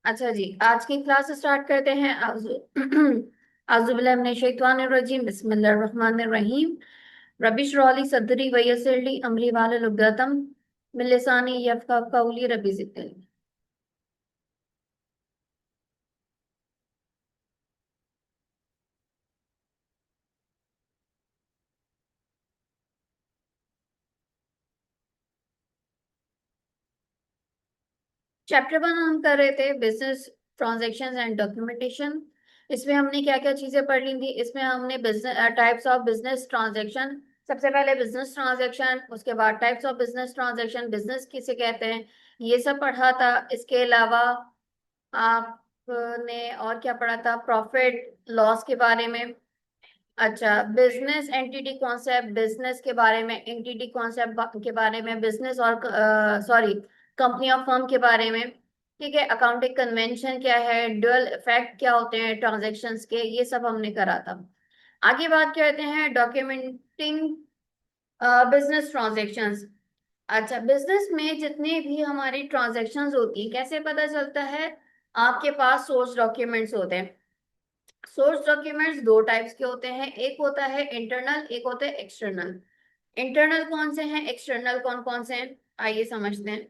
अच्छा जी, आज की क्लास स्टार्ट करते हैं। आज़ुबिल्लाहि मिनश शैतानिर रजीम, बिस्मिल्लाहिर रहमानिर रहीम। रबिश रौली सदरी वयसरली अमरी वाहलुल उक़दतम मिन लिसानी यफ़क़हू क़ौली रब्बि ज़िदनी। चैप्टर 1 हम कर रहे थे बिजनेस ट्रांजैक्शंस एंड डॉक्यूमेंटेशन। इसमें हमने क्या क्या चीजें पढ़ ली थी। इसमें हमने business types of business transaction, सबसे पहले बिजनेस ट्रांजैक्शन, उसके बाद types of business transaction, business किसे कहते हैं, ये सब पढ़ा था। इसके अलावा आपने और क्या पढ़ा था, प्रॉफिट लॉस के बारे में। अच्छा, बिजनेस एंटिटी कॉन्सेप्ट, बिजनेस के बारे में, एंटिटी कॉन्सेप्ट के बारे में, बिजनेस और सॉरी कंपनी ऑफ फर्म के बारे में। ठीक है, अकाउंटिंग कन्वेंशन क्या है, ड्यूअल इफेक्ट क्या होते हैं ट्रांजैक्शंस के, ये सब हमने करा था। आगे बात करते हैं डॉक्यूमेंटिंग बिजनेस ट्रांजैक्शंस। अच्छा, बिजनेस में जितने भी हमारी ट्रांजैक्शंस होती है, कैसे पता चलता है, आपके पास सोर्स डॉक्यूमेंट्स होते हैं। सोर्स डॉक्यूमेंट्स दो टाइप्स के होते हैं, एक होता है इंटरनल, एक होता है एक्सटर्नल। इंटरनल कौन से हैं, एक्सटर्नल कौन कौन से हैं, आइए समझते हैं।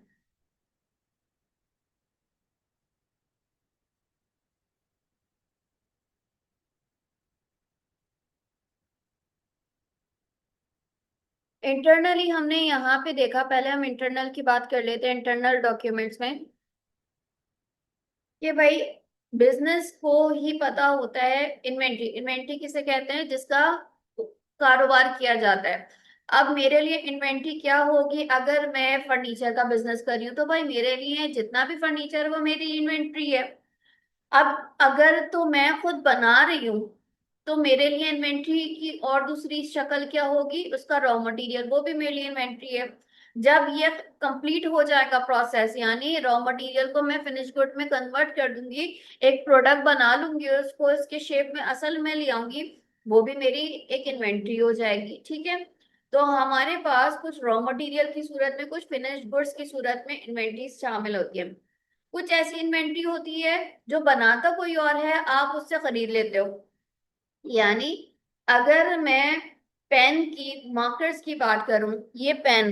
इंटरनली हमने यहाँ पे देखा, पहले हम इंटरनल की बात कर लेते हैं। इंटरनल डॉक्यूमेंट्स में कि भाई बिजनेस को ही पता होता है इन्वेंट्री। इन्वेंट्री किसे कहते हैं, जिसका कारोबार किया जाता है। अब मेरे लिए इन्वेंट्री क्या होगी, अगर मैं फर्नीचर का बिजनेस कर रही हूँ तो भाई मेरे लिए जितना भी फर्नीचर है वो मेरी इन्वेंट्री है। अब अगर तो मैं खुद बना रही हूँ तो मेरे लिए इन्वेंट्री की और दूसरी शक्ल क्या होगी, उसका रॉ मटेरियल, वो भी मेरे लिए इन्वेंट्री है। जब ये कंप्लीट हो जाएगा प्रोसेस, यानी रॉ मटेरियल को मैं फिनिश गुड में कन्वर्ट कर दूंगी, एक प्रोडक्ट बना लूंगी, उसको इसके शेप में असल में ले आऊंगी, वो भी मेरी एक इन्वेंट्री हो जाएगी। ठीक है, तो हमारे पास कुछ रॉ मटेरियल की सूरत में, कुछ फिनिश्ड गुड्स की सूरत में इन्वेंट्री शामिल होती है। कुछ ऐसी इन्वेंट्री होती है जो बनाता कोई और है, आप उससे खरीद लेते हो। यानी अगर मैं पेन की, मार्कर्स की बात करूं, ये पेन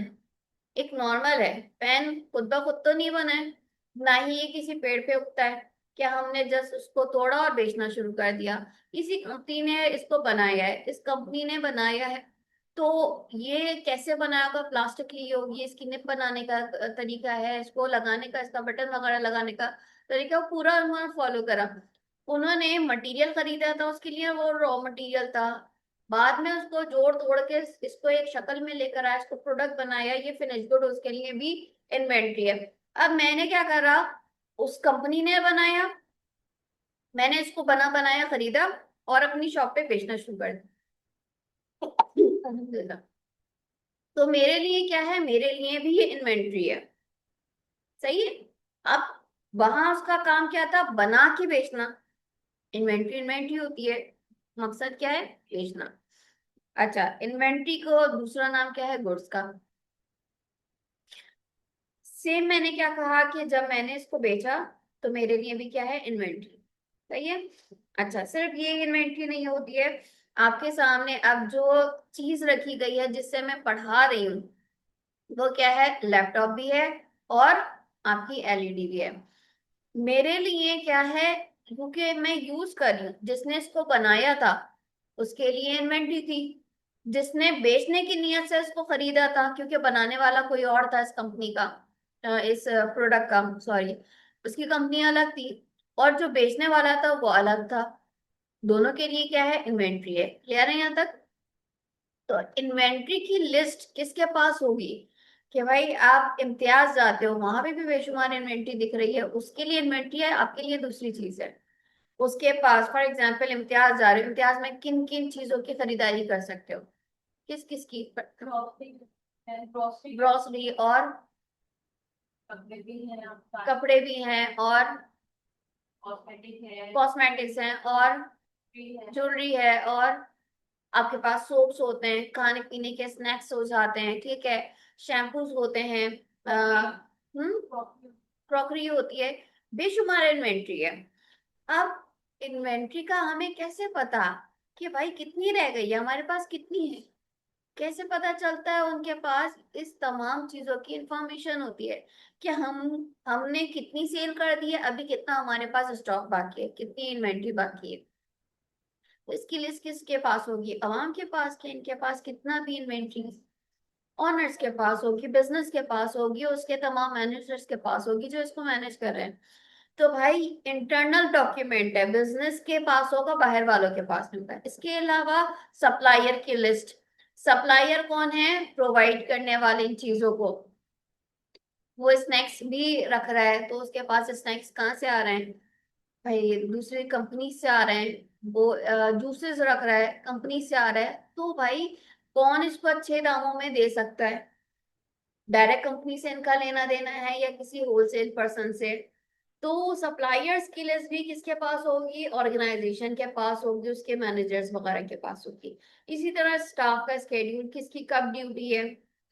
एक नॉर्मल है, पेन खुद ब खुद तो नहीं बना है, ना ही ये किसी पेड़ पे उगता है। क्या हमने जस्ट उसको तोड़ा और बेचना शुरू कर दिया, किसी कंपनी ने इसको बनाया है, इस कंपनी ने बनाया है। तो ये कैसे बनाया होगा, प्लास्टिक ली होगी, इसकी निप बनाने का तरीका है, इसको लगाने का, इसका बटन वगैरह लगाने का तरीका, वो पूरा उन्होंने फॉलो करा। उन्होंने मटेरियल खरीदा था उसके लिए, वो रॉ मटेरियल था। बाद में उसको जोड़ तोड़ के इसको एक शक्ल में लेकर आया, इसको प्रोडक्ट बनाया, ये फिनिश गुड, उसके लिए भी इन्वेंट्री है। अब मैंने क्या करा, उस कंपनी ने बनाया, मैंने इसको बना बनाया खरीदा और अपनी शॉप पे बेचना शुरू कर दिया, अल्हम्दुलिल्लाह। तो मेरे लिए क्या है, मेरे लिए भी ये इन्वेंट्री है। सही है। अब वहां उसका काम क्या था, बना के बेचना। इन्वेंट्री इन्वेंट्री होती है, मकसद क्या है, बेचना। अच्छा, इन्वेंट्री को दूसरा नाम क्या है, गुड्स का। सेम मैंने क्या कहा कि जब मैंने इसको बेचा तो मेरे लिए भी क्या है, इन्वेंट्री। सही है। अच्छा, सिर्फ ये इन्वेंट्री नहीं होती है, आपके सामने अब जो चीज रखी गई है जिससे मैं पढ़ा रही हूँ, वो क्या है, लैपटॉप भी है और आपकी एलईडी भी है। मेरे लिए क्या है, क्योंकि मैं यूज कर रही हूँ, जिसने इसको बनाया था उसके लिए इन्वेंट्री थी, जिसने बेचने की नियत से इसको खरीदा था, क्योंकि बनाने वाला कोई और था इस कंपनी का, इस प्रोडक्ट का, सॉरी, उसकी कंपनी अलग थी, और जो बेचने वाला था वो अलग था। दोनों के लिए क्या है, इन्वेंट्री है। क्लियर है यहाँ तक। तो इन्वेंट्री की लिस्ट किसके पास होगी, कि भाई आप इम्तियाज जाते हो, वहां पे भी बेशुमार इन्वेंट्री दिख रही है, उसके लिए इन्वेंट्री है, आपके लिए दूसरी चीज है। उसके पास फॉर एग्जाम्पल इम्तियाज जा रहे हो, इम्तियाज में किन किन चीजों की खरीदारी कर सकते हो, किस किस की, ग्रोसरी और कपड़े भी हैं और कॉस्मेटिक्स हैं और ज्वेलरी है और आपके पास सोप्स होते हैं, खाने पीने के स्नैक्स हो जाते हैं, ठीक है, शैम्पूज होते हैं, क्रॉकरी होती है। बेशुमार इन्वेंट्री है। अब इन्वेंट्री का हमें कैसे पता कि भाई कितनी रह गई है, हमारे पास कितनी है, कैसे पता चलता है? उनके पास इस तमाम चीजों की इंफॉर्मेशन होती है कि हमने कितनी सेल कर दी है, अभी कितना हमारे पास स्टॉक बाकी है, कितनी इन्वेंट्री बाकी है। तो इसकी लिस्ट किसके पास होगी? अवाम के पास। के इनके पास कितना भी इन्वेंट्री ऑनर्स के पास होगी, बिजनेस के पास होगी, उसके तमाम मैनेजर्स के पास होगी जो इसको मैनेज कर रहे हैं। तो भाई इंटरनल डॉक्यूमेंट है, बिजनेस के पास होगा, बाहर वालों के पास नहीं होगा। इसके अलावा सप्लायर की लिस्ट। सप्लायर कौन है? प्रोवाइड करने वाले इन चीजों को। वो स्नैक्स भी रख रहा है तो उसके पास स्नैक्स कहाँ से आ रहे हैं? भाई दूसरी कंपनी से आ रहे हैं। वो जूसेस रख रहा है, कंपनी से आ रहा है। तो भाई कौन इसको अच्छे दामों में दे सकता है? डायरेक्ट कंपनी से इनका लेना देना है या किसी होलसेल पर्सन से? तो सप्लायर्स की लिस्ट भी किसके पास होगी? ऑर्गेनाइजेशन के पास होगी, उसके मैनेजर्स वगैरह के पास होगी। इसी तरह स्टाफ का स्केड्यूल, किसकी कब ड्यूटी है,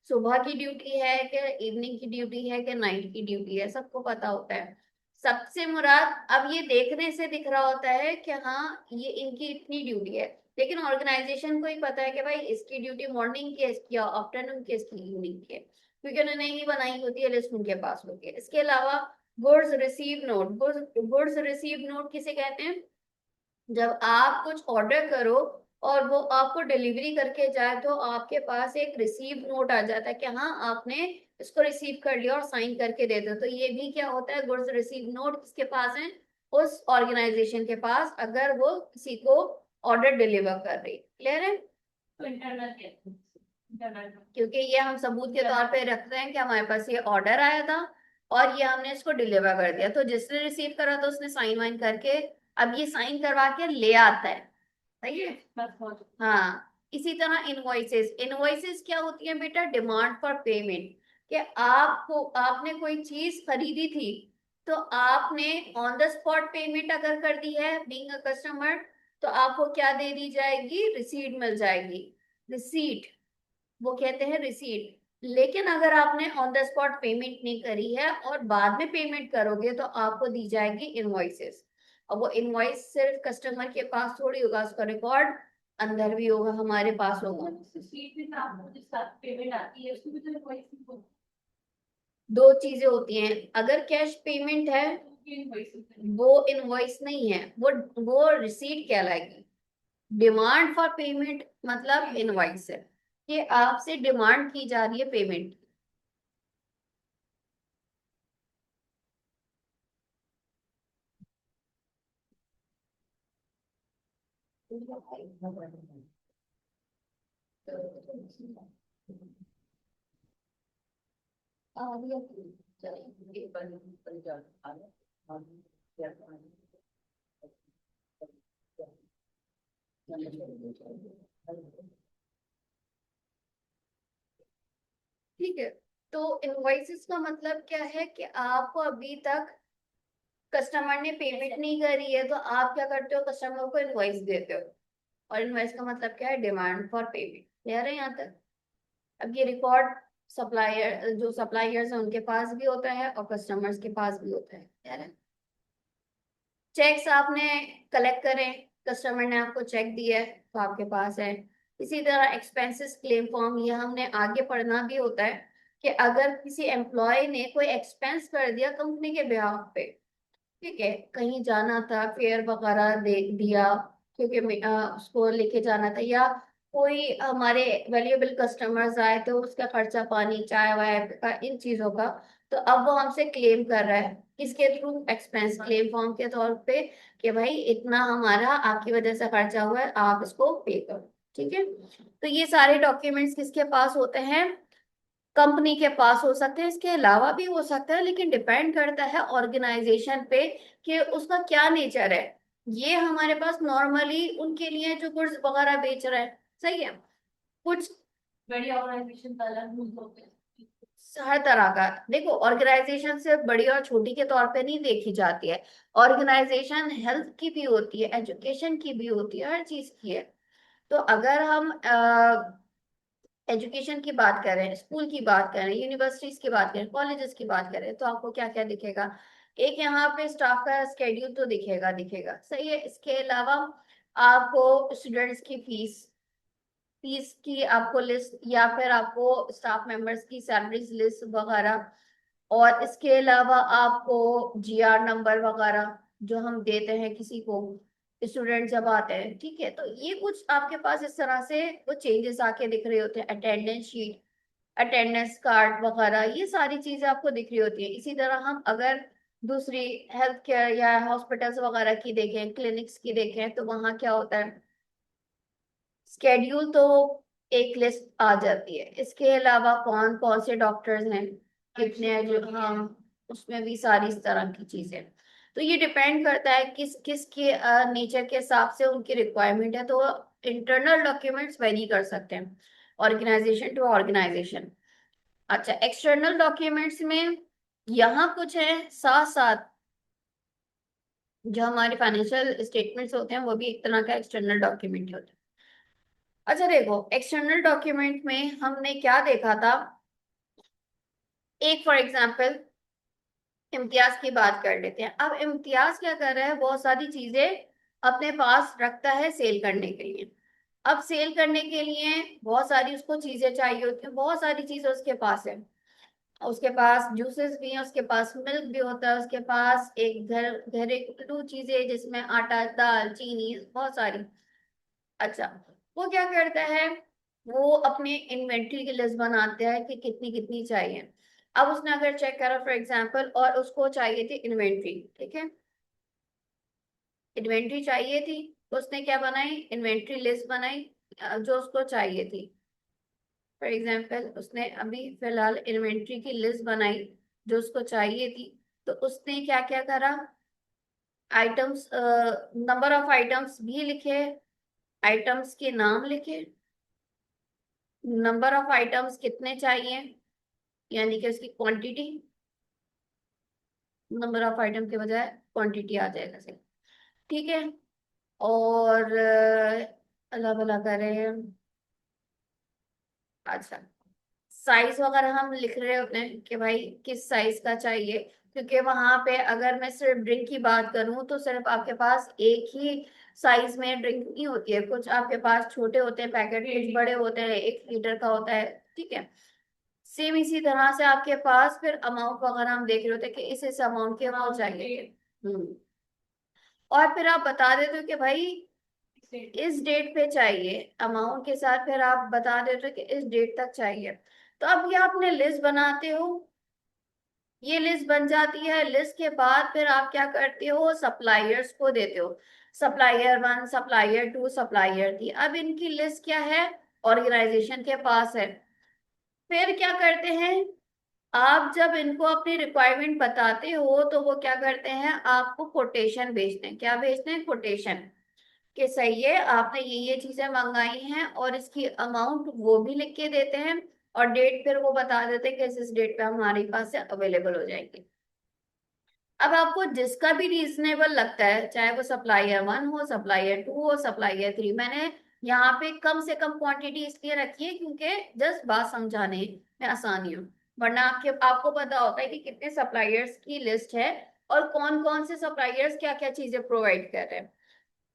सुबह की ड्यूटी है कि इवनिंग की ड्यूटी है कि नाइट की ड्यूटी है, सबको पता होता है। सबसे मुराद अब ये देखने से दिख रहा होता है कि हाँ ये इनकी इतनी ड्यूटी है, लेकिन ऑर्गेनाइजेशन को ही पता है कि भाई इसकी ड्यूटी मॉर्निंग की है, इसकी आफ्टरनून की है, इसकी इवनिंग की है, क्योंकि उन्होंने ही बनाई होती है लिस्ट, उनके पास होती है। इसके अलावा goods receive note. Goods receive note किसे कहते हैं? जब आप कुछ ऑर्डर करो और वो आपको डिलीवरी करके जाए तो आपके पास एक रिसीव नोट आ जाता है कि हाँ आपने इसको रिसीव कर लिया और साइन करके दे दो। तो ये भी क्या होता है? गुड्स रिसीव नोट किसके पास है? उस ऑर्गेनाइजेशन के पास, अगर वो किसी को ऑर्डर डिलीवर कर रही। क्लियर है? तो इंटरनल इंटरनल, क्योंकि ये हम सबूत के तौर पे रखते हैं कि हमारे पास ये ऑर्डर आया था और ये हमने इसको डिलीवर कर दिया। तो जिसने रिसीव करा तो उसने साइन वाइन करके अब ये साइन करवा के ले आता है। सही है? हाँ। इसी तरह इनवॉइसेस। इनवॉइसेस क्या होती है बेटा? Demand for payment. कि आपको, आपने कोई चीज खरीदी थी तो आपने ऑन द स्पॉट पेमेंट अगर कर दी है बीइंग अ कस्टमर, तो आपको क्या दे दी जाएगी? रिसीट मिल जाएगी। रिसीट, वो कहते हैं रिसीट। लेकिन अगर आपने ऑन द स्पॉट पेमेंट नहीं करी है और बाद में पेमेंट करोगे तो आपको दी जाएगी इनवॉइसेस। और वो इनवॉइस सिर्फ कस्टमर के पास थोड़ी होगा, उसका रिकॉर्ड अंदर भी होगा, हमारे पास होगा। पेमेंट आती है उसकी भी तो invoice। दो चीजें होती हैं, अगर कैश पेमेंट है वो इनवॉइस नहीं है, वो रिसीट कहलाएगी। डिमांड फॉर पेमेंट मतलब इनवॉइस है कि आपसे डिमांड की जा रही है पेमेंट। ठीक है। तो इनवॉइसेस का मतलब क्या है? कि आपको अभी तक कस्टमर ने पेमेंट नहीं करी है तो आप क्या करते हो? कस्टमर को इनवॉइस देते हो। और इनवॉइस का मतलब क्या है? Demand for payment. क्लियर है यहाँ तक? अब ये रिकॉर्ड सप्लायर, जो सप्लायर्स हैं उनके पास भी होता है और कस्टमर्स के पास भी होता है। क्लियर है? चेक्स आपने कलेक्ट करें, कस्टमर ने आपको चेक दिया है तो आपके पास है। इसी तरह एक्सपेंसेस क्लेम फॉर्म, ये हमने आगे पढ़ना भी होता है कि अगर किसी एम्प्लॉय ने कोई एक्सपेंस कर दिया कंपनी के बिहाफ पे, ठीक है, कहीं जाना था, फेयर वगैरह दे दिया क्योंकि उसको लेके जाना था, या कोई हमारे वैल्यूएबल कस्टमर्स आए तो उसका खर्चा पानी चाय वाय का, इन चीजों का, तो अब वो हमसे क्लेम कर रहा है किसके थ्रू? एक्सपेंस क्लेम फॉर्म के तौर पे कि भाई इतना हमारा आपकी वजह से खर्चा हुआ है, आप इसको पे करो। ठीक है? तो ये सारे डॉक्यूमेंट्स किसके पास होते हैं? कंपनी के पास हो सकते हैं, इसके अलावा भी हो सकता है, लेकिन डिपेंड करता है ऑर्गेनाइजेशन पे कि उसका क्या नेचर है। ये हमारे पास नॉर्मली उनके लिए जो गुड्स वगैरह बेच रहे हैं। सही है? कुछ बड़ी ऑर्गेनाइजेशन का अलग रूल होते हैं। हर तरह का, देखो ऑर्गेनाइजेशन सिर्फ बड़ी और छोटी के तौर पे नहीं देखी जाती है। ऑर्गेनाइजेशन हेल्थ की भी होती है, एजुकेशन की भी होती है, हर चीज की है। तो अगर हम एजुकेशन की बात कर रहे हैं, स्कूल की बात कर रहे हैं, यूनिवर्सिटीज की बात कर रहे हैं, कॉलेजेस की बात कर रहे हैं, तो आपको क्या क्या दिखेगा? एक यहाँ पे स्टाफ का स्केड्यूल तो दिखेगा, दिखेगा, सही है। इसके अलावा आपको स्टूडेंट्स की फीस, फीस की आपको लिस्ट, या फिर आपको स्टाफ मेंबर्स की सैलरीज लिस्ट वगैरह। और इसके अलावा आपको जीआर नंबर वगैरह जो हम देते हैं किसी को, स्टूडेंट जब आते हैं, ठीक है, तो ये कुछ आपके पास इस तरह से वो चेंजेस आके दिख रहे होते हैं। अटेंडेंस शीट, अटेंडेंस कार्ड वगैरह, ये सारी चीजें आपको दिख रही होती है। इसी तरह हम अगर दूसरी हेल्थ केयर या हॉस्पिटल्स वगैरह की देखें, क्लिनिक्स की देखें, तो वहाँ क्या होता है, स्केड्यूल तो एक लिस्ट आ जाती है। इसके अलावा कौन कौन से डॉक्टर्स हैं, कितने हैं जो, हाँ, उसमें भी सारी इस तरह की चीजें। तो ये डिपेंड करता है किस किस के नेचर के हिसाब से उनकी रिक्वायरमेंट है, तो इंटरनल डॉक्यूमेंट्स वेरी कर सकते हैं ऑर्गेनाइजेशन टू ऑर्गेनाइजेशन। अच्छा, एक्सटर्नल डॉक्यूमेंट्स में यहाँ कुछ है साथ साथ, जो हमारे फाइनेंशियल स्टेटमेंट्स होते हैं वो भी एक तरह का एक्सटर्नल डॉक्यूमेंट होता है। अच्छा देखो, एक्सटर्नल डॉक्यूमेंट में हमने क्या देखा था, एक फॉर एग्जांपल इम्तियाज की बात कर लेते हैं। अब इम्तियाज क्या कर रहा है, बहुत सारी चीजें अपने पास रखता है सेल करने के लिए। अब सेल करने के लिए बहुत सारी उसको चीजें चाहिए होती हैं, बहुत सारी चीजें उसके पास है। उसके पास जूसेस भी हैं, उसके पास मिल्क भी होता है, उसके पास एक घरेलू चीजें जिसमें आटा, दाल, चीनी, बहुत सारी। अच्छा, वो क्या करता है, वो अपने इन्वेंट्री की लिस्ट बनाते हैं कि कितनी कितनी चाहिए। अब उसने अगर चेक करा फॉर एग्जांपल, और उसको चाहिए थी इन्वेंट्री, ठीक है, इन्वेंट्री चाहिए थी, तो उसने क्या बनाई, इन्वेंट्री लिस्ट बनाई जो उसको चाहिए थी। फॉर एग्जांपल उसने अभी फिलहाल इन्वेंट्री की लिस्ट बनाई जो उसको चाहिए थी। तो उसने क्या क्या करा, आइटम्स, नंबर ऑफ आइटम्स भी लिखे, आइटम्स के नाम लिखे, नंबर ऑफ आइटम्स कितने चाहिए, यानी कि उसकी क्वांटिटी, नंबर ऑफ आइटम के बजाय क्वांटिटी आ जाएगा सही, ठीक है। और अल्लाह भला करे। अच्छा, साइज वगैरह हम लिख रहे होते हैं कि भाई किस साइज का चाहिए, क्योंकि वहां पे अगर मैं सिर्फ ड्रिंक की बात करूं तो सिर्फ आपके पास एक ही साइज में ड्रिंक नहीं होती है, कुछ आपके पास छोटे होते हैं पैकेट, कुछ बड़े होते हैं, 1 लीटर का होता है, ठीक है। सेम इसी तरह से आपके पास फिर अमाउंट वगैरह हम देख रहे होते हैं कि इस अमाउंट के अमाउंट चाहिए। हम्म। और फिर आप बता देते हो कि भाई इस डेट पे चाहिए, अमाउंट के साथ फिर आप बता देते हो कि इस डेट तक चाहिए। तो अब ये आपने लिस्ट बनाते हो, ये लिस्ट बन जाती है। लिस्ट के बाद फिर आप क्या करते हो, सप्लायर्स को देते हो, supplier one, supplier two, supplier three. अब इनकी लिस्ट क्या है, ऑर्गेनाइजेशन के पास है। फिर क्या करते हैं, आप जब इनको अपनी रिक्वायरमेंट बताते हो तो वो क्या करते हैं, आपको कोटेशन भेजते हैं। क्या भेजते हैं, कोटेशन, कि सही है आपने ये चीजें मंगाई हैं, और इसकी अमाउंट वो भी लिख के देते हैं, और डेट फिर वो बता देते हैं कि इस डेट पे हमारे पास से अवेलेबल हो जाएगी। अब आपको जिसका भी रीजनेबल लगता है, चाहे वो सप्लायर वन हो, सप्लायर टू हो, सप्लायर थ्री, मैंने यहाँ पे कम से कम क्वांटिटी इसलिए रखी है क्योंकि जस्ट बात समझाने में आसानी हो। वरना आपको पता होता है कि कितने सप्लायर्स की लिस्ट है और कौन कौन से सप्लायर्स क्या क्या चीजें प्रोवाइड कर रहे हैं,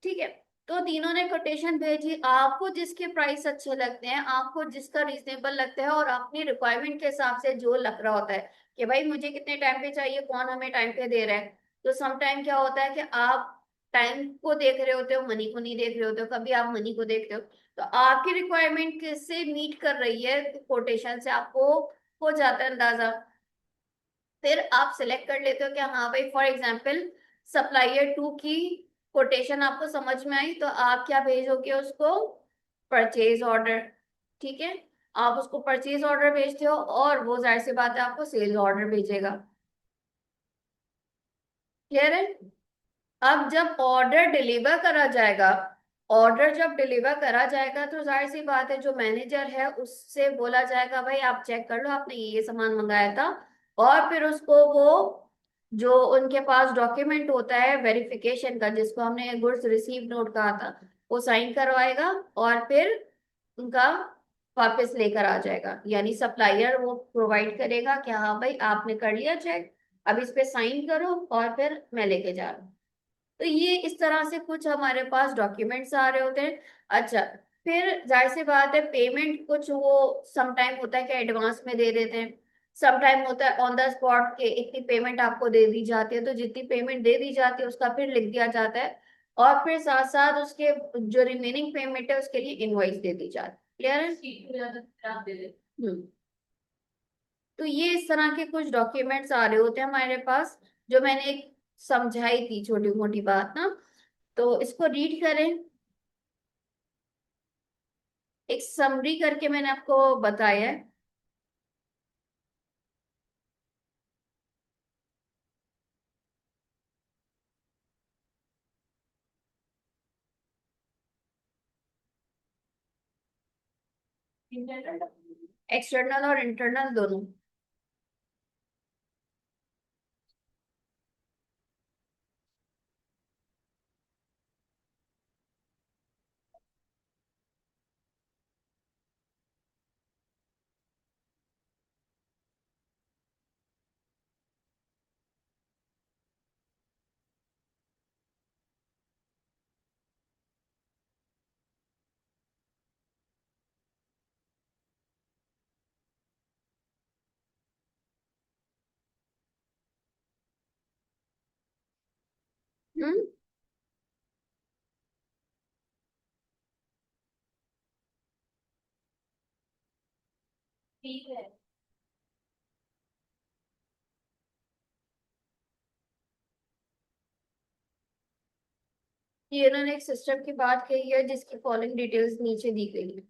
ठीक है। तो तीनों ने कोटेशन भेजी, आपको जिसके प्राइस अच्छे लगते हैं, आपको जिसका रीजनेबल लगता है, और अपनी रिक्वायरमेंट के हिसाब से जो लग रहा होता है कि भाई मुझे कितने टाइम पे चाहिए, कौन हमें टाइम पे दे रहा है। तो सम टाइम क्या होता है कि आप टाइम को देख रहे होते हो, मनी को नहीं देख रहे होते हो, कभी आप मनी को देखते हो। तो आपकी रिक्वायरमेंट किससे मीट कर रही है, कोटेशन से आपको हो जाता है अंदाजा। फिर आप सिलेक्ट कर लेते हो कि हाँ भाई, फॉर एग्जाम्पल सप्लायर टू की कोटेशन आपको समझ में आई, तो आप क्या भेजोगे उसको, परचेज ऑर्डर, ठीक है। आप उसको परचेज ऑर्डर भेजते हो, और वो जाहिर सी बात है आपको सेल्स ऑर्डर भेजेगा। क्लियर है। अब जब ऑर्डर डिलीवर करा जाएगा, ऑर्डर जब डिलीवर करा जाएगा तो जाहिर सी बात है जो मैनेजर है उससे बोला जाएगा भाई आप चेक कर लो, आपने ये सामान मंगाया था। और फिर उसको वो जो उनके पास डॉक्यूमेंट होता है वेरिफिकेशन का, जिसको हमने गुड्स रिसीव नोट कहा था, वो साइन करवाएगा, और फिर उनका वापस लेकर आ जाएगा, यानी सप्लायर वो प्रोवाइड करेगा कि हाँ भाई आपने कर लिया चेक, अब इस पे साइन करो और फिर मैं लेके जा रहा हूँ। तो ये इस तरह से कुछ हमारे पास डॉक्यूमेंट्स आ रहे होते हैं। अच्छा, फिर जाहिर सी बात है पेमेंट कुछ वो सम टाइम होता है कि एडवांस में दे देते हैं, सम टाइम होता है ऑन द स्पॉट के इतनी पेमेंट आपको दे दी जाती है, तो जितनी पेमेंट दे दी जाती है उसका फिर लिख दिया जाता है, और फिर साथ साथ उसके जो रिमेनिंग पेमेंट है उसके लिए इनवॉइस दे दी जाती है। क्लियर है? आप दे दे। तो ये इस तरह के कुछ डॉक्यूमेंट्स आ रहे होते हैं हमारे पास, जो मैंने एक समझाई थी छोटी मोटी बात ना, तो इसको रीड करें। एक समरी करके मैंने आपको बताया है। एक्सटर्नल और इंटरनल दोनों। हम्म। ठीक है। ये इन्होंने एक सिस्टम की बात कही है जिसकी फॉलोइंग डिटेल्स नीचे दी गई है।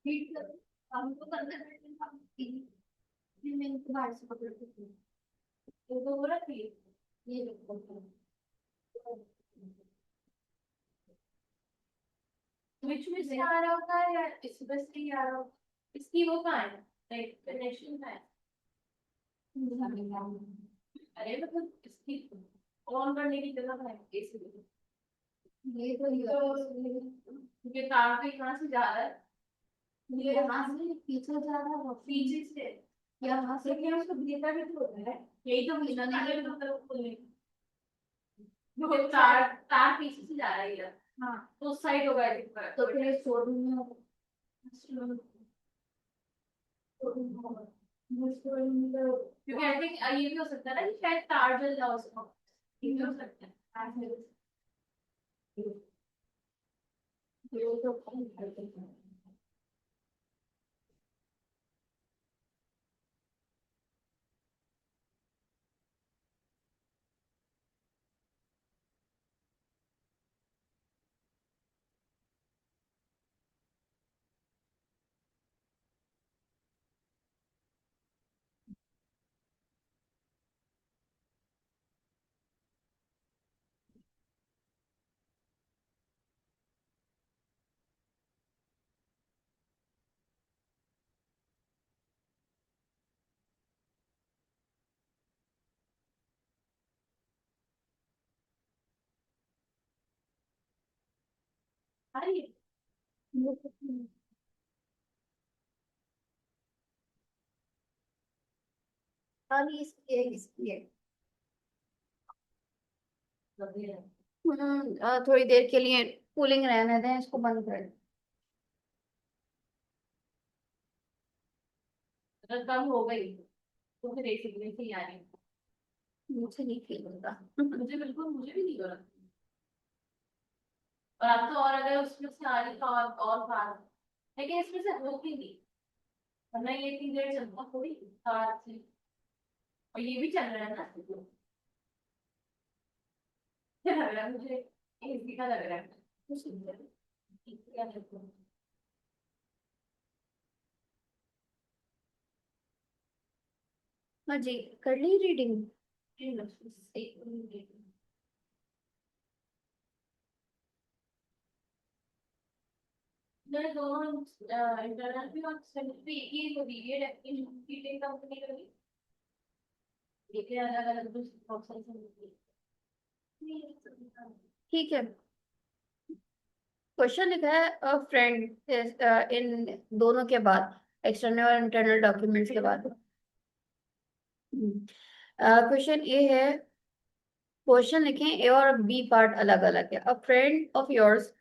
ठीक है। हमको करना है, मैं इनको बाहर से पकड़ के तो बोला कि ये देखो। बीच में से आ रहा होता है या इस बस से ही आ रहा होता है? इसकी वो कहाँ है, लाइक कनेक्शन कहाँ है? अरे मतलब इसकी ऑन करने की जगह कहाँ है इसलिए? ये तो ये तार तो यहाँ से जा रहा है, ये यहाँ से पीछे जा रहा है, पीछे से यहाँ से क्या उसको भेजा भी तो होता है, यही तो मिलाने के मतलब वो तार तार पीछे से जा रहा है यार। हाँ तो उस साइड होगा I think, तो फिर शोरूम में होगा। क्योंकि आई थिंक ये भी हो सकता है ना कि शायद तार जल जाओ उसको, ये भी हो सकता है। इसलिए थोड़ी देर के लिए कूलिंग रहने दें, इसको बंद कर दें। अगर कम हो गई तो फिर एक सिगरेट ही आ रही है। मुझे नहीं फील होता। मुझे भी नहीं हो रहा। और अब तो और अगर उसमें से आ रही तो और फाड़, लेकिन इसमें से होती नहीं, वरना ये इतनी देर चलता थोड़ी कार से। और ये भी चल रहा है ना, क्या लग रहा है मुझे, इसी का लग रहा है कुछ नहीं है। क्या लगता है? हाँ जी, कर ली रीडिंग। एक मिनट। मैंने दोनों इंटरनल भी और एक्सटर्नल भी एक ही पीरियड है कंपनी का भी, एक अलग अलग ऑप्शन है। ठीक है, क्वेश्चन लिखा है अ फ्रेंड इन दोनों के बाद, एक्सटर्नल और इंटरनल डॉक्यूमेंट्स के बाद। क्वेश्चन ए है, क्वेश्चन लिखें, ए और बी पार्ट अलग अलग है। अ friend of yours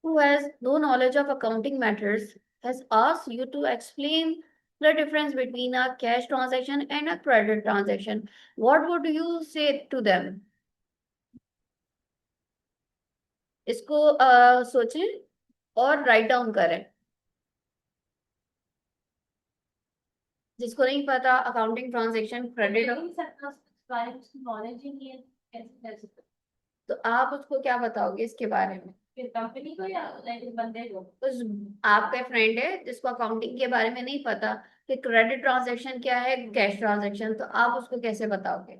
who has no knowledge of accounting matters has asked you to explain the difference between a cash transaction and a credit transaction. What would you say to them? इसको सोचें और write down करें। जिसको नहीं पता accounting transaction credit, knowledge ही नहीं है, कैसे कैसे। तो आप उसको क्या बताओगे इसके बारे में? फिर कंपनी को या बंदे को? उस आपका फ्रेंड है जिसको अकाउंटिंग के बारे में नहीं पता कि क्रेडिट ट्रांजैक्शन क्या है, कैश ट्रांजैक्शन, तो आप उसको कैसे बताओगे?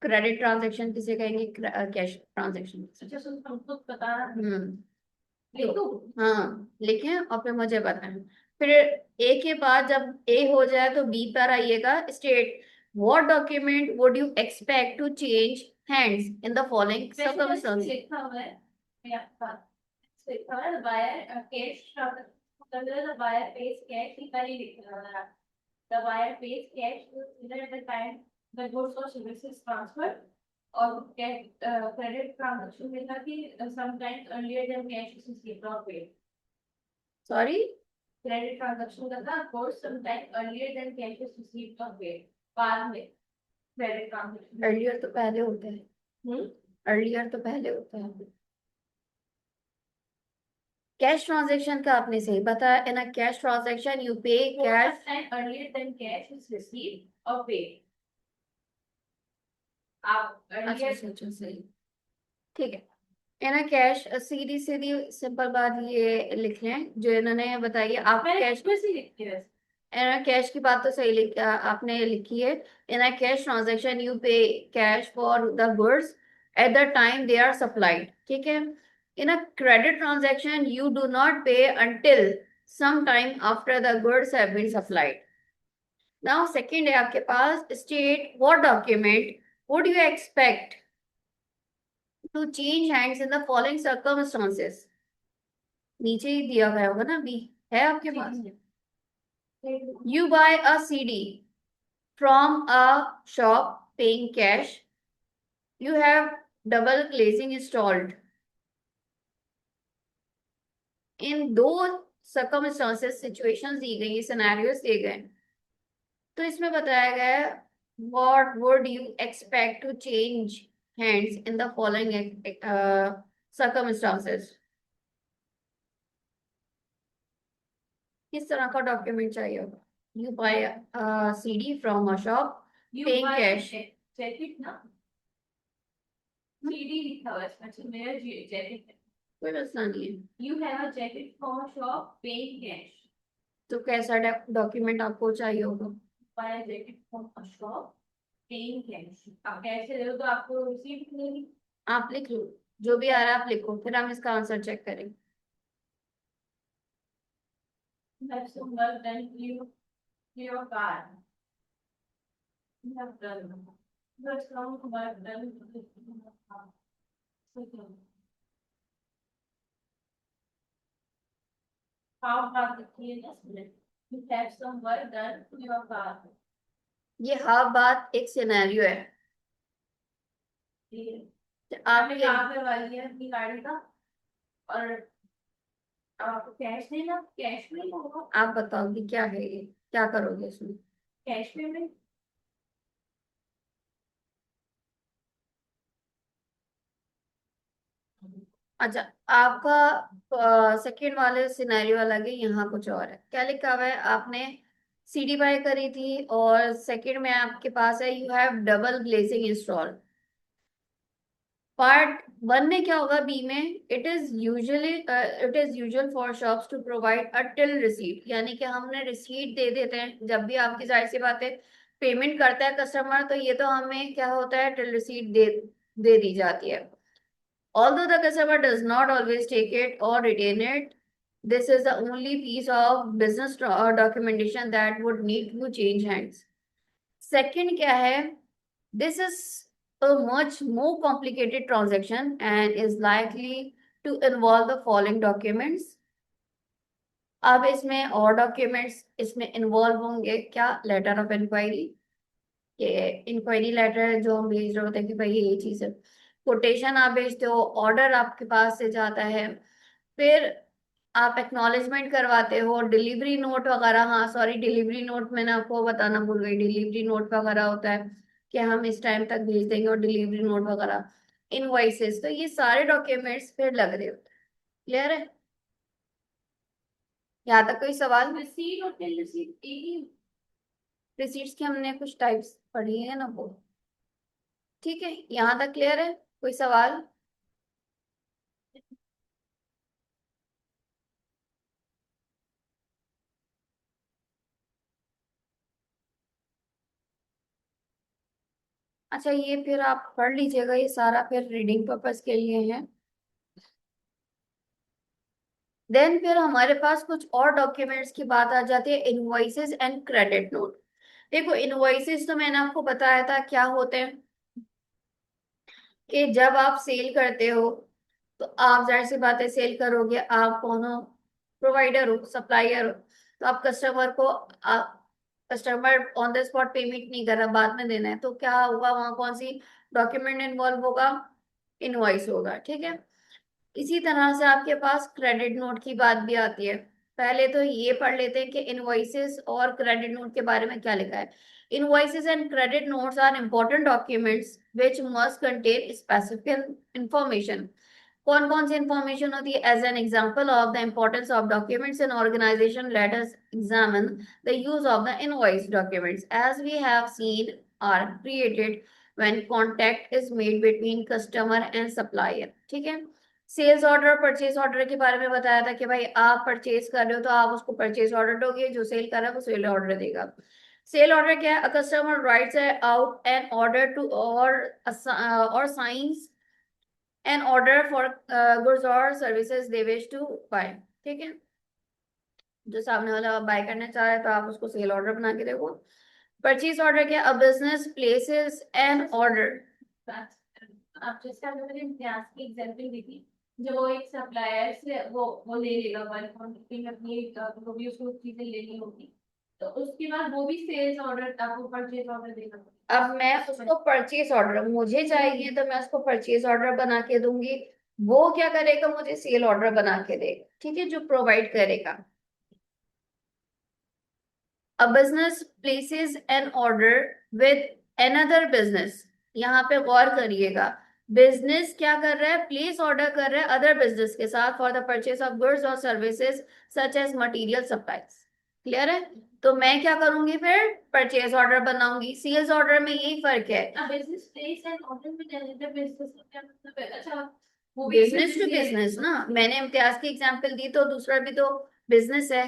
क्रेडिट ट्रांजैक्शन किसे कहेंगे, कैश ट्रांजैक्शन। अच्छा सुन, हमको बता रहा है। तो लिखो। हाँ लिखें और फिर मुझे बताएं। फिर ए के बाद जब ए हो जाए तो बी पर आइएगा। State what document would you expect to change hands in the following circumstances. लिखा हुआ है या लिखा हुआ है buyer cash, the buyer pays cash, he पहले लिख रहा है। The buyer pays cash to either at the time the goods or services transferred, or credit transaction में था कि sometimes earlier than cash is received or paid. Sorry, credit transaction का था course sometimes earlier than cash is received or paid, बाद में credit transaction. Earlier तो पहले होता है, अर्लियर तो पहले होता है। कैश ट्रांजैक्शन का आपने सही बताया। इन a cash transaction you pay cash earlier than cash is received or paid. आप अच्छा earlier अच्छा सही, ठीक है। In a cash, Sidhi Sidhi simple बात ये लिख लें जो इन्होंने बताई है। आप कैश में से लिखती है। कैश की बात तो सही आपने लिखी है। In a cash transaction you pay cash for the goods at the time they are supplied, ठीक है। In a credit transaction you do not pay until some time after the goods have been supplied. Now second है आपके पास, state what document would you expect to change hands in the following circumstances. नीचे ही दिया गया होगा ना, B है आपके पास। You buy a CD from a shop paying cash, you have double glazing installed। इन दो circumstances situations दी गई, scenarios दिए गए, तो इसमें बताया गया है what would you expect to change hands in the following circumstances। किस तरह का डॉक्यूमेंट चाहिए होगा? You buy CD from a shop, You paying buy cash. jacket ना, CD लिखा हुआ है इसमें, अच्छा मेरा जैकेट है। कोई मसला नहीं है। You have a jacket from a shop, paying cash. तो कैसा डॉक्यूमेंट आपको चाहिए होगा? Buy a jacket from a shop, paying cash. आप कैश से दे दो तो आपको रिसीप्ट मिलेगी। आप लिख लो, जो भी आ रहा है आप लिखो, फिर हम इसका आंसर चेक करेंगे। You have some work done to your car. You have done. You have some work done to your car. Second. How about the cleanest minute? You have some work done to your car. ये हाँ बात एक scenario है। आपने आपके कहाँ करवा लिया अपनी गाड़ी का, और आपको कैश देना, कैश में होगा, आप बताओ कि क्या है ये, क्या करोगे इसमें? Cash payment. अच्छा, आपका सेकंड वाले सिनेरियो अलग है, यहाँ कुछ और है। क्या लिखा हुआ है? आपने CD बाय करी थी और सेकंड में आपके पास है you have double glazing install. Part one में क्या होगा? बी में it is usual for shops to provide a till receipt, यानी कि हमने रिसीट दे देते हैं जब भी आपकी जाहिर सी बात है पेमेंट करता है कस्टमर, तो ये तो हमें क्या होता है, टिल रिसीट दे दी जाती है। Although the customer does not always take it or retain it, this is the only piece of business documentation that would need to change hands. Second क्या है? This is a much more complicated transaction and is likely to involve the following documents. अब इसमें और documents इसमें involve होंगे क्या? Letter of inquiry, ये inquiry letter जो हम भेज रहे होते हैं कि भाई ये चीज है। कोटेशन आप भेजते हो, ऑर्डर आपके पास से जाता है, फिर आप एक्नॉलेजमेंट करवाते हो, डिलीवरी नोट वगैरह। हाँ सॉरी, डिलीवरी नोट मैंने आपको बताना भूल गई, डिलीवरी नोट वगैरह होता है कि हम इस टाइम तक भेज देंगे, और डिलीवरी नोट वगैरह, इनवॉइसेस, तो ये सारे डॉक्यूमेंट्स फिर लग रहे होते हैं। क्लियर है? यहाँ तक कोई सवाल? रिसीट और टिल रिसीट एक ही। रिसीट्स की हमने कुछ टाइप्स पढ़ी है ना वो। ठीक है, यहाँ तक क्लियर है? कोई सवाल? अच्छा, ये फिर आप पढ़ लीजिएगा, ये सारा फिर रीडिंग पर्पस के लिए है। देन फिर हमारे पास कुछ और डॉक्यूमेंट्स की बात आ जाती है, इनवॉइसेस एंड क्रेडिट नोट। देखो, इनवॉइसेस तो मैंने आपको बताया था क्या होते हैं, कि जब आप सेल करते हो तो आप जाहिर सी बात है सेल करोगे, आप कौन हो? प्रोवाइडर हो, सप्लायर हो। तो आप customer on the spot payment नहीं कर रहा, बाद में देना है, तो क्या होगा वहां? कौन सी डॉक्यूमेंट इन्वॉल्व होगा? इनवॉइस होगा। ठीक है, इसी तरह से आपके पास क्रेडिट नोट की बात भी आती है। पहले तो ये पढ़ लेते हैं कि इनवॉइसेस और क्रेडिट नोट के बारे में क्या लिखा है। Invoices and credit notes are important documents which must contain specific information. कौन कौन सी इंफॉर्मेशन होती है? As an example of the importance of documents in organization, let us examine the use of the invoice documents as we have seen are created when contact is made between customer and supplier. ठीक है, sales order, purchase order के बारे में बताया था कि भाई आप परचेज कर रहे हो तो आप उसको परचेज ऑर्डर दोगे, जो सेल कर रहा है वो सेल ऑर्डर देगा। सेल ऑर्डर क्या है? A customer writes out an order to or signs an order for goods or services they wish to buy. ठीक है, जो सामने वाला बाय करना चाह रहा है तो आप उसको सेल ऑर्डर बना के देखो। परचेज ऑर्डर क्या? A business places an order. आप जैसे आपने मुझे इम्तियाज की एग्जाम्पल दी थी, जो एक सप्लायर से वो ले लेगा वन क्वांटिटी में अपनी, जो भी उसको चीजें लेनी होगी, तो उसके बाद वो भी सेल्स ऑर्डर आपको परचेज ऑर्डर देगा। अब मैं उसको परचेज ऑर्डर, मुझे चाहिए तो मैं उसको परचेज ऑर्डर बना के दूंगी, वो क्या करेगा? मुझे सेल ऑर्डर बना के देगा। ठीक है, जो प्रोवाइड करेगा। A business places an order with another business. यहाँ पे गौर करिएगा, बिजनेस क्या कर रहा है? प्लेस ऑर्डर कर रहा है अदर बिजनेस के साथ for the purchase of goods or services such as material supplies. Clear है? तो मैं क्या करूंगी फिर, परचेज ऑर्डर बनाऊंगी। सेल्स ऑर्डर में यही फर्क है। अब बिजनेस प्लेस एंड ऑर्डर में जाने बिजनेस का क्या मतलब है? अच्छा, वो भी एक बिजनेस टू बिजनेस ही है। बिजनेस ना, मैंने इम्तियाज की एग्जांपल दी, तो दूसरा भी तो बिजनेस है।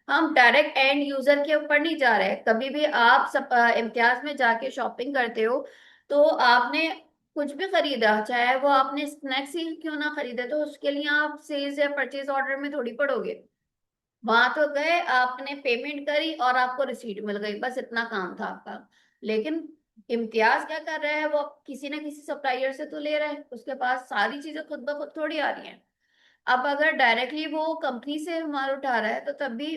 हम डायरेक्ट एंड यूजर के ऊपर नहीं जा रहे। कभी भी आप सब इम्तियाज में जाके शॉपिंग करते हो, तो आपने कुछ भी खरीदा, चाहे वो आपने स्नैक्स ही क्यों ना खरीदे, तो उसके लिए आप सेल्स या परचेज ऑर्डर में थोड़ी पड़ोगे। वहां तो गए, आपने पेमेंट करी और आपको रिसीट मिल गई, बस इतना काम था आपका। लेकिन इम्तियाज क्या कर रहा है, वो किसी ना किसी सप्लायर से तो ले रहा है, उसके पास सारी चीजें खुद ब खुद थोड़ी आ रही हैं। अब अगर डायरेक्टली वो कंपनी से माल उठा रहा है, तो तब भी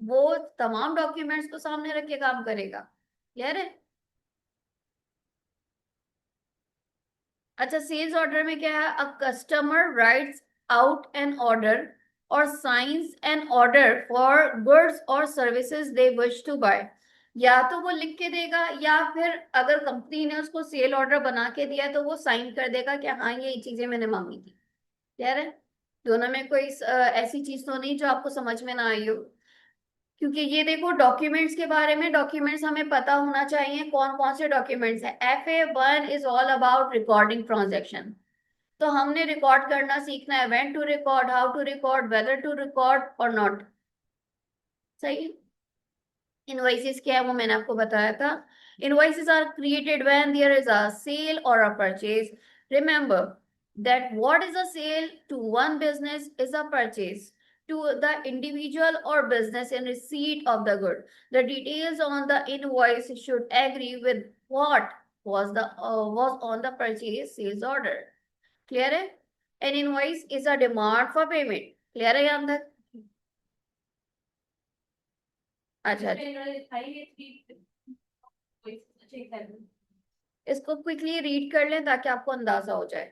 वो तमाम डॉक्यूमेंट्स को सामने रख के काम करेगा। क्लियर है? अच्छा, सेल्स ऑर्डर में क्या है, a customer writes out an order or signs an order for goods or services they wish to buy. या तो वो लिख के देगा, या फिर अगर कंपनी ने उसको सेल ऑर्डर बना के दिया है, तो वो साइन कर देगा कि हाँ ये चीजें मैंने मांगी थी। क्लियर है? दोनों में कोई ऐसी चीज तो नहीं जो आपको समझ में ना आई हो। क्योंकि ये देखो, डॉक्यूमेंट्स के बारे में, डॉक्यूमेंट्स हमें पता होना चाहिए कौन कौन से डॉक्यूमेंट्स है। FA1 is all about recording transaction. तो हमने रिकॉर्ड करना सीखना है, when to record, how to record, whether to record or not. सही। इनवॉइसेस क्या है वो मैंने आपको बताया था। Invoices are created when there is a sale और a purchase. Remember that what is a sale to one business is a purchase to the individual or business in receipt of the good. The details on the invoice should agree with what was on the purchase sales order. Clear है? An invoice is a demand for payment. Clear है यहाँ तक? अच्छा अच्छा। इसमें इन्होंने दिखाई है थ्री अच्छा एग्जाम्पल। इसको क्विकली रीड कर लें ताकि आपको अंदाजा हो जाए।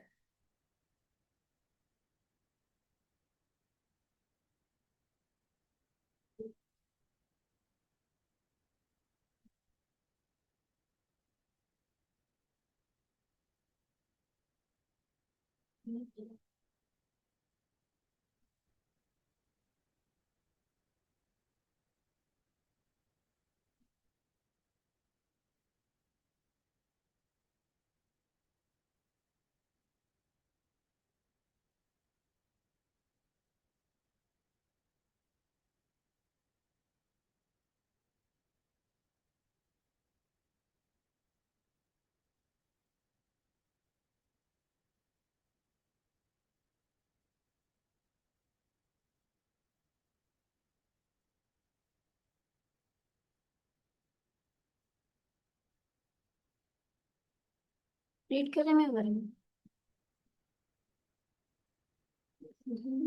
रीड करें मैं करें?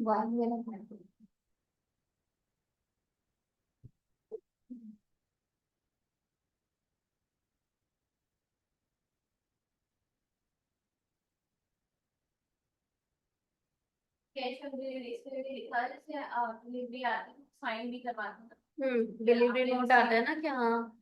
बाद में ना। कैश ऑन डिलीवरी इसके लिए लिखा है, जैसे डिलीवरी आती है साइन भी करवाते हैं। डिलीवरी नोट आता है ना कि हाँ।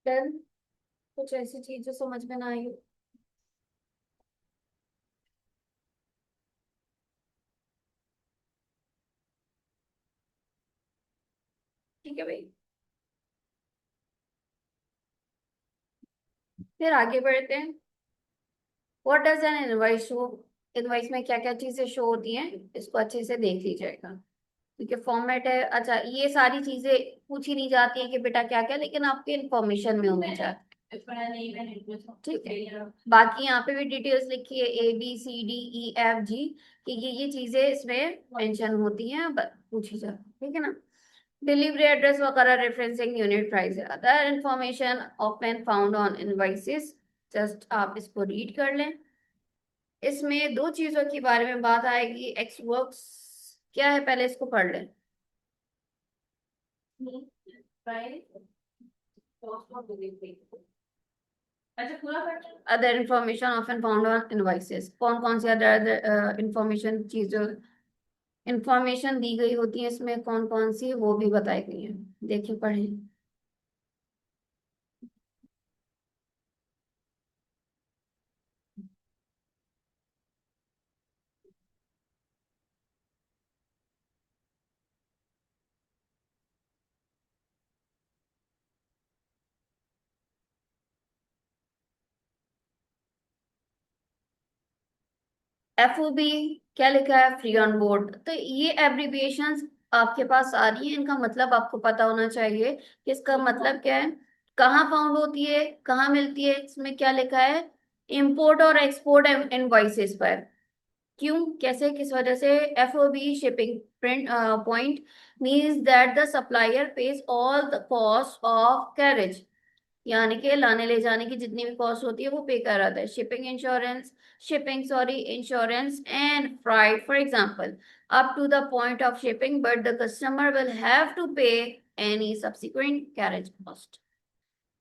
डन। कुछ ऐसी चीज जो समझ में ना आई हो। ठीक है भाई। फिर आगे बढ़ते हैं। What does N invoice show? Invoice में क्या क्या चीजें शो होती हैं, इसको अच्छे से देख लीजिएगा। क्योंकि फॉर्मेट है, अच्छा ये सारी चीजें पूछी नहीं जाती है कि बेटा क्या क्या, लेकिन आपके इंफॉर्मेशन में होनी चाहिए। ठीक है। बाकी यहाँ पे भी डिटेल्स लिखी है, ABCDEFG, कि ये चीजें इसमें मेंशन होती हैं, पूछी जाती है, ठीक है ना। डिलीवरी एड्रेस वगैरह, referencing unit price, other information often found on invoices. Just आप इसको रीड कर लें। इसमें दो चीजों के बारे में बात आएगी। एक्स वर्क्स क्या है, पहले इसको पढ़ लें। अच्छा पूरा करना है। Other information often found on invoices, कौन कौन सी अदर इंफॉर्मेशन चीजों इंफॉर्मेशन दी गई होती है, इसमें कौन कौन सी वो भी बताई गई है। देखिए पढ़ें। FOB क्या लिखा है, फ्री ऑन बोर्ड। तो ये एब्रिविएशंस आपके पास आ रही है, इनका मतलब आपको पता होना चाहिए कि इसका मतलब क्या है, कहाँ फाउंड होती है, कहाँ मिलती है। इसमें क्या लिखा है, इंपोर्ट और एक्सपोर्ट इनवॉइसेस पर। क्यों, कैसे, किस वजह से। FOB shipping print point means that the supplier page all the cost of carriage, यानी कि लाने ले जाने की जितनी भी कॉस्ट होती है वो पे कर रहा था। Shipping sorry insurance and freight for example up to the point of shipping, but the customer will have to pay any subsequent carriage cost.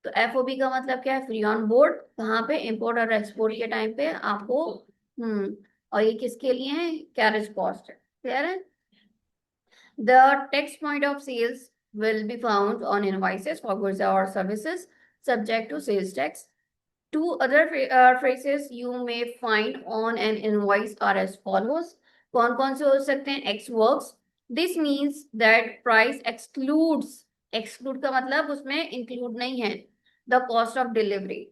तो FOB का मतलब क्या है, फ्री ऑन बोर्ड, कहाँ पे, इंपोर्ट और एक्सपोर्ट के टाइम पे आपको। और ये किसके लिए है, कैरेज कॉस्ट है। क्लियर है। The text point of sales will be found on invoices for goods or services subject to sales tax. Two other phrases you may find on an invoice are as follows. कौन कौन से हो सकते हैं, X works. This means that price excludes, exclude का मतलब उसमें include नहीं है, the cost of delivery.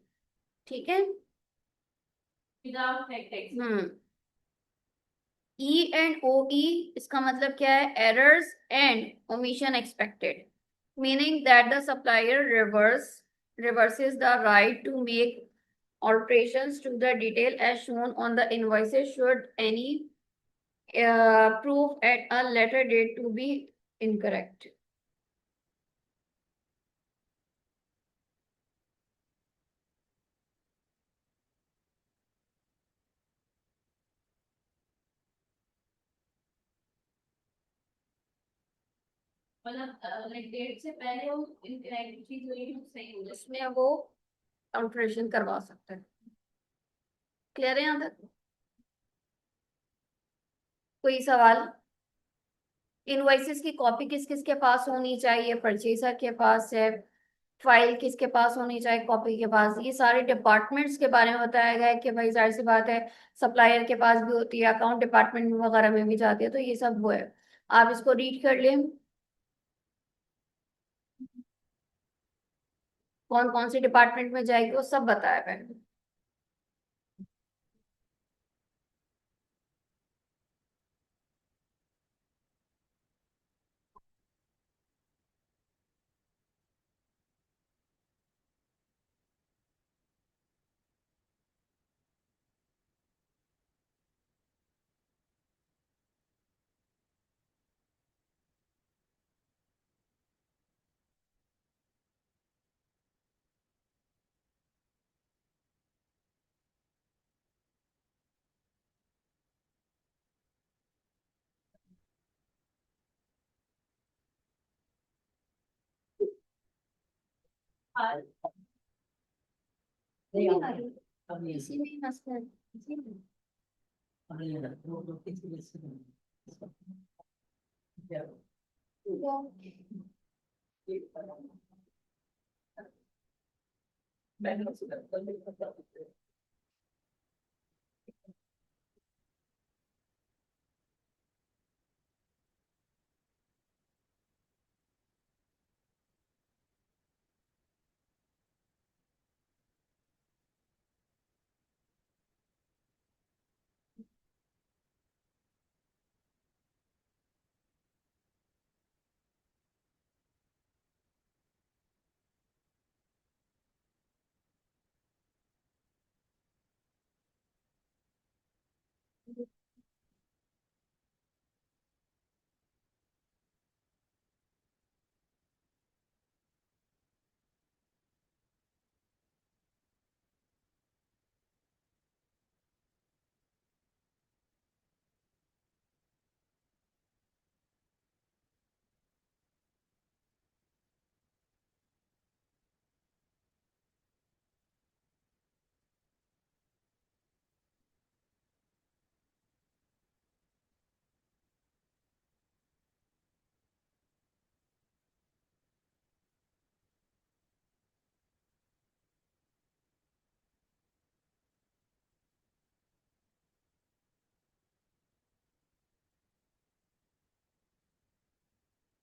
ठीक है। Without text. E&OE इसका मतलब क्या है, errors and omission expected, meaning that the supplier reverses the right to make alterations to the detail as shown on the invoices should any proof at a later date to be incorrect. मतलब like date से पहले वो incorrect चीज हुई है सही हो जाए। उसमें वो अल्टरेशन करवा सकते हैं। क्लियर है यहाँ तक, कोई सवाल। इनवॉइसेस की कॉपी किस किस के पास होनी चाहिए, परचेजर के पास है, फाइल किसके पास होनी चाहिए, कॉपी के पास। ये सारे डिपार्टमेंट्स के बारे में बताया गया है कि भाई जाहिर सी बात है, सप्लायर के पास भी होती है, अकाउंट डिपार्टमेंट वगैरह में भी जाती है, तो ये सब वो है। आप इसको रीड कर लें, कौन कौन सी डिपार्टमेंट में जाएगी वो सब बताया गया है। हाँ इसी में ही मसला है। इसी में।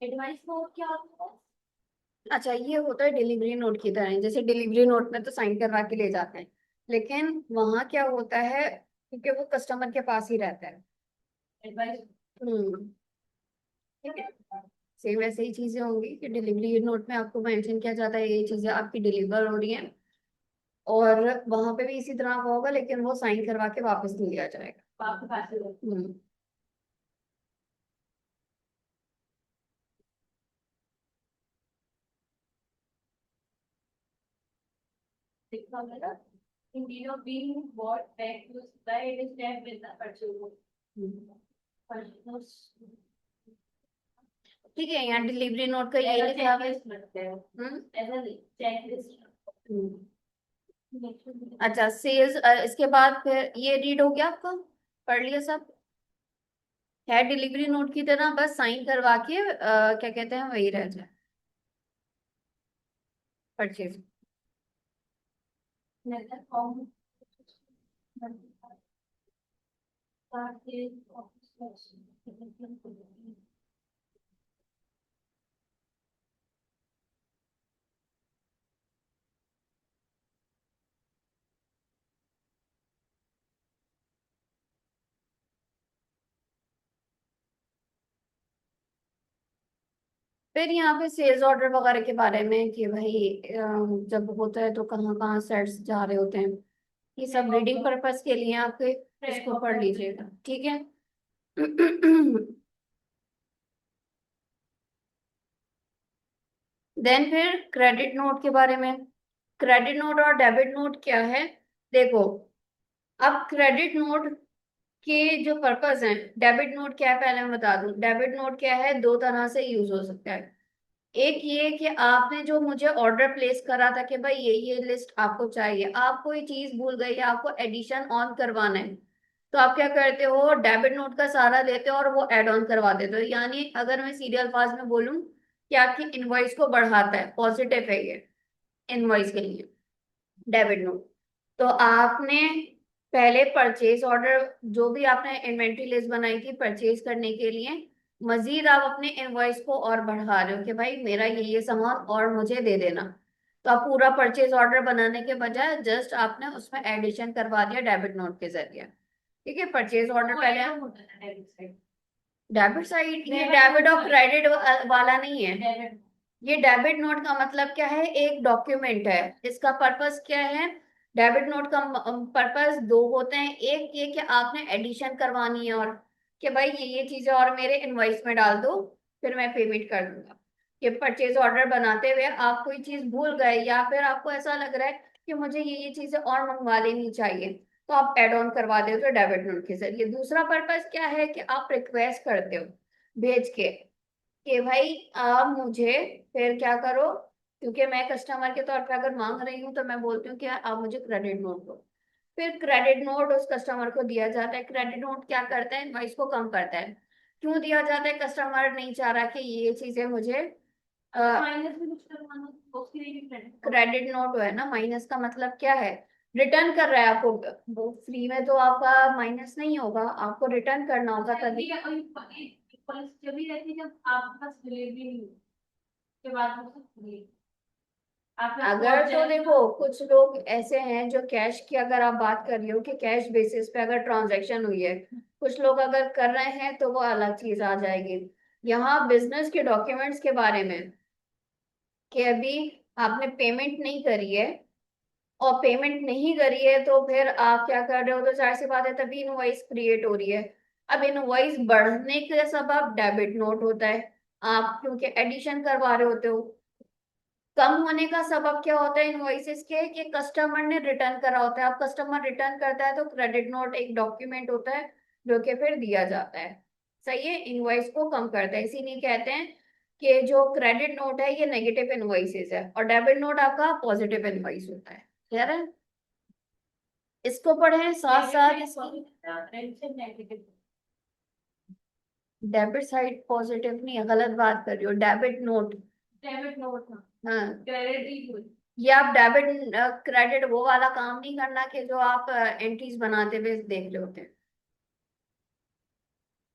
एडवाइस नोट क्या होता है? अच्छा, ये होता है डिलीवरी नोट की तरह, जैसे डिलीवरी नोट में तो साइन करवा के ले जाते हैं, लेकिन वहाँ क्या होता है, क्योंकि वो कस्टमर के पास ही रहता है। एडवाइस। हम्म। ठीक है। सेम वैसे ही चीजें होंगी कि डिलीवरी नोट में आपको मेंशन किया जाता है ये चीजें आपकी डिलीवर हो रही हैं, और वहां पे भी इसी तरह का होगा, लेकिन वो साइन करवा के वापस नहीं लिया जाएगा। आपके पास है। हम्म। लिखा होगा ना, instead of being bought back to supply, it is stamped with the purchase note. Hmm. Purchase notes ठीक है, यहाँ डिलीवरी नोट का ये ऐसा लिखा है। checklist लगता है। हम्म। ऐसा checklist। हम्म। अच्छा, सेल्स, इसके बाद फिर ये रीड हो गया आपका, पढ़ लिया सब, है डिलीवरी नोट की तरह, बस साइन करवा के क्या कहते हैं वही रह जाए, purchase. Another form is office. फिर यहाँ पे सेल्स ऑर्डर वगैरह के बारे में कि भाई जब होता है तो कहाँ कहाँ सेट्स जा रहे होते हैं, ये सब रीडिंग पर्पस के लिए आपके इसको पढ़ लीजिएगा, ठीक है। देन फिर क्रेडिट नोट के बारे में, क्रेडिट नोट और डेबिट नोट क्या है, देखो, अब क्रेडिट नोट के जो पर्पस हैं, डेबिट नोट क्या है पहले मैं बता दूं, डेबिट नोट क्या है, दो तरह से यूज हो सकता है। एक ये कि आपने जो मुझे ऑर्डर प्लेस करा था कि भाई ये लिस्ट आपको चाहिए, आप कोई चीज भूल गई, आपको एडिशन ऑन करवाना है, तो आप क्या करते हो, डेबिट नोट का सहारा लेते हो और वो एड ऑन करवा देते हो। यानी अगर मैं सीरियल फास्ट में बोलूं कि आपकी इनवॉइस को बढ़ाता है, पॉजिटिव है ये इनवॉइस के लिए डेबिट नोट। तो आपने पहले परचेज ऑर्डर, जो भी आपने इन्वेंट्री लिस्ट बनाई थी परचेज करने के लिए, मजीद आप अपने इनवॉइस को और बढ़ा रहे हो कि भाई मेरा ये सामान और मुझे दे देना। तो आप पूरा परचेज ऑर्डर बनाने के बजाय जस्ट आपने उसमें एडिशन करवा दिया डेबिट नोट के जरिए। ठीक है, परचेज ऑर्डर पहले, डेबिट साइड, ये डेबिट और क्रेडिट वाला नहीं है। ये डेबिट नोट का मतलब क्या है, एक डॉक्यूमेंट है, इसका पर्पस क्या है, डेबिट नोट का पर्पस दो होते हैं, एक ये कि आपने एडिशन करवानी है, और कि भाई ये चीजें और मेरे इनवॉइस में डाल दो, फिर मैं पेमेंट कर दूंगा। कि परचेज ऑर्डर बनाते हुए आप कोई चीज भूल गए, या फिर आपको ऐसा लग रहा है कि मुझे ये चीजें और मंगवा लेनी चाहिए, तो आप एड ऑन करवा देते हो डेबिट नोट के जरिए। दूसरा पर्पस क्या है कि आप रिक्वेस्ट करते हो भेज के कि भाई आप मुझे, फिर क्या करो, क्योंकि मैं कस्टमर के तौर पे अगर मांग रही हूँ तो मैं बोलती हूँ कि आप मुझे क्रेडिट नोट दो, फिर क्रेडिट नोट उस कस्टमर को दिया जाता है। क्रेडिट नोट क्या करता है, इनवॉइस को कम करता है। क्यों दिया जाता है, कस्टमर नहीं चाह रहा कि ये चीजें मुझे, माइनस में कुछ करवाना तो उसके लिए भी credit card। क्रेडिट नोट है ना, माइनस का मतलब क्या है, रिटर्न कर रहा है आपको, वो फ्री में तो आपका माइनस नहीं होगा, आपको रिटर्न करना होगा तभी। ठीक है, और एक पॉलिसी जब भी रहती है जब आपके पास डिलीवरी नहीं हो, के बाद वो सब free। आपका अगर पहुंच तो जाए देखो, कुछ लोग ऐसे हैं जो कैश की, अगर आप बात कर रही हो कि कैश बेसिस पे अगर ट्रांजैक्शन हुई है, कुछ लोग अगर कर रहे हैं तो वो अलग चीज आ जाएगी। यहाँ बिजनेस के डॉक्यूमेंट्स के बारे में, कि अभी आपने पेमेंट नहीं करी है, और पेमेंट नहीं करी है तो फिर आप क्या कर रहे हो, तो जाहिर सी बात है तभी इनवॉइस क्रिएट हो रही है। अब इनवॉइस बढ़ने का सबब डेबिट नोट होता है, आप क्योंकि एडिशन करवा रहे होते हो। कम होने का सबब क्या होता है इनवॉइसेस के, कि कस्टमर ने रिटर्न करा होता है। अब कस्टमर रिटर्न करता है तो क्रेडिट नोट एक डॉक्यूमेंट होता है जो कि फिर दिया जाता है। सही है, इनवॉइस को कम करता है, इसीलिए कहते हैं कि जो क्रेडिट नोट है ये नेगेटिव इनवॉइसेस है, और डेबिट नोट आपका पॉजिटिव इनवॉइस होता है। क्लियर है, इसको पढ़ें साथ साथ इसकी। नेगेटिव। डेबिट साइड पॉजिटिव नहीं है, गलत बात कर रही हो, डेबिट नोट। डेबिट नोट था, हाँ, क्रेडिट ही हुई। ये आप डेबिट क्रेडिट वो वाला काम नहीं करना कि जो आप एंट्रीज बनाते हुए देख रहे होते हैं।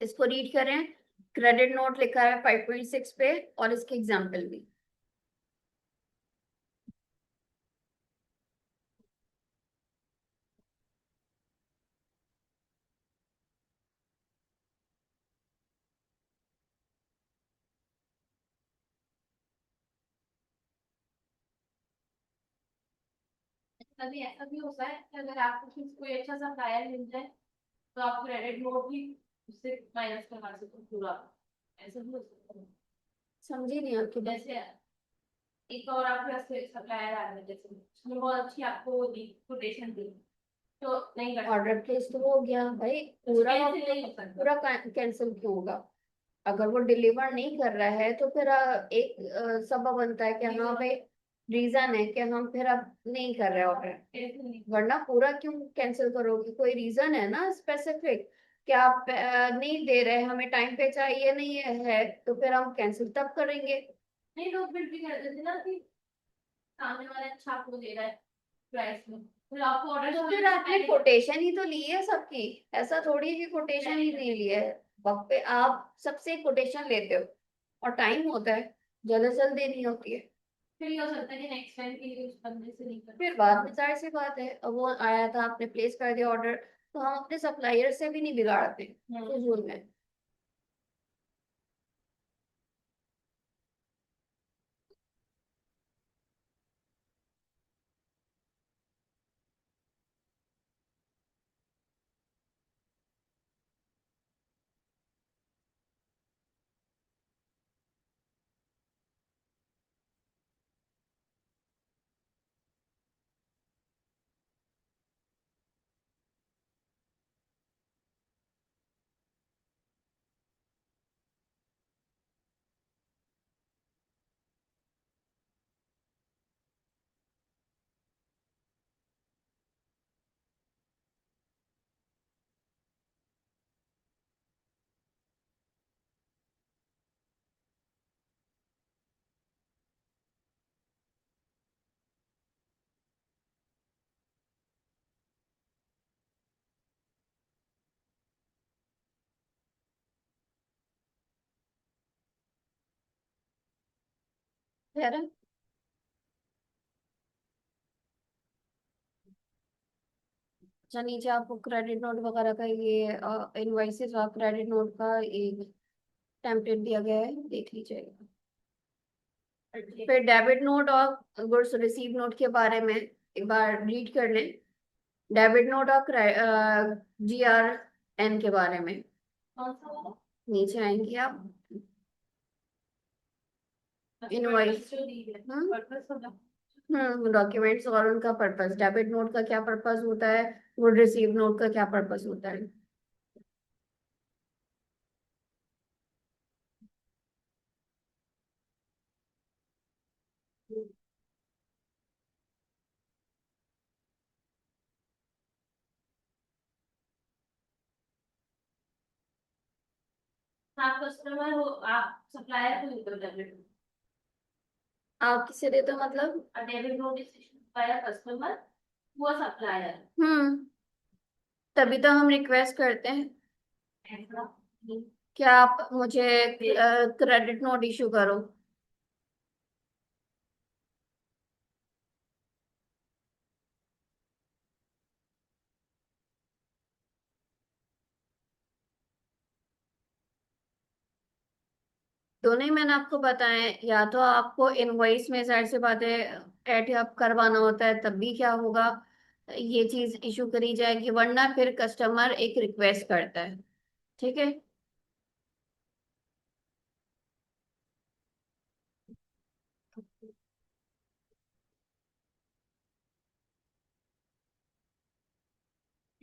इसको रीड करें, क्रेडिट नोट लिखा है 5.6 पे, और इसके एग्जाम्पल भी। कभी ऐसा भी होता है कि अगर आपको कुछ कोई अच्छा सा फ्लायर मिल जाए तो आप क्रेडिट नोट भी उससे माइनस करवा सकते हो पूरा, ऐसा भी हो सकता है। समझी नहीं आपकी बात। जैसे एक और आपके पास सप्लायर आ रहा है, जैसे उसने बहुत अच्छी आपको वो दी कोटेशन दी, तो नहीं कर सकते, ऑर्डर प्लेस तो हो गया भाई, पूरा कैंसिल नहीं हो सकता। पूरा कैंसिल क्यों होगा? अगर वो डिलीवर नहीं कर रहा है तो फिर एक सबब बनता है कि हाँ भाई, रीजन है कि हम फिर अब नहीं कर रहे ऑर्डर। कैंसिल नहीं। वरना पूरा क्यों कैंसिल करोगे? कोई रीजन है ना स्पेसिफिक कि आप नहीं दे रहे, हमें टाइम पे चाहिए नहीं है, तो फिर हम कैंसिल तब करेंगे। नहीं, लोग फिर भी कर देते हैं ना कि सामने वाला अच्छा आपको दे रहा है प्राइस में, फिर आपको ऑर्डर तो होने फिर से आपने पहले। कोटेशन ही तो ली है सबकी, ऐसा थोड़ी है कि कोटेशन ही नहीं ली है। वक्त पे आप सबसे कोटेशन लेते हो, और टाइम होता है, जल्द से जल्द देनी होती है। फिर ये हो सकता है कि नेक्स्ट टाइम के लिए उस बंदे से नहीं कर। फिर बाद में जाहिर सी बात है, अब वो आया था, आपने प्लेस कर दिया ऑर्डर, तो हम अपने सप्लायर से भी नहीं बिगाड़ते फिजूल में। है ना? अच्छा, नीचे आपको क्रेडिट नोट वगैरह का ये इनवॉइसेस और क्रेडिट नोट का एक टेम्पलेट दिया गया है, देख लीजिएगा। फिर डेबिट नोट और गुड्स रिसीव नोट के बारे में एक बार रीड कर लें। डेबिट नोट और GRN के बारे में कौन सा वाला? नीचे आएंगे आप। Purpose invoice. जो दी है, हम्म पर्पस होगा। डॉक्यूमेंट्स और उनका पर्पस, डेबिट नोट का क्या पर्पस होता है, गुड रिसीव नोट का क्या पर्पस होता है। आप कस्टमर हो, आप सप्लायर को देते हो डेबिट नोट। आप किसे देते हो मतलब? और debit note is issued by a customer, वो सप्लायर। हम्म तभी तो हम रिक्वेस्ट करते हैं ऐसा कि आप मुझे क्रेडिट नोट इशू करो। दोनों ही मैंने आपको बताए, या तो आपको इनवॉइस में जाहिर सी बात है ऐड आप करवाना होता है, तब भी क्या होगा, ये चीज इशू करी जाएगी, वरना फिर कस्टमर एक रिक्वेस्ट करता है। ठीक है।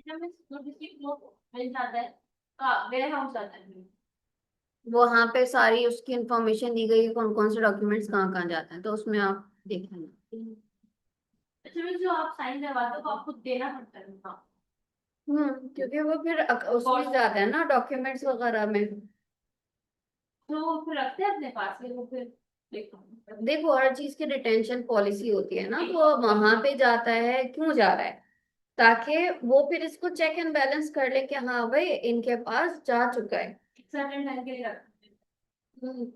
हमें रिसीव नोट मिल जाता है, हाँ वेयर हाउस जाता है। वहां पे सारी उसकी इंफॉर्मेशन दी गई है, कौन कौन से डॉक्यूमेंट्स कहाँ कहाँ जाते हैं, तो उसमें आप देख लेना। अच्छा, मैं जो आप साइन करवाते हो तो आपको देना पड़ता है, हाँ। क्योंकि वो फिर उसमें कॉस्ट, जाता है ना डॉक्यूमेंट्स वगैरह में। तो फिर रखते हैं अपने पास में वो, फिर देखो। देखो, हर चीज की रिटेंशन पॉलिसी होती है ना, तो वो वहां पे जाता है, क्यों जा रहा है? ताकि वो फिर इसको चेक एंड बैलेंस कर ले कि हाँ भाई, इनके पास जा चुका है। सर्टेन टाइम के लिए रखते हम्म,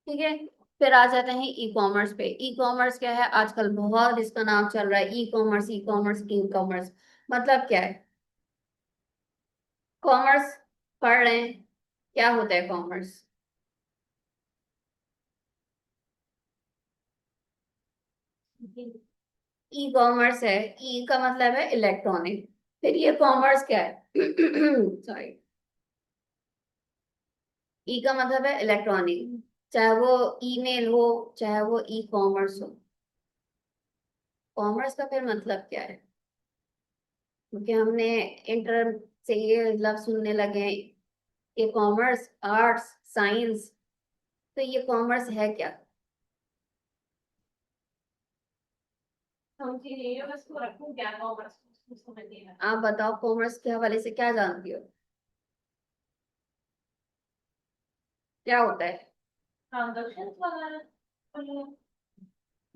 ठीक है। फिर आ जाते हैं ई कॉमर्स पे। ई कॉमर्स क्या है, आजकल बहुत इसका नाम चल रहा है, e commerce, e commerce, e commerce. मतलब क्या है, कॉमर्स पढ़ रहे हैं, क्या होता है कॉमर्स? ई कॉमर्स है, ई का मतलब है इलेक्ट्रॉनिक। फिर ये कॉमर्स क्या है? सॉरी। ई का मतलब है इलेक्ट्रॉनिक, चाहे वो ईमेल हो, चाहे वो ई कॉमर्स हो। कॉमर्स का फिर मतलब क्या है? क्योंकि हमने इंटर से ये लफ्ज सुनने लगे हैं, ये कॉमर्स, आर्ट्स, साइंस, तो ये कॉमर्स है क्या? समझ ही नहीं है, बस को रखूं क्या कॉमर्स, समझ नहीं आ आप बताओ, कॉमर्स के हवाले से क्या जानती हो, क्या होता है? ट्रांजेक्शन वगैरह,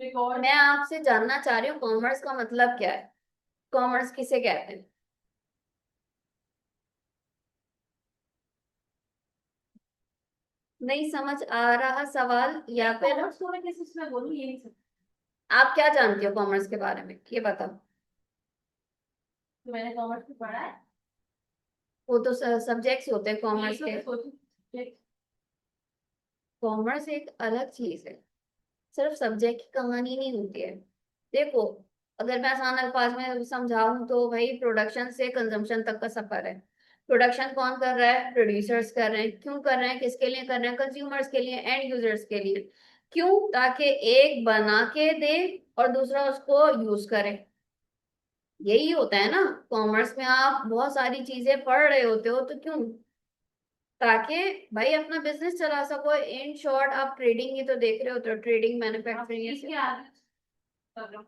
रिकॉर्ड। मैं आपसे जानना चाह रही हूँ कॉमर्स का मतलब क्या है, कॉमर्स किसे कहते हैं? नहीं समझ आ रहा सवाल, या फिर कॉमर्स को मैं किस उसमें बोलूँ ये नहीं सकती। आप क्या जानती हो कॉमर्स के बारे में, ये बताओ। तो मैंने कॉमर्स में पढ़ा है। वो तो सब्जेक्ट्स होते हैं यही कॉमर्स तो के। मैं सोचूं कि कॉमर्स एक अलग चीज है, सिर्फ सब्जेक्ट की कहानी नहीं होती है। देखो, अगर मैं आसान अल्फाज में समझाऊं तो भाई, प्रोडक्शन से कंजम्पशन तक का सफर है। प्रोडक्शन कौन कर रहा है? प्रोड्यूसर्स कर रहे हैं। क्यों कर रहे हैं, किसके लिए कर रहे हैं? कंज्यूमर्स के लिए, एंड यूजर्स के लिए। क्यों? ताकि एक बना के दे और दूसरा उसको यूज करे। यही होता है ना। कॉमर्स में आप बहुत सारी चीजें पढ़ रहे होते हो, तो क्यों? ताकि भाई अपना बिजनेस चला सको। इन शॉर्ट, आप ट्रेडिंग ही तो देख रहे होते हो, ट्रेडिंग, आप मैन्युफैक्चरिंग, इसके ऐसे आगे कर रहा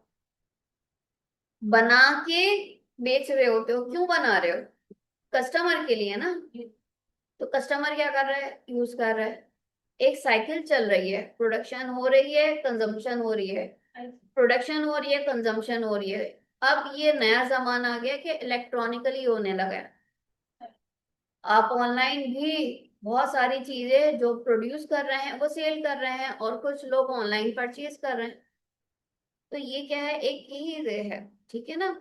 बना के बेच रहे होते हो। क्यों बना रहे हो? कस्टमर के लिए ना। हूँ। तो कस्टमर क्या कर रहा है? यूज कर रहा है। एक साइकिल चल रही है, प्रोडक्शन हो रही है, कंजम्पशन हो रही है। प्रोडक्शन हो रही है, कंजम्पशन हो रही है। अब ये नया जमाना आ गया कि इलेक्ट्रॉनिकली होने लगा है। आप ऑनलाइन भी बहुत सारी चीजें जो प्रोड्यूस कर रहे हैं वो सेल कर रहे हैं, और कुछ लोग ऑनलाइन परचेज कर रहे हैं। तो ये क्या है, एक ही वे है। ठीक है ना।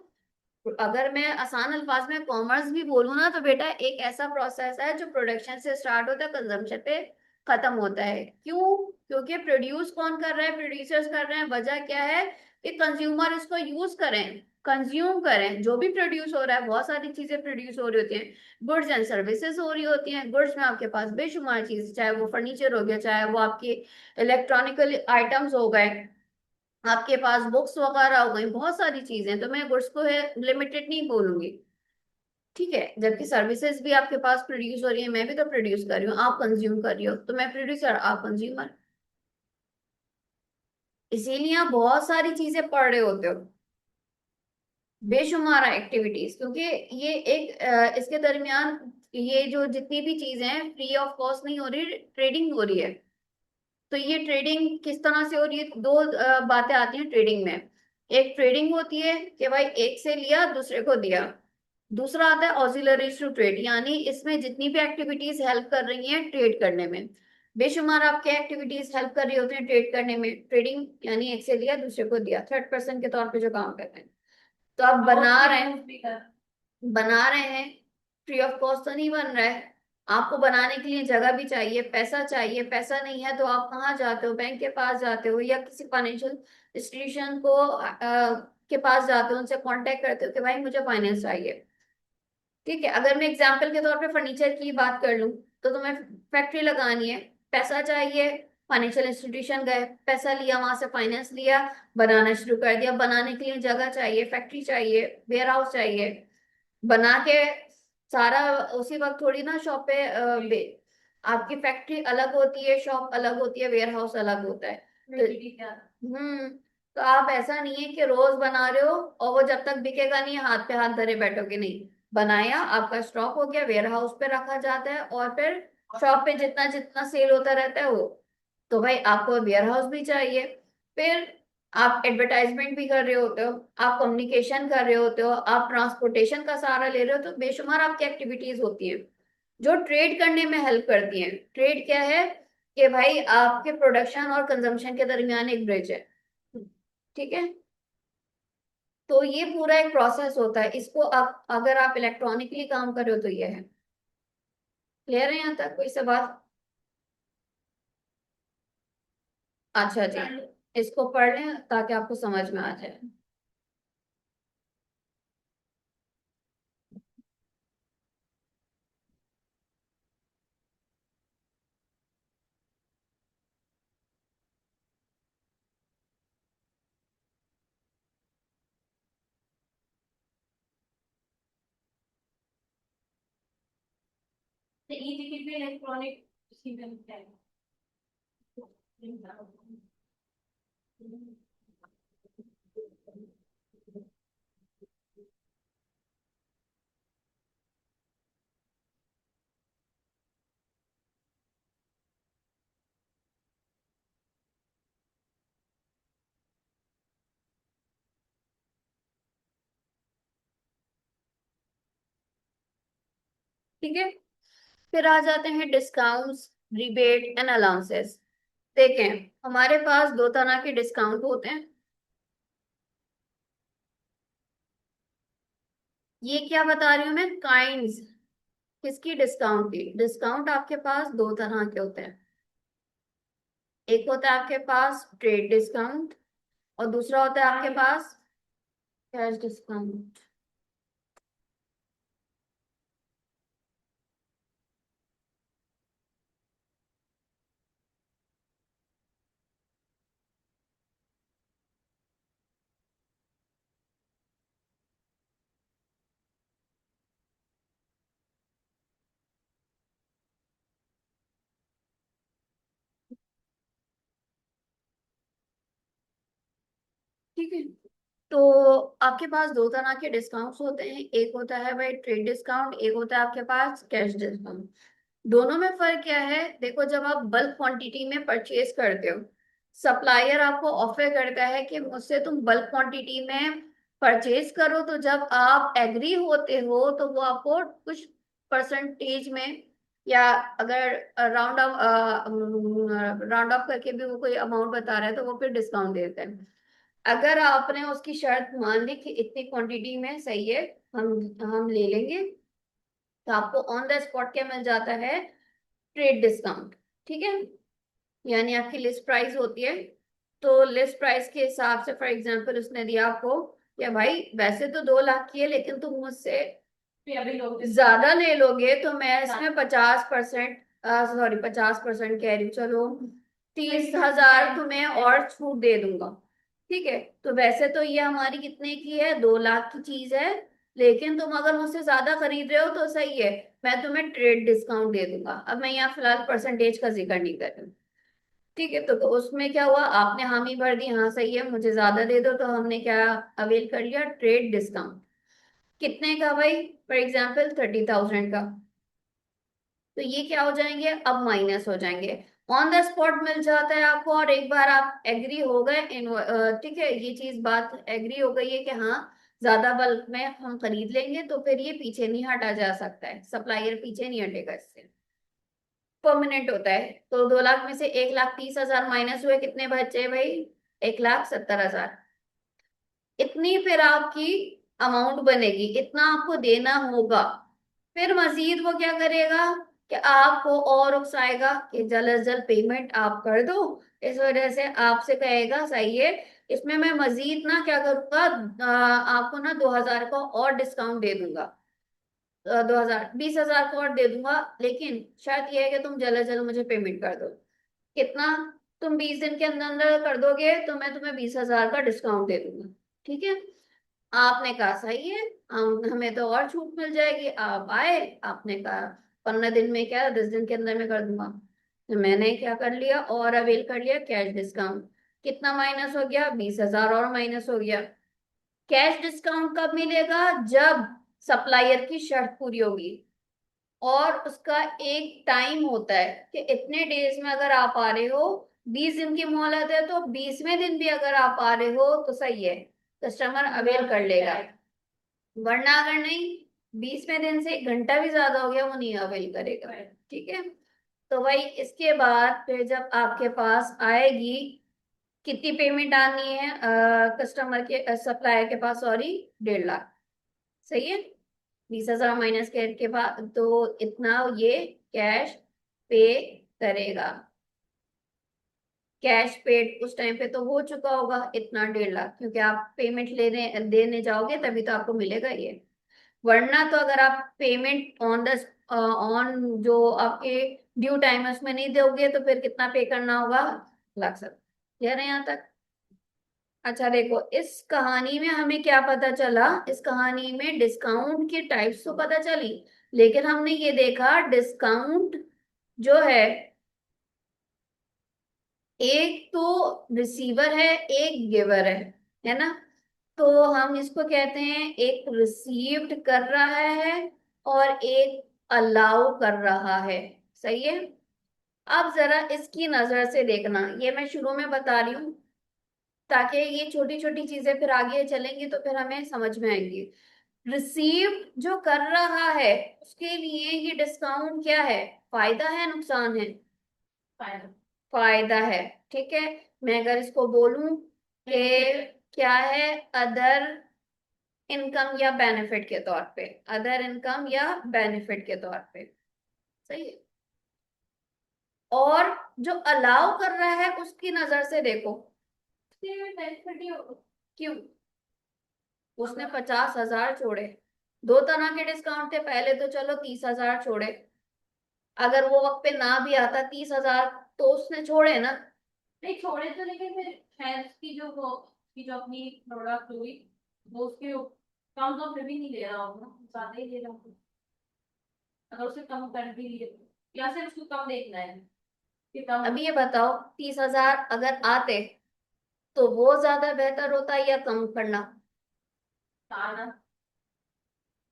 अगर मैं आसान अल्फाज में कॉमर्स भी बोलूँ ना, तो बेटा एक ऐसा प्रोसेस है जो प्रोडक्शन से स्टार्ट होता है, कंजम्पशन पे खत्म होता है। क्यों? क्योंकि प्रोड्यूस कौन कर रहा है? प्रोड्यूसर्स कर रहे हैं। वजह क्या है? कि कंज्यूमर इसको यूज करें, कंज्यूम करें। जो भी प्रोड्यूस हो रहा है, बहुत सारी चीजें प्रोड्यूस हो रही होती हैं, गुड्स एंड सर्विसेज हो रही होती हैं। गुड्स में आपके पास बेशुमार चीज, चाहे वो फर्नीचर हो गया, चाहे वो आपके इलेक्ट्रॉनिकल आइटम्स हो गए, आपके पास बुक्स वगैरह हो गई, बहुत सारी चीजें। तो मैं गुड्स को है लिमिटेड नहीं बोलूंगी। ठीक है। जबकि सर्विसेज भी आपके पास प्रोड्यूस हो रही है, मैं भी तो प्रोड्यूस कर रही हूँ, आप कंज्यूम कर रही हो, तो मैं प्रोड्यूसर, आप कंज्यूमर। इसीलिए आप बहुत सारी चीजें पढ़ रहे होते हो, बेशुमार एक्टिविटीज। क्योंकि ये एक इसके दरमियान ये जो जितनी भी चीजें हैं, फ्री ऑफ कॉस्ट नहीं हो रही, ट्रेडिंग हो रही है। तो ये ट्रेडिंग किस तरह से हो रही है? दो बातें आती हैं ट्रेडिंग में। एक ट्रेडिंग होती है कि भाई एक से लिया दूसरे को दिया। दूसरा आता है ऑक्सिलरीज टू ट्रेड, यानी इसमें जितनी भी एक्टिविटीज हेल्प कर रही हैं ट्रेड करने में। बेशुमार आपके एक्टिविटीज हेल्प कर रही होती हैं ट्रेड करने में। ट्रेडिंग यानी एक से लिया दूसरे को दिया, थर्ड पर्सन के तौर पे जो काम कर रहे हैं। तो आप और बना उसके रहे यूज हैं, भी कर। बना रहे हैं, फ्री ऑफ कॉस्ट तो नहीं बन रहा है। आपको बनाने के लिए जगह भी चाहिए, पैसा चाहिए। पैसा नहीं है तो आप कहाँ जाते हो? बैंक के पास जाते हो, या किसी फाइनेंशियल इंस्टीट्यूशन को के पास जाते हो, उनसे कांटेक्ट करते हो कि भाई मुझे फाइनेंस चाहिए। ठीक है। अगर मैं एग्जाम्पल के तौर पे फर्नीचर की बात कर लूं, तो तुम्हें फैक्ट्री लगानी है, पैसा चाहिए। फाइनेंशियल इंस्टीट्यूशन गए, पैसा लिया, वहां से फाइनेंस लिया, बनाना शुरू कर दिया। बनाने के लिए जगह चाहिए, फैक्ट्री चाहिए, वेयर हाउस चाहिए। बना के सारा उसी वक्त थोड़ी ना शॉप पे आपकी फैक्ट्री अलग होती है, शॉप अलग होती है, वेयर हाउस अलग होता है। तो क्रिएटिविटी क्या। हम्म, तो आप ऐसा नहीं है कि रोज बना रहे हो और वो जब तक बिकेगा नहीं हाथ पे हाथ धरे बैठोगे, नहीं। बनाया, आपका स्टॉक हो गया, वेयर हाउस पे रखा जाता है, और फिर शॉप पे जितना जितना सेल होता रहता है वो, तो भाई आपको वेयर हाउस भी चाहिए। फिर आप एडवर्टाइजमेंट भी कर रहे होते हो, आप कम्युनिकेशन कर रहे होते हो, आप ट्रांसपोर्टेशन का सहारा ले रहे हो, तो बेशुमार आपकी एक्टिविटीज होती हैं जो ट्रेड करने में हेल्प करती हैं। ट्रेड क्या है कि भाई आपके प्रोडक्शन और कंजम्पशन के दरमियान एक ब्रिज है। ठीक है, तो ये पूरा एक प्रोसेस होता है, इसको आप अगर आप इलेक्ट्रॉनिकली काम कर रहे हो तो ये है। क्लियर है यहाँ तक, कोई सवाल? अच्छा जी, इसको पढ़ लें ताकि आपको समझ में आ जाए। The e-ticket भी इलेक्ट्रॉनिक सिस्टम है। ठीक है, फिर आ जाते हैं डिस्काउंट्स, रिबेट एंड अलाउंसेस। देखें, हमारे पास दो तरह के डिस्काउंट होते हैं। ये क्या बता रही हूँ मैं, काइंड्स किसकी, डिस्काउंट की। डिस्काउंट आपके पास दो तरह के होते हैं, एक होता है आपके पास ट्रेड डिस्काउंट और दूसरा होता है आपके पास कैश डिस्काउंट। ठीक है, तो आपके पास दो तरह के डिस्काउंट्स होते हैं, एक होता है भाई ट्रेड डिस्काउंट, एक होता है आपके पास कैश डिस्काउंट। दोनों में फर्क क्या है, देखो जब आप बल्क क्वांटिटी में परचेज करते हो, सप्लायर आपको ऑफर करता है कि मुझसे तुम बल्क क्वांटिटी में परचेज करो, तो जब आप एग्री होते हो तो वो आपको कुछ परसेंटेज में, या अगर राउंड ऑफ करके भी वो कोई अमाउंट बता रहा है तो वो फिर डिस्काउंट देते हैं। अगर आपने उसकी शर्त मान ली कि इतनी क्वांटिटी में सही है, हम ले लेंगे, तो आपको ऑन द स्पॉट क्या मिल जाता है, ट्रेड डिस्काउंट। ठीक है, यानी आपकी लिस्ट प्राइस होती है, तो लिस्ट प्राइस के हिसाब से फॉर एग्जांपल उसने दिया आपको, या भाई वैसे तो 2 लाख की है लेकिन तुम मुझसे फिर अभी लोग ज्यादा ले लोगे तो मैं इसमें 50%, सॉरी 50% कह रही हूँ, चलो 30,000 तुम्हें और छूट दे दूंगा। ठीक है, तो वैसे तो ये हमारी कितने की है, 2 लाख की चीज है, लेकिन तुम अगर मुझसे ज्यादा खरीद रहे हो तो सही है, मैं तुम्हें ट्रेड डिस्काउंट दे दूंगा। अब मैं यहाँ फिलहाल परसेंटेज का जिक्र नहीं कर रही हूँ। ठीक है, तो उसमें क्या हुआ, आपने हामी भर दी, हाँ सही है मुझे ज्यादा दे दो, तो हमने क्या अवेल कर लिया, ट्रेड डिस्काउंट। कितने का भाई, फॉर एग्जाम्पल 30,000 का। तो ये क्या हो जाएंगे, अब माइनस हो जाएंगे, ऑन द स्पॉट मिल जाता है आपको। और एक बार आप एग्री हो गए ठीक है, ये चीज बात एग्री हो गई है कि हाँ ज्यादा बल्क में हम खरीद लेंगे, तो फिर ये पीछे नहीं हटा जा सकता है, सप्लायर पीछे नहीं हटेगा इससे, परमानेंट होता है। तो 2 लाख में से 1,30,000 माइनस हुए, कितने बचे भाई, 1,70,000। इतनी फिर आपकी अमाउंट बनेगी, इतना आपको देना होगा। फिर मजीद वो क्या करेगा कि आपको और उकसाएगा कि जल्द से जल्द पेमेंट आप कर दो। इस वजह से आपसे कहेगा सही है, इसमें मैं मजीद ना क्या करूंगा, आपको ना 2,000 का और डिस्काउंट दे दूंगा, 2,000 20,000 का और दे दूंगा, लेकिन शर्त यह है कि तुम जल्द से जल्द मुझे पेमेंट कर दो। कितना, तुम 20 दिन के अंदर अंदर कर दोगे तो मैं तुम्हें 20,000 का डिस्काउंट दे दूंगा। ठीक है, आपने कहा सही है, हमें तो और छूट मिल जाएगी। आप आए, आपने कहा 15 दिन में, क्या 10 दिन के अंदर में कर दूंगा, तो मैंने क्या कर लिया, और अवेल कर लिया कैश डिस्काउंट। कितना माइनस हो गया, 20,000 और माइनस हो गया। कैश डिस्काउंट कब मिलेगा, जब सप्लायर की शर्त पूरी होगी। और उसका एक टाइम होता है कि इतने डेज में अगर आप आ रहे हो, 20 दिन की मोहलत है, तो 20वें दिन भी अगर आप आ रहे हो तो सही है, कस्टमर अवेल कर लेगा। वरना अगर नहीं, 20वें दिन से 1 घंटा भी ज्यादा हो गया, वो नहीं अवेल करेगा। ठीक है। तो भाई इसके बाद फिर जब आपके पास आएगी, कितनी पेमेंट आनी है कस्टमर के, सप्लायर के पास, सॉरी, 1.5 लाख। सही है। 20,000 माइनस के बाद तो इतना ये कैश पे करेगा। कैश पेड उस टाइम पे तो हो चुका होगा इतना 1.5 लाख, क्योंकि आप पेमेंट लेने देने जाओगे तभी तो आपको मिलेगा ये। वरना तो अगर आप पेमेंट ऑन द ऑन जो आपके ड्यू टाइम है उसमें नहीं दोगे तो फिर कितना पे करना होगा? लाख सब। क्लियर है यहाँ तक? अच्छा देखो, इस कहानी में हमें क्या पता चला, इस कहानी में डिस्काउंट की टाइप्स तो पता चली, लेकिन हमने ये देखा डिस्काउंट जो एक तो रिसीवर है, एक गिवर है ना? तो हम इसको कहते हैं, एक रिसीव्ड कर रहा है और एक अलाउ कर रहा है। सही है। अब जरा इसकी नजर से देखना, ये मैं शुरू में बता रही हूँ ताकि ये छोटी छोटी चीजें फिर आगे चलेंगी तो फिर हमें समझ में आएंगी। रिसीव जो कर रहा है उसके लिए ये डिस्काउंट क्या है? फायदा है, नुकसान है? फाइनल। फायदा है। ठीक है। मैं अगर इसको बोलूं कि क्या है, अदर इनकम या बेनिफिट के तौर पे, अदर इनकम या बेनिफिट के तौर पे। सही है। और जो अलाउ कर रहा है उसकी नजर से देखो, बेनिफिट ही होगा। क्यों? उसने 50,000 छोड़े, दो तरह के डिस्काउंट थे, पहले तो चलो 30,000 छोड़े, अगर वो वक्त पे ना भी आता 30,000 तो उसने छोड़े ना। नहीं छोड़े तो, लेकिन फिर शायद उसकी जो वो उसकी जो अपनी प्रोडक्ट हुई वो उसके कम तो फिर भी नहीं ले रहा होगा, ज्यादा ही ले रहा होगा। अगर उसे कम कर भी लिए या फिर उसको कम देखना है कि कम। अभी ये बताओ, 30,000 अगर आते तो वो ज्यादा बेहतर होता या कम करना? आना।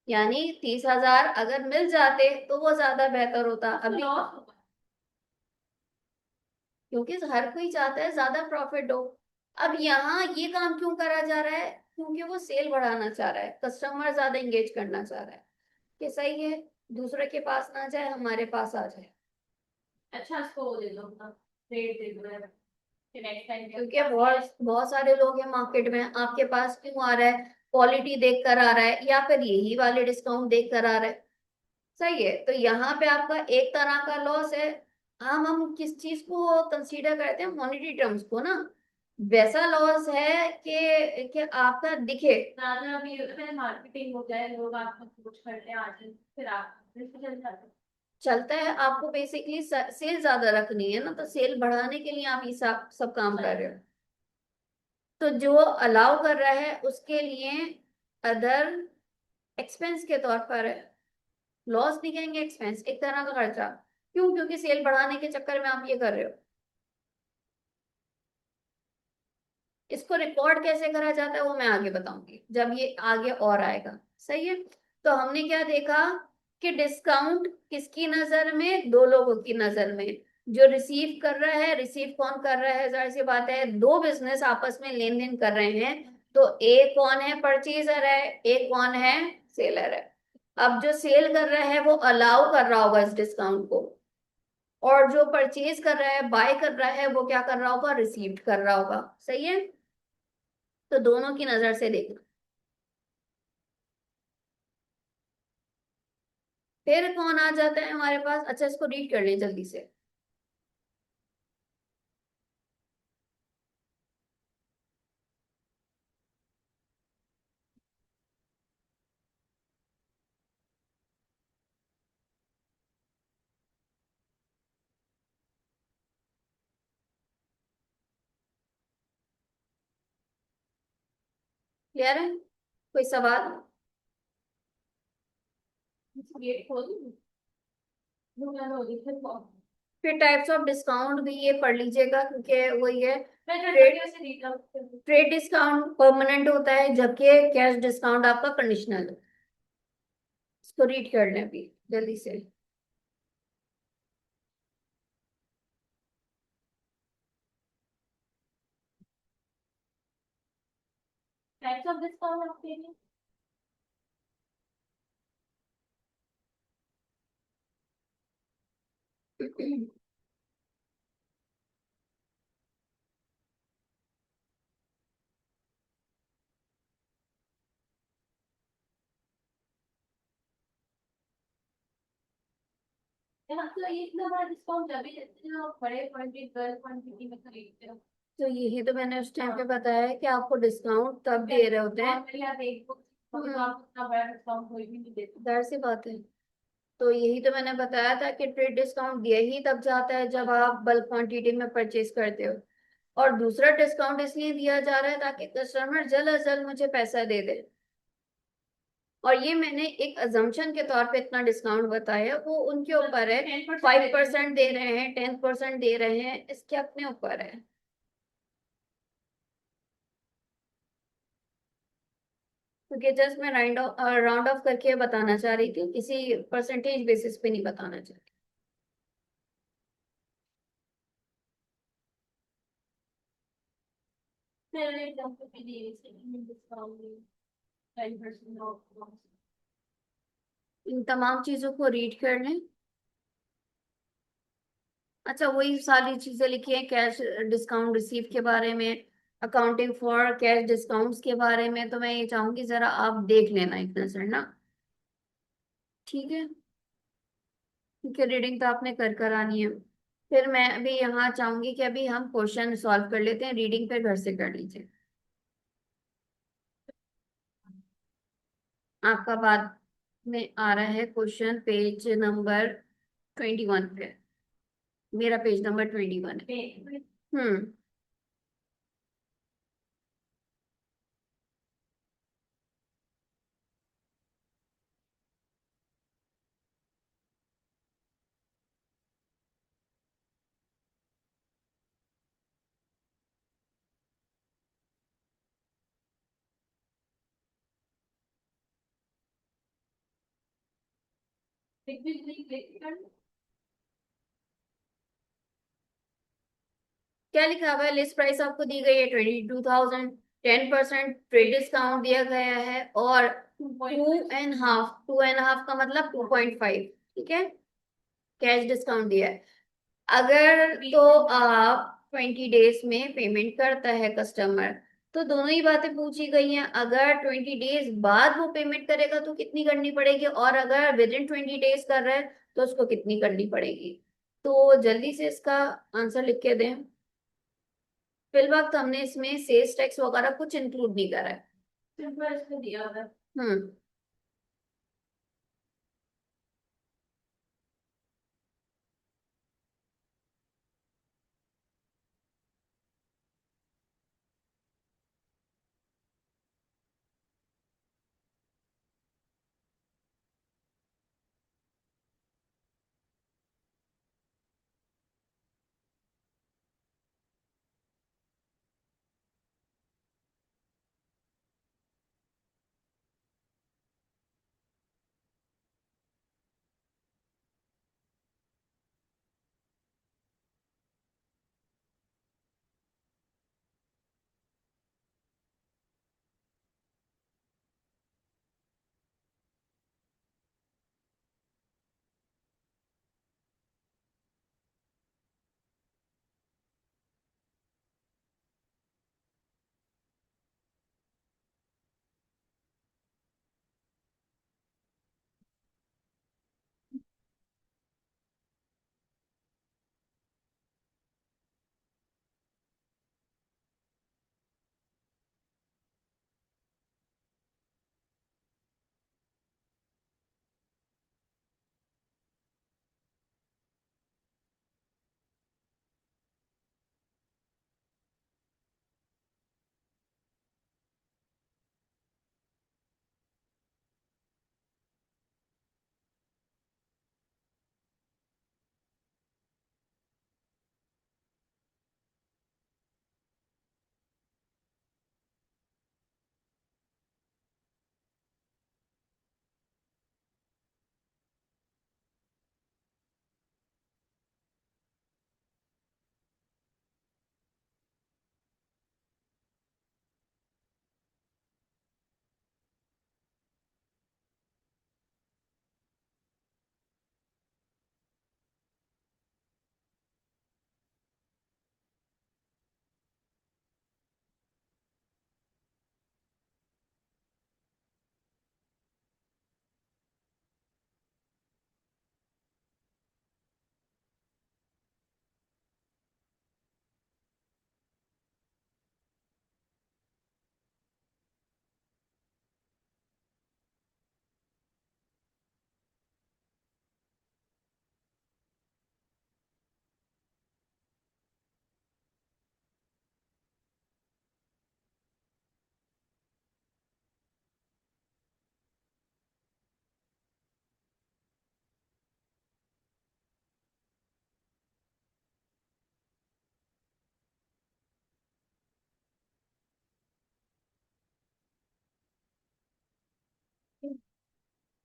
यानी 30,000 अगर मिल जाते तो वो ज्यादा बेहतर होता उसको अभी, लॉस होगा। क्योंकि हर कोई चाहता है ज्यादा प्रॉफिट हो। अब यहाँ ये काम क्यों करा जा रहा है? क्योंकि वो सेल बढ़ाना चाह रहा है, कस्टमर ज्यादा एंगेज करना चाह रहा है कि सही है, दूसरे के पास ना जाए, हमारे पास आ जाए। अच्छा इसको वो दे दो अपना रेट दे दो यार, कि नेक्स्ट टाइम के क्योंकि पास है। बहुत बहुत सारे लोग हैं मार्केट में, आपके पास क्यों आ रहा है? क्वालिटी देख कर आ रहा है या फिर यही वाले डिस्काउंट देख कर आ रहा है। सही है। तो यहाँ पे आपका एक तरह का लॉस है। हम किस चीज को कंसीडर करते हैं? मॉनेटरी टर्म्स को ना। वैसा लॉस है कि आपका दिखे। ज्यादा अभी पहले मार्केटिंग हो जाए, लोग आपको कुछ करते हैं आज फिर आप फिर से चल जाते हैं। चलता है, आपको बेसिकली सेल ज्यादा रखनी है ना, तो सेल बढ़ाने के लिए आप ये सब काम कर रहे हो। तो जो अलाउ कर रहा है उसके लिए अदर एक्सपेंस के तौर पर है। लॉस नहीं कहेंगे, एक्सपेंस, एक तरह का खर्चा। क्यों? क्योंकि सेल बढ़ाने के चक्कर में आप ये कर रहे हो। इसको रिकॉर्ड कैसे करा जाता है वो मैं आगे बताऊंगी जब ये आगे और आएगा। सही है। तो हमने क्या देखा कि डिस्काउंट किसकी नजर में? दो लोगों की नजर में। जो रिसीव कर रहा है, रिसीव कौन कर रहा है? जाहिर सी बात है, दो बिजनेस आपस में लेन देन कर रहे हैं, तो एक कौन है? परचेजर है, एक कौन है? सेलर है। अब जो सेल कर रहा है वो अलाउ कर रहा होगा इस डिस्काउंट को, और जो परचेज कर रहा है, बाय कर रहा है, वो क्या कर रहा होगा? रिसीव कर रहा होगा। सही है। तो दोनों की नजर से देखना। फिर कौन आ जाता है हमारे पास? अच्छा, इसको रीड कर लें जल्दी से। क्लियर है? कोई सवाल? गेट खोल दूँ मैं हो रही फिर फिर टाइप्स ऑफ डिस्काउंट भी ये पढ़ लीजिएगा, क्योंकि वही है। मैं ट्राई ट्रेड करके उसे read out. Trade discount permanent होता है, जबकि कैश डिस्काउंट आपका कंडीशनल है। इसको रीड कर लें अभी जल्दी से। डिस्काउंट आप दे रही हैं? हाँ, तो ये इतना बड़ा डिस्काउंट तभी देते हैं आप बड़े क्वांटिटी गर्ल क्वांटिटी में खरीदते हो। तो यही तो मैंने उस टाइम पे हाँ, बताया है कि आपको डिस्काउंट तब दे रहे होते हैं। नॉर्मली आप एक बुक तो हम्म, आप उतना बड़ा डिस्काउंट कोई भी नहीं देते। जाहिर सी बात है। तो यही तो मैंने बताया था कि ट्रेड डिस्काउंट दिया ही तब जाता है जब आप बल्क क्वांटिटी में परचेज करते हो। और दूसरा डिस्काउंट इसलिए दिया जा रहा है ताकि कस्टमर जल्द अज जल्द मुझे पैसा दे दे। और ये मैंने एक अजम्पशन के तौर पे इतना डिस्काउंट बताया, वो उनके ऊपर है। 5% दे रहे हैं, 10% दे रहे हैं, इसके अपने ऊपर है। क्योंकि जस्ट मैं राउंड ऑफ करके बताना चाह रही थी, किसी परसेंटेज बेसिस पे नहीं बताना चाह रही। मेरे एग्जांपल पे दिए इसके डिस्काउंट 10% ऑफ। इन तमाम चीजों को रीड कर लें। अच्छा, वही सारी चीजें लिखी है कैश डिस्काउंट रिसीव के बारे में, अकाउंटिंग फॉर कैश डिस्काउंट्स के बारे में। तो मैं ये चाहूंगी जरा आप देख लेना एक नजर ना। ठीक है, क्योंकि रीडिंग तो आपने कर कर आनी है। फिर मैं अभी यहाँ चाहूंगी कि अभी हम क्वेश्चन सॉल्व कर लेते हैं, रीडिंग फिर घर से कर लीजिए। आपका बाद में आ रहा है क्वेश्चन पेज नंबर 21 पे। मेरा पेज नंबर 21 है। पे हम्म। बिग बिग क्लिक कर। क्या लिखा हुआ है? लिस्ट प्राइस आपको दी गई है 22,000। 10% ट्रेड डिस्काउंट दिया गया है, और टू एंड हाफ का मतलब 2.5। ठीक है, कैश डिस्काउंट दिया है। अगर तो आप 20 डेज में पेमेंट करता है कस्टमर, तो दोनों ही बातें पूछी गई हैं। अगर 20 डेज बाद वो पेमेंट करेगा तो कितनी करनी पड़ेगी, और अगर विद इन 20 डेज कर रहा है तो उसको कितनी करनी पड़ेगी। तो जल्दी से इसका आंसर लिख के दें। फिल वक्त हमने इसमें सेल्स टैक्स वगैरह कुछ इंक्लूड नहीं करा है। सिंपल इसमें दिया हुआ है। हम्म।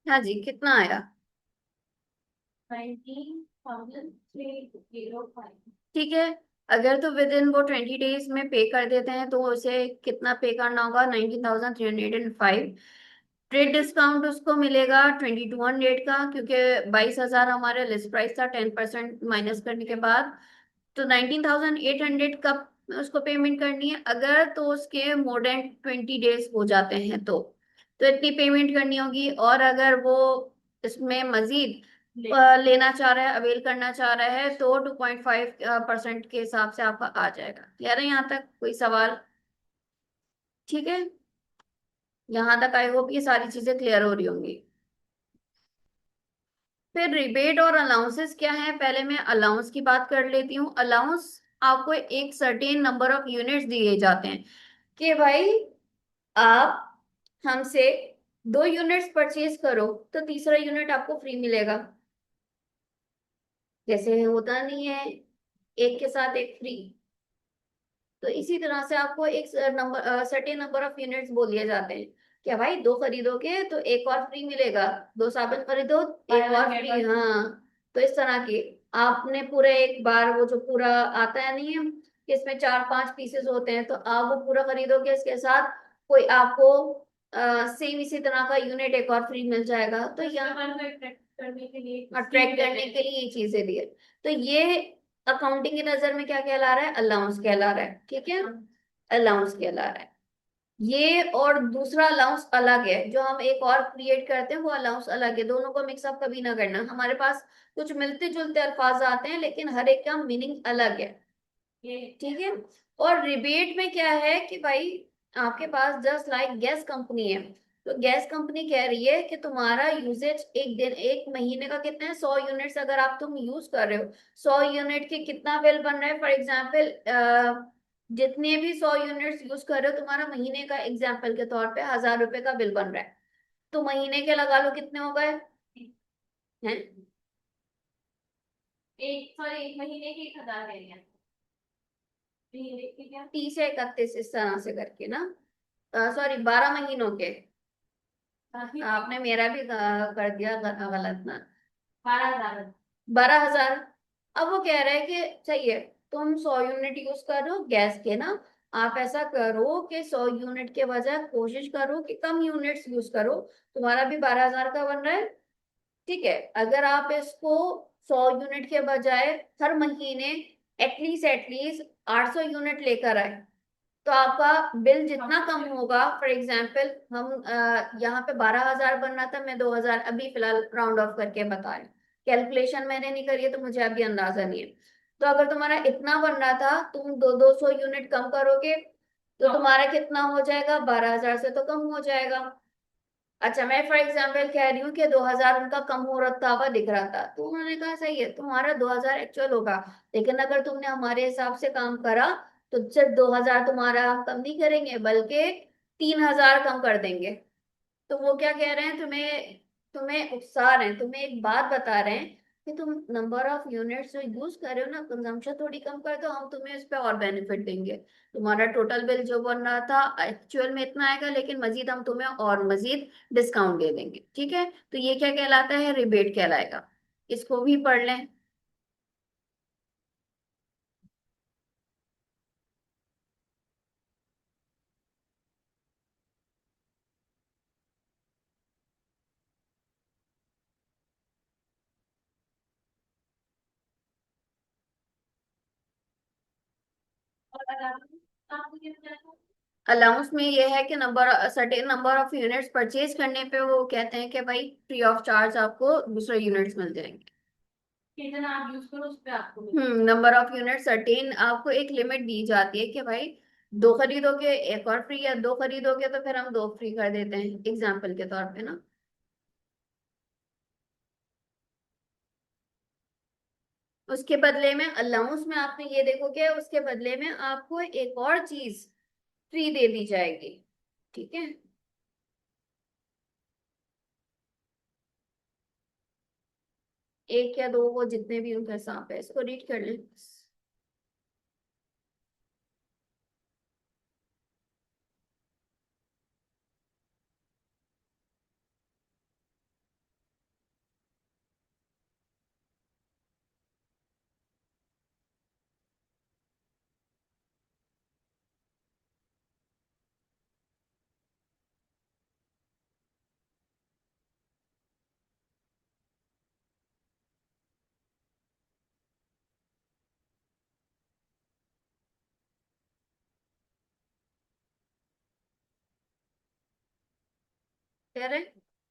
हाँ जी, कितना आया? 19,305। ठीक है, अगर तो विद इन वो 20 डेज में पे कर देते हैं तो उसे कितना पे करना होगा? 19,305। ट्रेड डिस्काउंट उसको मिलेगा 2,200 का, क्योंकि 22,000 हमारे लिस्ट प्राइस था 10% माइनस करने के बाद। तो 19,800 का उसको पेमेंट करनी है, अगर तो उसके मोर देन 20 डेज हो जाते हैं तो इतनी पेमेंट करनी होगी। और अगर वो इसमें मजीद लेना चाह रहा है, अवेल करना चाह रहा है, तो 2.5% के हिसाब से आपका आ जाएगा। क्लियर है यहाँ तक? कोई सवाल? ठीक है, यहाँ तक आई होप ये सारी चीजें क्लियर हो रही होंगी। फिर रिबेट और अलाउंसेस क्या है, पहले मैं अलाउंस की बात कर लेती हूँ। अलाउंस आपको एक सर्टेन नंबर ऑफ यूनिट्स दिए जाते हैं कि भाई आप हमसे 2 यूनिट्स परचेज करो तो तीसरा यूनिट आपको फ्री मिलेगा। जैसे होता नहीं है, एक के साथ एक फ्री, तो इसी तरह से आपको एक number certain number of units बोल दिए जाते हैं कि भाई 2 खरीदोगे तो एक और फ्री मिलेगा, 2 साबुन खरीदो Buy एक one और get फ्री। one free। हाँ, तो इस तरह की आपने पूरे एक बार वो जो पूरा आता है नहीं है कि इसमें 4-5 पीसेस होते हैं, तो आप वो पूरा खरीदोगे, इसके साथ कोई आपको सेम इसी तरह का यूनिट एक और फ्री मिल जाएगा। तो यहाँ कस्टमर को अट्रैक्ट करने के लिए अट्रैक्ट स्कीम देते करने हैं। के लिए ये चीजें दी है। तो ये अकाउंटिंग की नजर में क्या कहला रहा है? अलाउंस कहला रहा है। ठीक है, अलाउंस कहला रहा है ये। और दूसरा अलाउंस अलग है जो हम एक और क्रिएट करते हैं, वो अलाउंस अलग है। दोनों को मिक्सअप कभी ना करना। हमारे पास कुछ मिलते जुलते अल्फाज आते हैं लेकिन हर एक का मीनिंग अलग है। ये ठीक है। और रिबेट में क्या है कि भाई आपके पास जस्ट लाइक गैस कंपनी है, तो गैस कंपनी कह रही है कि तुम्हारा यूजेज एक दिन एक महीने का कितना है? 100 यूनिट्स अगर आप तुम यूज कर रहे हो, 100 यूनिट के कितना बिल बन रहा है? फॉर एग्जाम्पल जितने भी 100 यूनिट्स यूज कर रहे हो, तुम्हारा महीने का एग्जाम्पल के तौर पे 1,000 रुपए का बिल बन रहा है, तो महीने के लगा लो कितने हो गए हैं? एक, सॉरी, एक महीने के 1,000 है क्या? महीने के क्या? 30 या 31 इस तरह से करके ना, सॉरी 12 महीनों के। काफी। आपने मेरा भी कर दिया गलत ना। 12,000। 12,000। अब वो कह रहा है कि चाहिए तुम 100 यूनिट यूज कर रहे हो गैस के ना, आप ऐसा करो कि 100 यूनिट के बजाय कोशिश करो कि कम यूनिट्स यूज करो, तुम्हारा भी 12,000 का बन रहा है। ठीक है, अगर आप इसको 100 यूनिट के बजाय हर महीने एटलीस्ट 800 यूनिट लेकर आए, तो आपका बिल जितना कम होगा। फॉर एग्जाम्पल हम यहाँ पे 12,000 बन रहा था, मैं 2,000 अभी फिलहाल राउंड ऑफ करके बता रही हूँ, कैलकुलेशन मैंने नहीं करी है तो मुझे अभी अंदाजा नहीं है। तो अगर तुम्हारा इतना बन रहा था, तुम 200 यूनिट कम करोगे तो तुम्हारा कितना हो जाएगा? 12,000 से तो कम हो जाएगा। अच्छा, मैं फॉर एग्जाम्पल कह रही हूँ कि 2,000 उनका कम हो रहा हुआ दिख रहा था, तो उन्होंने कहा सही है तुम्हारा 2,000 एक्चुअल होगा, लेकिन अगर तुमने हमारे हिसाब से काम करा तो सिर्फ 2,000 तुम्हारा हम कम नहीं करेंगे बल्कि 3,000 कम कर देंगे। तो वो क्या कह रहे हैं, तुम्हें तुम्हें उकसा रहे हैं, तुम्हें एक बात बता रहे हैं कि तुम नंबर ऑफ यूनिट्स जो यूज कर रहे हो ना, कंजम्पशन थोड़ी कम कर दो, हम तुम्हें इस पे और बेनिफिट देंगे। तुम्हारा टोटल बिल जो बन रहा था एक्चुअल में इतना आएगा, लेकिन मजीद हम तुम्हें और मजीद डिस्काउंट दे देंगे। ठीक है, तो ये क्या कहलाता है? रिबेट कहलाएगा। इसको भी पढ़ लें। और अगर आप मुझे बताओ। अलाउंस में ये है कि number certain number of units purchase करने पे वो कहते हैं कि भाई फ्री ऑफ चार्ज आपको दूसरे यूनिट्स मिल जाएंगे। कितना आप यूज करो उस पे आपको मिलेगा। नंबर ऑफ यूनिट सर्टेन आपको एक लिमिट दी जाती है कि भाई 2 खरीदोगे एक और फ्री, या 2 खरीदोगे तो फिर हम 2 फ्री कर देते हैं एग्जाम्पल के तौर पे ना। उसके बदले में अलाउंस में आपने ये देखोगे, उसके बदले में आपको एक और चीज फ्री दे दी जाएगी। ठीक है, एक या दो, वो जितने भी उनका हिसाब है, इसको रीड कर लें। क्लियर है?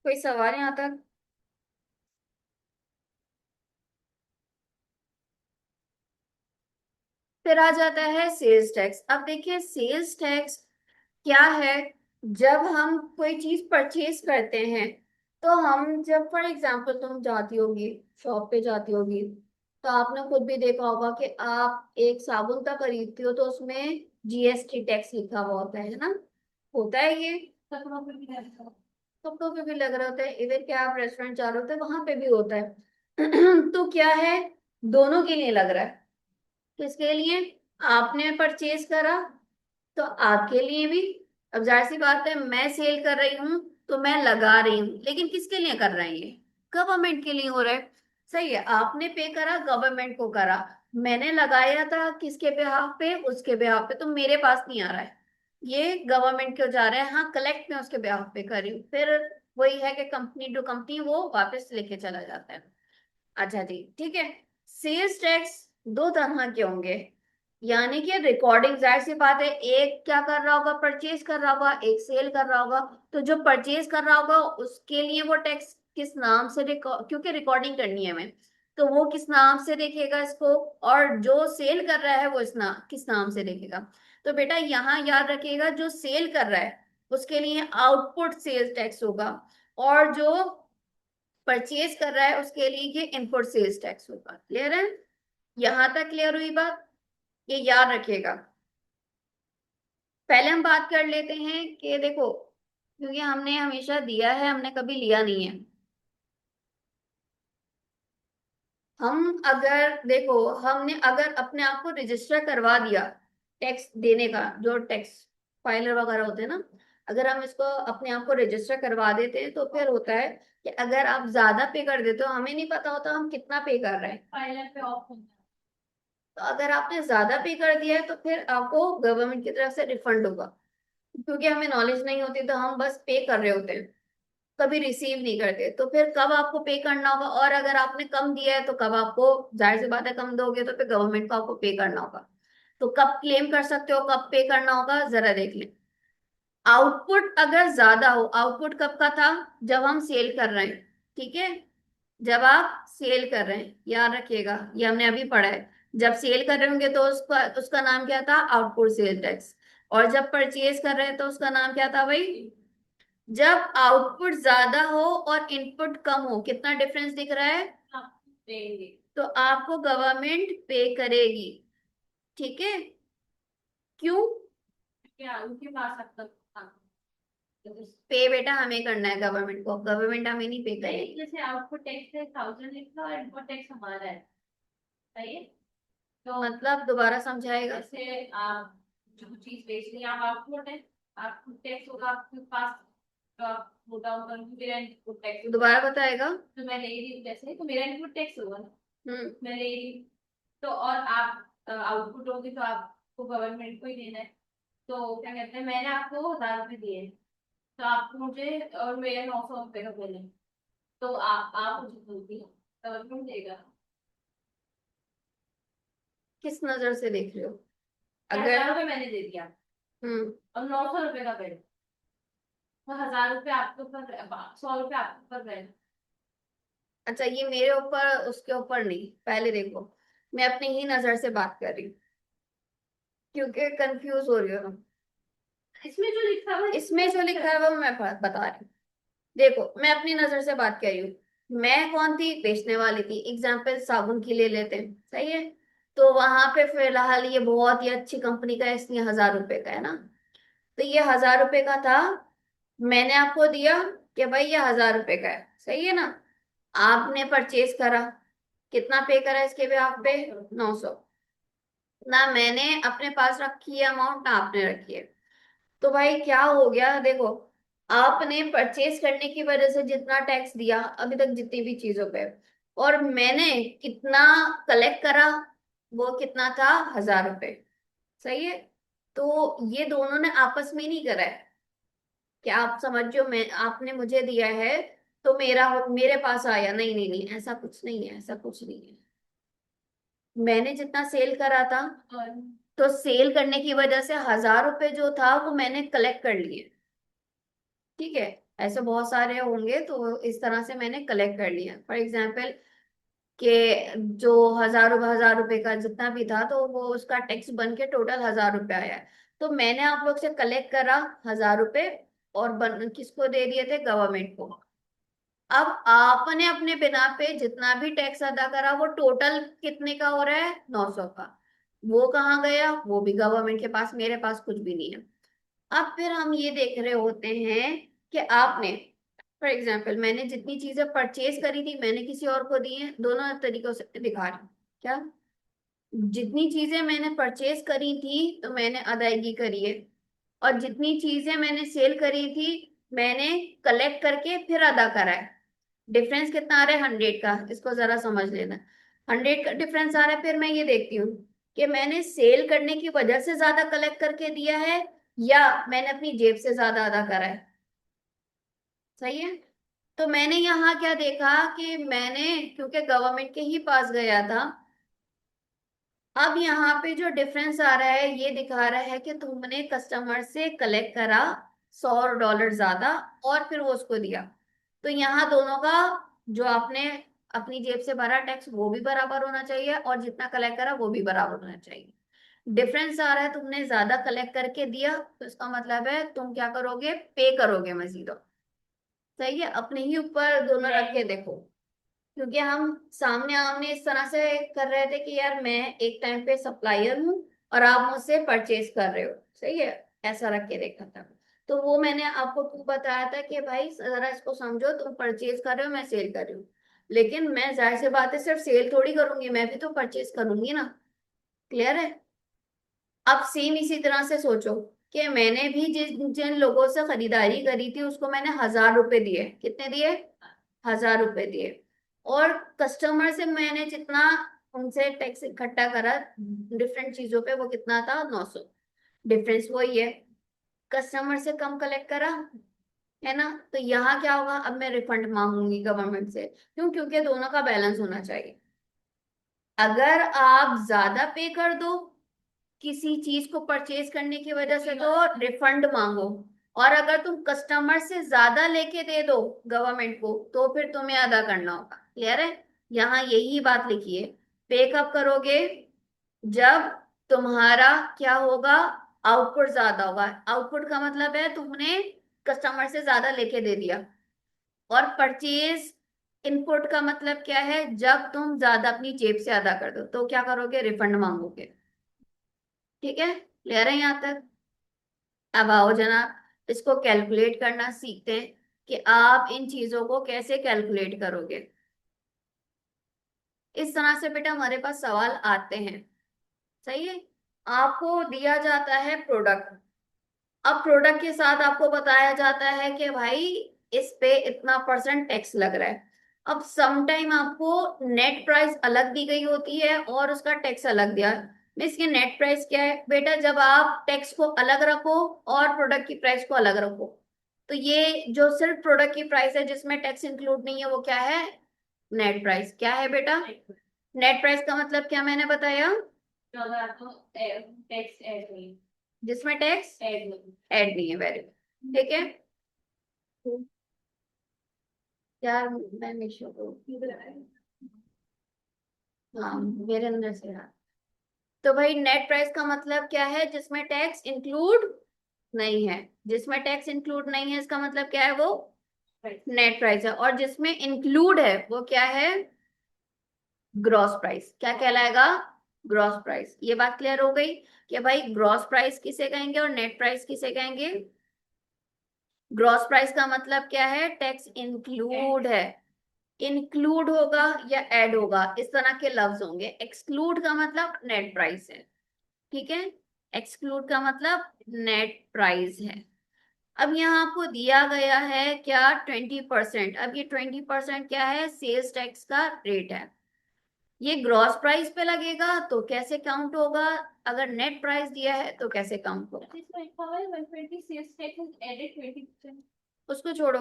कोई सवाल यहाँ तक? फिर आ जाता है सेल्स टैक्स। अब देखिए सेल्स टैक्स क्या है। जब हम कोई चीज परचेज करते हैं, तो हम जब फॉर एग्जांपल तुम जाती होगी, शॉप पे जाती होगी, तो आपने खुद भी देखा होगा कि आप एक साबुन का खरीदती हो तो उसमें जीएसटी टैक्स लिखा हुआ होता है ना? होता है ये। कपड़ों पे भी रहता है। कपड़ों पे भी लग रहा होता है, इवन क्या आप रेस्टोरेंट जा रहे होते हैं वहां पे भी होता है। तो क्या है, दोनों के लिए लग रहा है। किसके लिए? आपने परचेज करा तो आपके लिए भी। अब जाहिर सी बात है, मैं सेल कर रही हूँ तो मैं लगा रही हूँ, लेकिन किसके लिए कर रहे हैं ये? गवर्नमेंट के लिए हो रहा है। सही है, आपने पे करा, गवर्नमेंट को करा। मैंने लगाया था किसके बिहाफ पे? उसके बिहाफ पे, तो मेरे पास नहीं आ रहा है, ये गवर्नमेंट को जा रहा है। हाँ, कलेक्ट मैं उसके बिहाफ पे कर रही हूँ, फिर वही है कि कंपनी टू कंपनी वो वापस लेके चला जाता है। अच्छा जी, ठीक है। सेल्स टैक्स दो तरह के होंगे, यानी कि रिकॉर्डिंग, जाहिर सी बात है, एक क्या कर रहा होगा? परचेज कर रहा होगा, एक सेल कर रहा होगा। तो जो परचेज कर रहा होगा उसके लिए वो टैक्स किस नाम से क्योंकि रिकॉर्डिंग करनी है हमें, तो वो किस नाम से देखेगा इसको? और जो सेल कर रहा है वो किस नाम से देखेगा? तो बेटा यहाँ याद रखिएगा, जो सेल कर रहा है उसके लिए आउटपुट सेल्स टैक्स होगा, और जो परचेज कर रहा है उसके लिए ये इनपुट सेल्स टैक्स होगा। क्लियर है? यहां तक क्लियर हुई बात? ये याद रखिएगा। पहले हम बात कर लेते हैं कि देखो, क्योंकि हमने हमेशा दिया है, हमने कभी लिया नहीं है। हम अगर देखो, हमने अगर अपने आप को रजिस्टर करवा दिया टैक्स देने का, जो टैक्स फाइलर वगैरह होते हैं ना, अगर हम इसको अपने आप को रजिस्टर करवा देते हैं तो फिर होता है कि अगर आप ज्यादा पे कर देते हो, हमें नहीं पता होता हम कितना पे कर रहे हैं। फाइलर पे ऑफ होता तो अगर आपने ज्यादा पे कर दिया है तो फिर आपको गवर्नमेंट की तरफ से रिफंड होगा। क्योंकि हमें नॉलेज नहीं होती तो हम बस पे कर रहे होते हैं, कभी रिसीव नहीं करते। तो फिर कब आपको पे करना होगा? और अगर आपने कम दिया है तो कब आपको, जाहिर सी बात है, कम दोगे तो फिर गवर्नमेंट को आपको पे करना होगा। तो कब क्लेम कर सकते हो, कब पे करना होगा, जरा देख लें। आउटपुट अगर ज्यादा हो, आउटपुट कब का था? जब हम सेल कर रहे हैं, ठीक है? जब आप सेल कर रहे हैं, याद रखिएगा, ये हमने अभी पढ़ा है। जब सेल कर रहे होंगे तो उसका उसका नाम क्या था? Output sale tax. और जब परचेज कर रहे हैं तो उसका नाम क्या था भाई? जब आउटपुट ज्यादा हो और इनपुट कम हो, कितना डिफरेंस दिख रहा है? है, देंगे। तो आपको गवर्नमेंट पे करेगी। ठीक है? क्यों? क्या उनके पास अब तक था। पे बेटा हमें करना है गवर्नमेंट को, गवर्नमेंट हमें नहीं पे नहीं, करेगी। जैसे आउटपुट टैक्स है 1000 लिखा और इनपुट टैक्स हमारा है, सही है। तो मतलब दोबारा समझाएगा? जैसे आप जो चीज बेच रही हैं, आप आउटपुट है, आउटपुट टैक्स होगा आपके पास, तो आप नोट डाउन करेंगे, मेरा इनपुट टैक्स होगा। दोबारा बताएगा? तो मैं ले रही हूँ जैसे, तो मेरा इनपुट टैक्स होगा ना, हम्म। मैं ले रही हूँ। तो और आप आउटपुट होगी तो आपको गवर्नमेंट को ही देना है। तो क्या कहते हैं, मैंने आपको 1000 रुपये दिए, तो आपको मुझे, और मेरे 900 रुपये का बिल है, तो आप मुझे बोलती हैं गवर्नमेंट देगा। किस नजर से देख रहे हो? क्या अगर 1000 रुपये मैंने दे दिया हम्म। और 900 रुपये का बिल, तो 1000 रुपये आपके ऊपर, 100 रुपये आपके ऊपर गए। अच्छा, ये मेरे ऊपर उसके ऊपर नहीं, पहले देखो, मैं अपनी ही नजर से बात कर रही हूँ, क्योंकि कंफ्यूज हो रही हो तुम। इसमें जो लिखा हुआ है इसमें जो लिखा है वो मैं बता रही हूँ। देखो, मैं अपनी नजर से बात कर रही हूँ। मैं कौन थी? बेचने वाली थी। एग्जाम्पल साबुन की ले लेते हैं, सही है? तो वहां पे फिलहाल ये बहुत ही अच्छी कंपनी का है, इसलिए 1000 रुपए का है ना। तो ये 1000 रुपए का था, मैंने आपको दिया कि भाई ये 1000 रुपए का है, सही है ना? आपने परचेज करा, कितना पे करा इसके भी आप पे? 900। ना मैंने अपने पास रखी है अमाउंट, ना आपने रखी है। तो भाई क्या हो गया देखो, आपने परचेज करने की वजह से जितना टैक्स दिया अभी तक जितनी भी चीजों पे, और मैंने कितना कलेक्ट करा, वो कितना था? 1000 रुपए। सही है? तो ये दोनों ने आपस में नहीं करा है। क्या आप समझो, मैं आपने मुझे दिया है तो मेरे पास आया? नहीं नहीं नहीं, ऐसा कुछ नहीं है, ऐसा कुछ नहीं है। मैंने जितना सेल करा था, और तो सेल करने की वजह से 1000 रुपए जो था वो मैंने कलेक्ट कर लिए। ठीक है? ऐसे बहुत सारे होंगे, तो इस तरह से मैंने कलेक्ट कर लिया। फॉर एग्जाम्पल कि जो हजार रुपए का जितना भी था, तो वो उसका टैक्स बन के टोटल 1000 रुपये आया है। तो मैंने आप लोग से कलेक्ट करा 1000 रुपये, और किसको दे दिए थे? गवर्नमेंट को। अब आपने अपने बिना पे जितना भी टैक्स अदा करा, वो टोटल कितने का हो रहा है? 900 का। वो कहाँ गया? वो भी गवर्नमेंट के पास, मेरे पास कुछ भी नहीं है। अब फिर हम ये देख रहे होते हैं कि आपने, फॉर एग्जाम्पल, मैंने जितनी चीजें परचेज करी थी मैंने किसी और को दी है, दोनों तरीकों से दिखा रही हूँ। क्या? जितनी चीजें मैंने परचेज करी थी तो मैंने अदायगी करी है, और जितनी चीजें मैंने सेल करी थी मैंने कलेक्ट करके फिर अदा करा है। डिफरेंस कितना आ रहा है? 100 का। इसको जरा समझ लेना। 100 का डिफरेंस आ रहा है। फिर मैं ये देखती हूँ कि मैंने सेल करने की वजह से ज्यादा कलेक्ट करके दिया है, या मैंने अपनी जेब से ज्यादा अदा करा है। सही है। तो मैंने यहाँ क्या देखा कि मैंने, क्योंकि गवर्नमेंट के ही पास गया था, अब यहाँ पे जो डिफरेंस आ रहा है ये दिखा रहा है कि तुमने कस्टमर से कलेक्ट करा $100 ज्यादा, और फिर वो उसको दिया। तो यहाँ दोनों का, जो आपने अपनी जेब से भरा टैक्स वो भी बराबर होना चाहिए, और जितना कलेक्ट करा वो भी बराबर होना चाहिए। डिफरेंस आ रहा है, तुमने ज्यादा कलेक्ट करके दिया, तो इसका मतलब है तुम क्या करोगे? पे करोगे मजीद। सही है। अपने ही ऊपर दोनों रख के देखो। क्योंकि हम सामने आमने इस तरह से कर रहे थे कि यार मैं एक टाइम पे सप्लायर हूँ और आप मुझसे परचेज कर रहे हो। सही है। ऐसा रख के देखा था। तो वो मैंने आपको क्यों बताया था कि भाई जरा इसको समझो, तुम परचेज कर रहे हो, मैं सेल कर रही हूँ। लेकिन मैं जाहिर सी बात है सिर्फ सेल थोड़ी करूंगी, मैं भी तो परचेज करूंगी ना। क्लियर है? अब सेम इसी तरह से सोचो कि मैंने भी जिन जिन लोगों से खरीदारी करी थी उसको मैंने 1000 रुपए दिए। कितने दिए? 1000 रुपए दिए। और कस्टमर से मैंने जितना उनसे टैक्स इकट्ठा करा डिफरेंट चीजों पे, वो कितना था? 900। डिफरेंस वही है। कस्टमर से कम कलेक्ट करा, है ना? तो यहाँ क्या होगा? अब मैं रिफंड मांगूंगी गवर्नमेंट से। क्यों? क्योंकि दोनों का बैलेंस होना चाहिए। अगर आप ज्यादा पे कर दो किसी चीज को परचेज करने की वजह से, तो रिफंड मांगो। और अगर तुम कस्टमर से ज्यादा लेके दे दो गवर्नमेंट को, तो फिर तुम्हें अदा करना होगा। क्लियर है? यहाँ यही बात लिखी है। पे कब करोगे? जब तुम्हारा क्या होगा? आउटपुट ज्यादा होगा। आउटपुट का मतलब है तुमने कस्टमर से ज्यादा लेके दे दिया। और परचेज इनपुट का मतलब क्या है? जब तुम ज्यादा अपनी जेब से अदा कर दो, तो क्या करोगे? रिफंड मांगोगे। ठीक है? क्लियर है यहाँ तक? अब आओ जनाब, इसको कैलकुलेट करना सीखते हैं कि आप इन चीजों को कैसे कैलकुलेट करोगे। इस तरह से बेटा हमारे पास सवाल आते हैं। सही है। आपको दिया जाता है प्रोडक्ट। अब प्रोडक्ट के साथ आपको बताया जाता है कि भाई इस पे इतना परसेंट टैक्स लग रहा है। अब सम टाइम आपको नेट प्राइस अलग दी गई होती है और उसका टैक्स अलग दिया है। इसकी नेट प्राइस क्या है बेटा? जब आप टैक्स को अलग रखो और प्रोडक्ट की प्राइस को अलग रखो, तो ये जो सिर्फ प्रोडक्ट की प्राइस है जिसमें टैक्स इंक्लूड नहीं है, वो क्या है? Net price. क्या है बेटा? नेट प्राइस का मतलब क्या मैंने बताया? तो अगर आपको टैक्स ऐड नहीं, जिसमें टैक्स ऐड नहीं, ऐड नहीं है। Very good. ठीक है। यार मैं मीशो को, हाँ मेरे अंदर से रहा। तो भाई नेट प्राइस का मतलब क्या है? जिसमें टैक्स इंक्लूड नहीं है। जिसमें टैक्स इंक्लूड नहीं है इसका मतलब क्या है? वो नेट प्राइस है। और जिसमें इंक्लूड है वो क्या है? Gross price. क्या कहलाएगा? Gross price. ये बात क्लियर हो गई कि भाई ग्रॉस प्राइस किसे कहेंगे और नेट प्राइस किसे कहेंगे? ग्रॉस प्राइस का मतलब क्या है? टैक्स इंक्लूड है। इंक्लूड होगा या ऐड होगा, इस तरह के लफ्ज होंगे। एक्सक्लूड का मतलब नेट प्राइस है। ठीक है? एक्सक्लूड का मतलब नेट प्राइस है। अब यहाँ आपको दिया गया है क्या? 20%। अब ये 20% क्या है? सेल्स टैक्स का रेट है। ये ग्रॉस प्राइस पे लगेगा तो कैसे काउंट होगा? अगर नेट प्राइस दिया है तो कैसे काउंट होगा? इसमें लिखा हुआ है 120 sales tax is added 20%, उसको छोड़ो,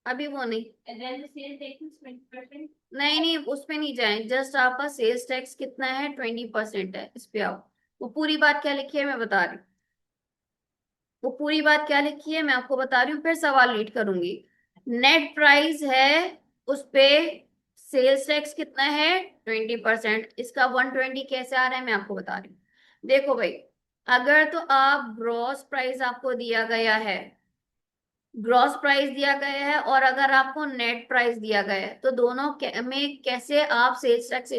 अभी वो नहीं। and then the sales tax is 20%. नहीं नहीं, उस पे नहीं जाए। जस्ट आपका सेल्स टैक्स कितना है? 20% है। इस पे आओ। वो पूरी बात क्या लिखी है मैं बता रही हूँ। वो पूरी बात क्या लिखी है मैं आपको बता रही हूँ, फिर सवाल रीड करूंगी। नेट प्राइस है, उस पे सेल्स टैक्स कितना है 20%। इसका 120 कैसे आ रहा है मैं आपको बता रही हूँ। देखो भाई, अगर तो आप ग्रॉस प्राइस आपको दिया गया है, ग्रॉस प्राइस दिया गया है, और अगर आपको नेट प्राइस दिया गया है, तो दोनों में कैसे आप सेल्स टैक्स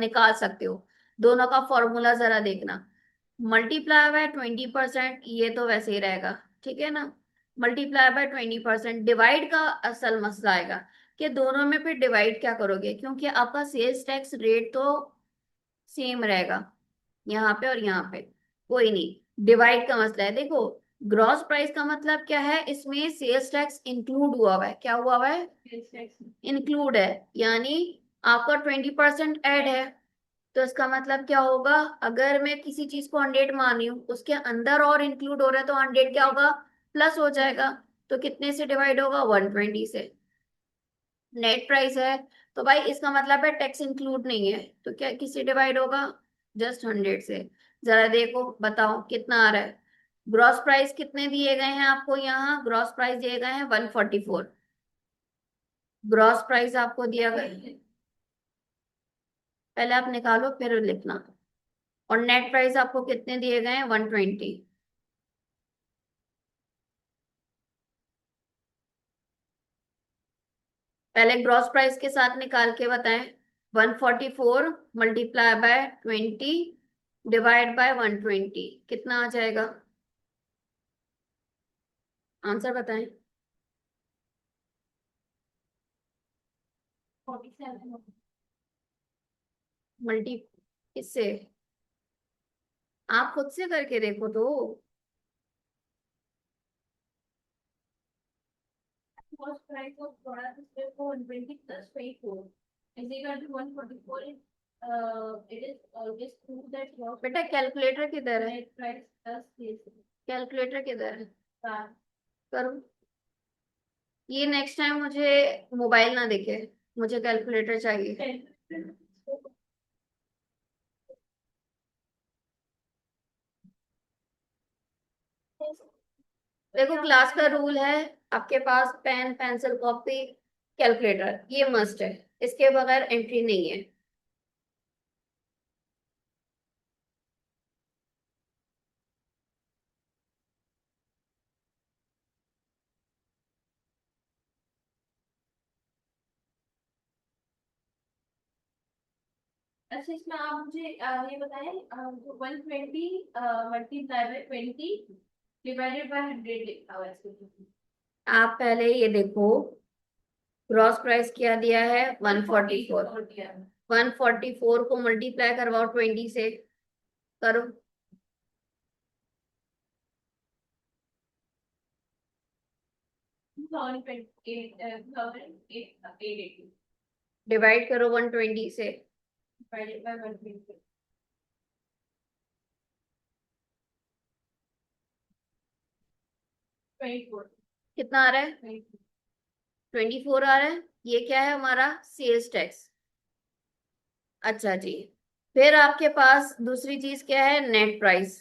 निकाल सकते हो। दोनों का फॉर्मूला जरा देखना। मल्टीप्लाई बाय 20%, ये तो वैसे ही रहेगा, ठीक है ना। मल्टीप्लाई बाय 20%, डिवाइड का असल मसला आएगा कि दोनों में फिर डिवाइड क्या करोगे, क्योंकि आपका सेल्स टैक्स रेट तो सेम रहेगा यहाँ पे और यहाँ पे, कोई नहीं, डिवाइड का मसला है। देखो, ग्रॉस प्राइस का मतलब क्या है, इसमें सेल्स टैक्स इंक्लूड हुआ है। क्या हुआ है? इंक्लूड है, यानी आपका 20% ऐड है। तो इसका मतलब क्या होगा, अगर मैं किसी चीज को 100 मान रही हूँ, उसके अंदर और इंक्लूड हो रहा है, तो 100 क्या होगा, प्लस हो जाएगा। तो कितने से डिवाइड होगा, 120 से। नेट प्राइस है, तो भाई इसका मतलब है टैक्स इंक्लूड नहीं है, तो क्या किससे डिवाइड होगा, जस्ट 100 से। जरा देखो बताओ कितना आ रहा है। ग्रॉस प्राइस कितने दिए गए हैं आपको, यहाँ ग्रॉस प्राइस दिए गए हैं 144। ग्रॉस प्राइस आपको दिया गया है, पहले आप निकालो फिर लिखना। और नेट प्राइस आपको कितने दिए गए हैं, 120। पहले ग्रॉस प्राइस के साथ निकाल के बताएं। 144 मल्टीप्लाई बाय 20 डिवाइड बाय 120, कितना आ जाएगा, आंसर बताएं। 47 मल्टी किससे, आप खुद से करके देखो तो। cost price of product is therefore 120 plus 24 is equal to 144. It is always true that your बेटा कैलकुलेटर किधर है, net price plus sales calculator किधर है, price. करो। ये नेक्स्ट टाइम मुझे मोबाइल ना दिखे, मुझे कैलकुलेटर चाहिए। देखो क्लास का रूल है, आपके पास पेन पेंसिल कॉपी कैलकुलेटर ये मस्ट है, इसके बगैर एंट्री नहीं है। अच्छा इसमें आप मुझे ये बताएं जो 120 मल्टीप्लाई बाय 20 डिवाइडेड बाय 100 लिखा हुआ है इसमें। आप पहले ये देखो, ग्रॉस प्राइस क्या दिया है, 144। और दिया है 144 को मल्टीप्लाई करवाओ 20 से, करो। 2008 डिवाइड करो 120 से, divided by 120 24 कितना आ रहा है, 24 आ रहा है। ये क्या है हमारा, सेल्स टैक्स। अच्छा जी, फिर आपके पास दूसरी चीज क्या है, नेट प्राइस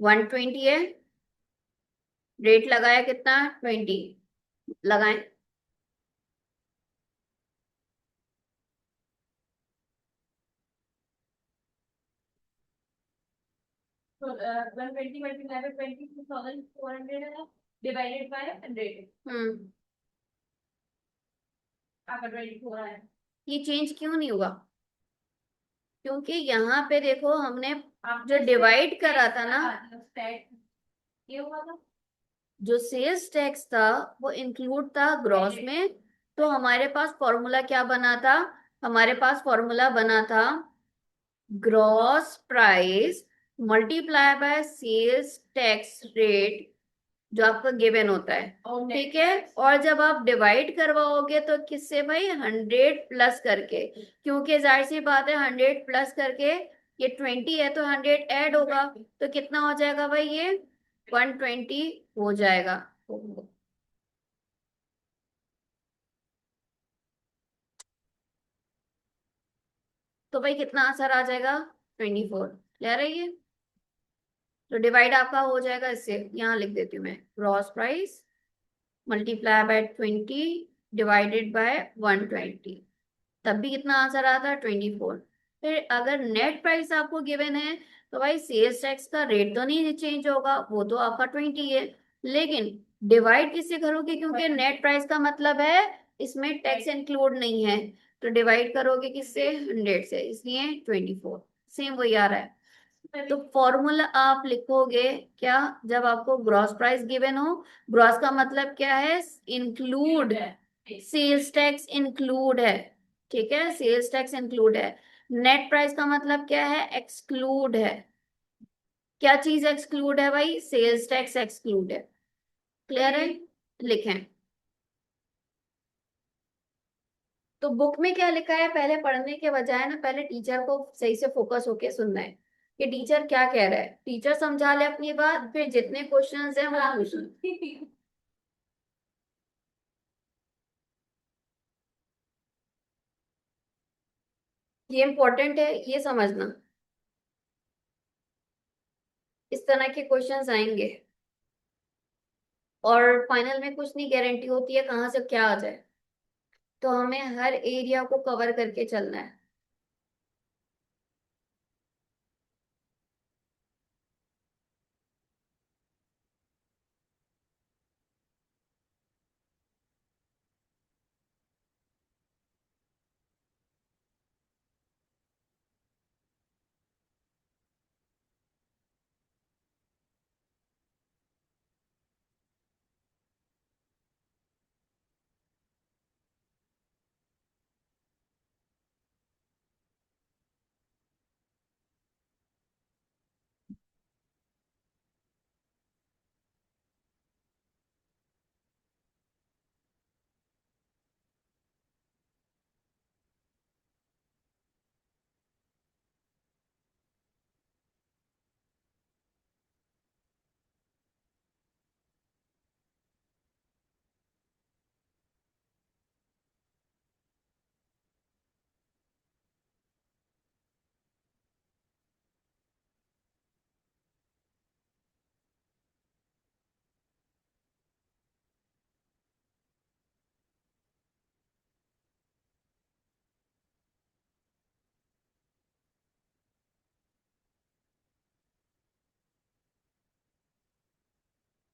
120 है। रेट लगाया कितना, 20 लगाएं। so 120 multiplied by 20 2400 divided by 100 हम्म, आपका 24 आया ये चेंज क्यों नहीं हुआ, क्योंकि यहाँ पे देखो हमने आप जो डिवाइड करा था ना, स्टैट ये हुआ था जो सेल्स टैक्स था वो इंक्लूड था ग्रॉस में। तो हमारे पास फॉर्मूला क्या बना था, हमारे पास फॉर्मूला बना था gross price multiply by sales tax rate, जो आपका गिवन होता है, ठीक है। और जब आप डिवाइड करवाओगे तो किससे भाई, 100 प्लस करके, क्योंकि जाहिर सी बात है 100 प्लस करके, ये 20 है तो 100 ऐड होगा, तो कितना हो जाएगा भाई, ये 120 हो जाएगा। तो भाई कितना आंसर आ जाएगा, 24। ले रही है। तो डिवाइड आपका हो जाएगा इससे, यहाँ लिख देती हूँ मैं, gross price multiply bye 20 divided by 120, तब भी कितना आंसर आता है 24। फिर अगर नेट प्राइस आपको गिवन है तो भाई सेल्स टैक्स का रेट तो नहीं चेंज होगा, वो तो आपका 20 है, लेकिन डिवाइड किससे करोगे, क्योंकि नेट प्राइस का मतलब है इसमें टैक्स इंक्लूड नहीं है, तो डिवाइड करोगे किससे, 100 से, इसलिए 24, सेम वही आ रहा है। तो फॉर्मूला आप लिखोगे क्या, जब आपको ग्रॉस प्राइस गिवन हो, ग्रॉस का मतलब क्या है, इंक्लूड, सेल्स टैक्स इंक्लूड है, ठीक है, सेल्स टैक्स इंक्लूड है। नेट प्राइस का मतलब क्या है, एक्सक्लूड है। क्या चीज एक्सक्लूड है भाई, सेल्स टैक्स एक्सक्लूड है। क्लियर है, लिखें। तो बुक में क्या लिखा है, पहले पढ़ने के बजाय ना पहले टीचर को सही से फोकस होके सुनना है कि टीचर क्या कह रहा है, टीचर समझा ले अपनी बात, फिर जितने क्वेश्चंस हैं वो पूछना। ये इंपॉर्टेंट है, ये समझना, इस तरह के क्वेश्चंस आएंगे, और फाइनल में कुछ नहीं गारंटी होती है कहाँ से क्या आ जाए, तो हमें हर एरिया को कवर करके चलना है।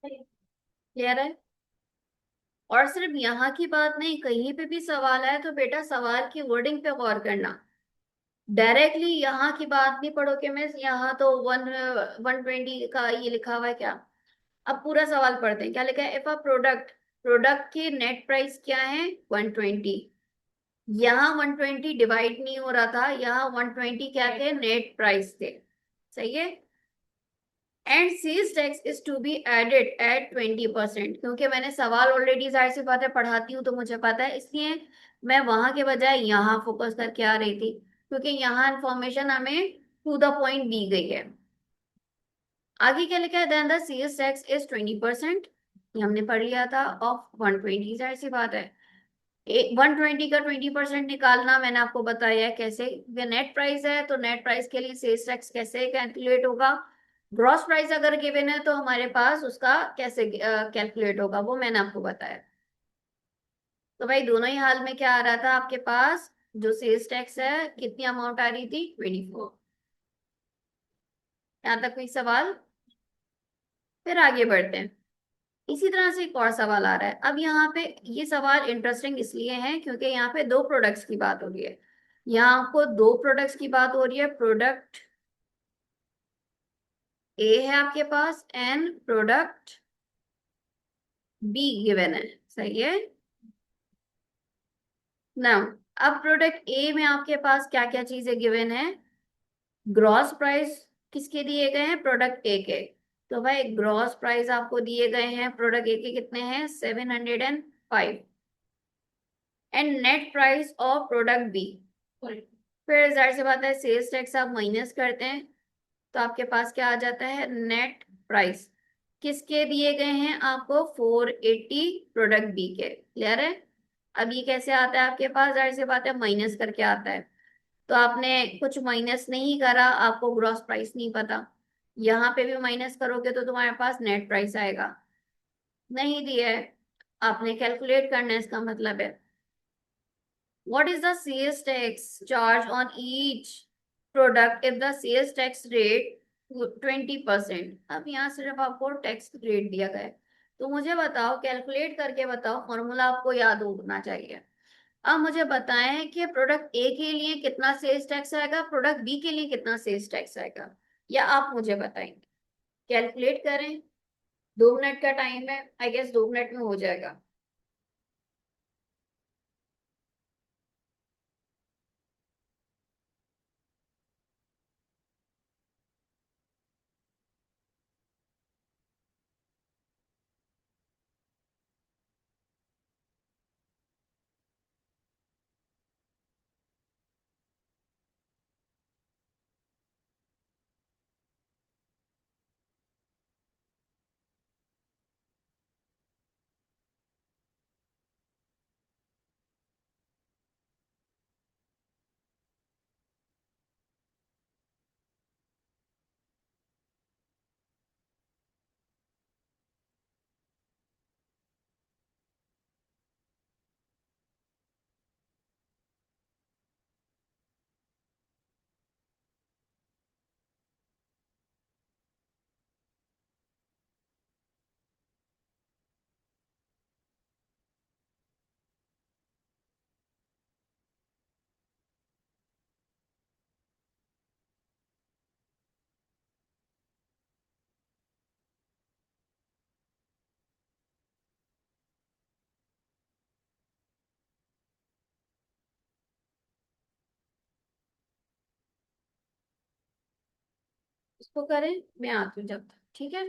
क्लियर है, और सिर्फ यहाँ की बात नहीं, कहीं पे भी सवाल आए तो बेटा सवाल की वर्डिंग पे गौर करना, डायरेक्टली यहाँ की बात नहीं पढ़ोगे, मैं यहाँ तो 120 का ये लिखा हुआ है क्या। अब पूरा सवाल पढ़ते हैं, क्या लिखा है, इफ अ प्रोडक्ट, प्रोडक्ट की नेट प्राइस क्या है 120, यहाँ 120 डिवाइड नहीं हो रहा था, यहाँ 120 क्या थे, नेट प्राइस थे, सही है। And sales tax is to be added at 20%, क्योंकि मैंने सवाल ऑलरेडी जाहिर सी बात है पढ़ाती हूँ तो मुझे पता है, इसलिए मैं वहां के बजाय यहाँ फोकस करके आ रही थी, क्योंकि यहाँ इंफॉर्मेशन हमें टू द पॉइंट दी गई है। आगे क्या लिखा है, then the sales tax is 20%, ये हमने पढ़ लिया था, ऑफ 120, जाहिर सी बात है 120 का 20% निकालना मैंने आपको बताया है कैसे, ये नेट प्राइस है तो नेट प्राइस के लिए सेल्स टैक्स कैसे कैलकुलेट होगा, ग्रॉस प्राइस अगर गिवन है तो हमारे पास उसका कैसे कैलकुलेट होगा वो मैंने आपको बताया। तो भाई दोनों ही हाल में क्या आ रहा था आपके पास, जो सेल्स टैक्स है कितनी अमाउंट आ रही थी 24। यहाँ तक कोई सवाल, फिर आगे बढ़ते हैं। इसी तरह से एक और सवाल आ रहा है, अब यहाँ पे ये सवाल इंटरेस्टिंग इसलिए है क्योंकि यहाँ पे दो प्रोडक्ट्स की बात हो रही है, यहाँ आपको दो प्रोडक्ट्स की बात हो रही है, प्रोडक्ट ए है आपके पास एंड प्रोडक्ट बी गिवन है, सही है ना। अब प्रोडक्ट ए में आपके पास क्या क्या चीजें गिवन है, ग्रॉस प्राइस किसके दिए गए हैं, प्रोडक्ट ए के, तो भाई ग्रॉस प्राइस आपको दिए गए हैं प्रोडक्ट ए के कितने हैं 705, and net price of product B, फिर जाहिर सी बात है सेल्स टैक्स आप माइनस करते हैं तो आपके पास क्या आ जाता है, नेट प्राइस किसके दिए गए हैं आपको 480 प्रोडक्ट बी के, क्लियर है। अब ये कैसे आता है आपके पास, जाहिर सी बात है माइनस करके आता है, तो आपने कुछ माइनस नहीं करा, आपको ग्रॉस प्राइस नहीं पता, यहाँ पे भी माइनस करोगे तो तुम्हारे पास नेट प्राइस आएगा। नहीं दिया है, आपने कैलकुलेट करना है, इसका मतलब है what is the sales tax charge on each product if the sales tax rate 20%। अब यहाँ सिर्फ आपको टैक्स रेट दिया गया है, तो मुझे बताओ, कैलकुलेट करके बताओ, फॉर्मूला आपको याद होना चाहिए। अब मुझे बताएं कि प्रोडक्ट ए के लिए कितना सेल्स टैक्स आएगा, प्रोडक्ट बी के लिए कितना सेल्स टैक्स आएगा, या आप मुझे बताएंगे। कैलकुलेट करें, 2 मिनट का टाइम है, आई गेस 2 मिनट में हो जाएगा। इसको करें, मैं आती हूँ जब तक, ठीक है।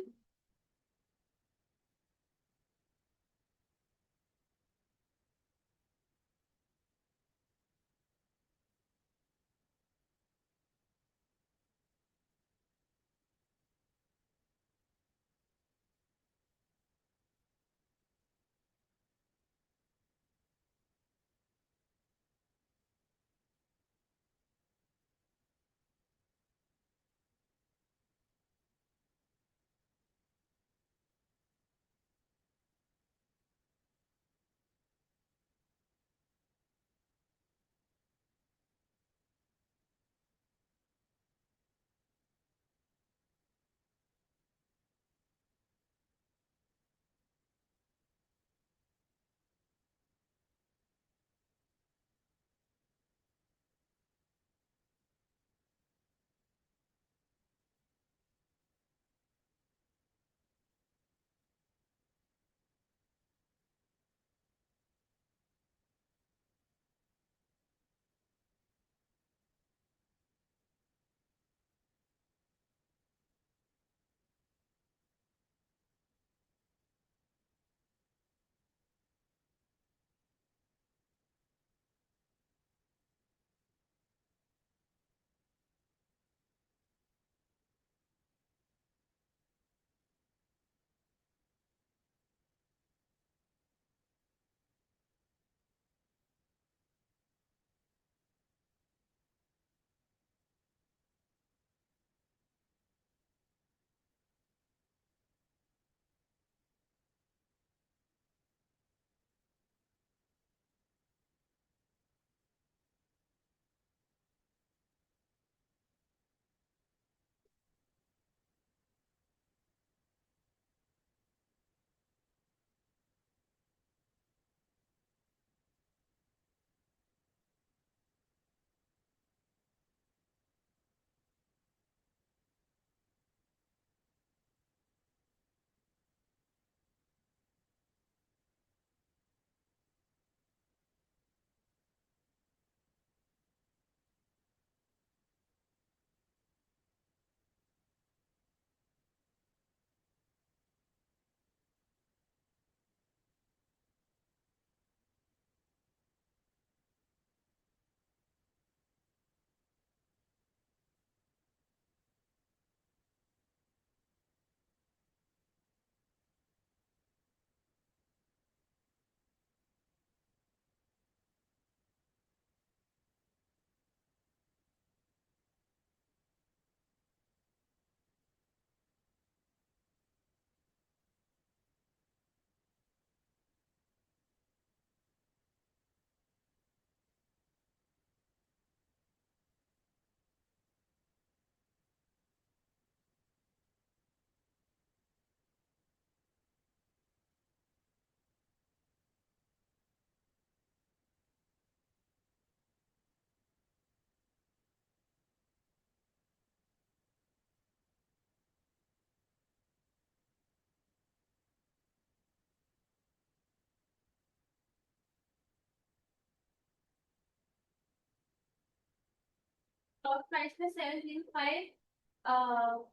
टॉप प्राइस में 705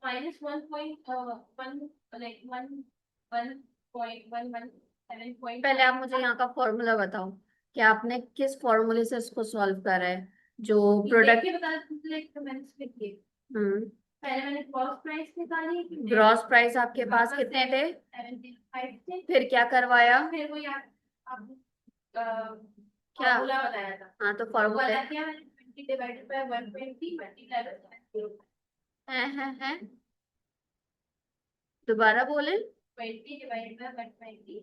minus 1.1 like 1.117 पहले आप मुझे यहाँ का फॉर्मूला बताओ कि आपने किस फॉर्मूले से इसको सॉल्व करा है, जो प्रोडक्ट। देखिए बता like मैंने split किए। हम्म। पहले मैंने ग्रॉस प्राइस निकाली, ग्रॉस प्राइस आपके पास कितने थे? 75 थे। फिर क्या करवाया? फिर वो यार अब क्या? फॉर्मूला बताया था। हाँ तो वो फॉर्मूले वाला किया मैंने 20 डिवाइडेड बाय 120 मल्टीप्लाई बाय 705। हैं दोबारा बोले। 20 डिवाइडेड बाय 120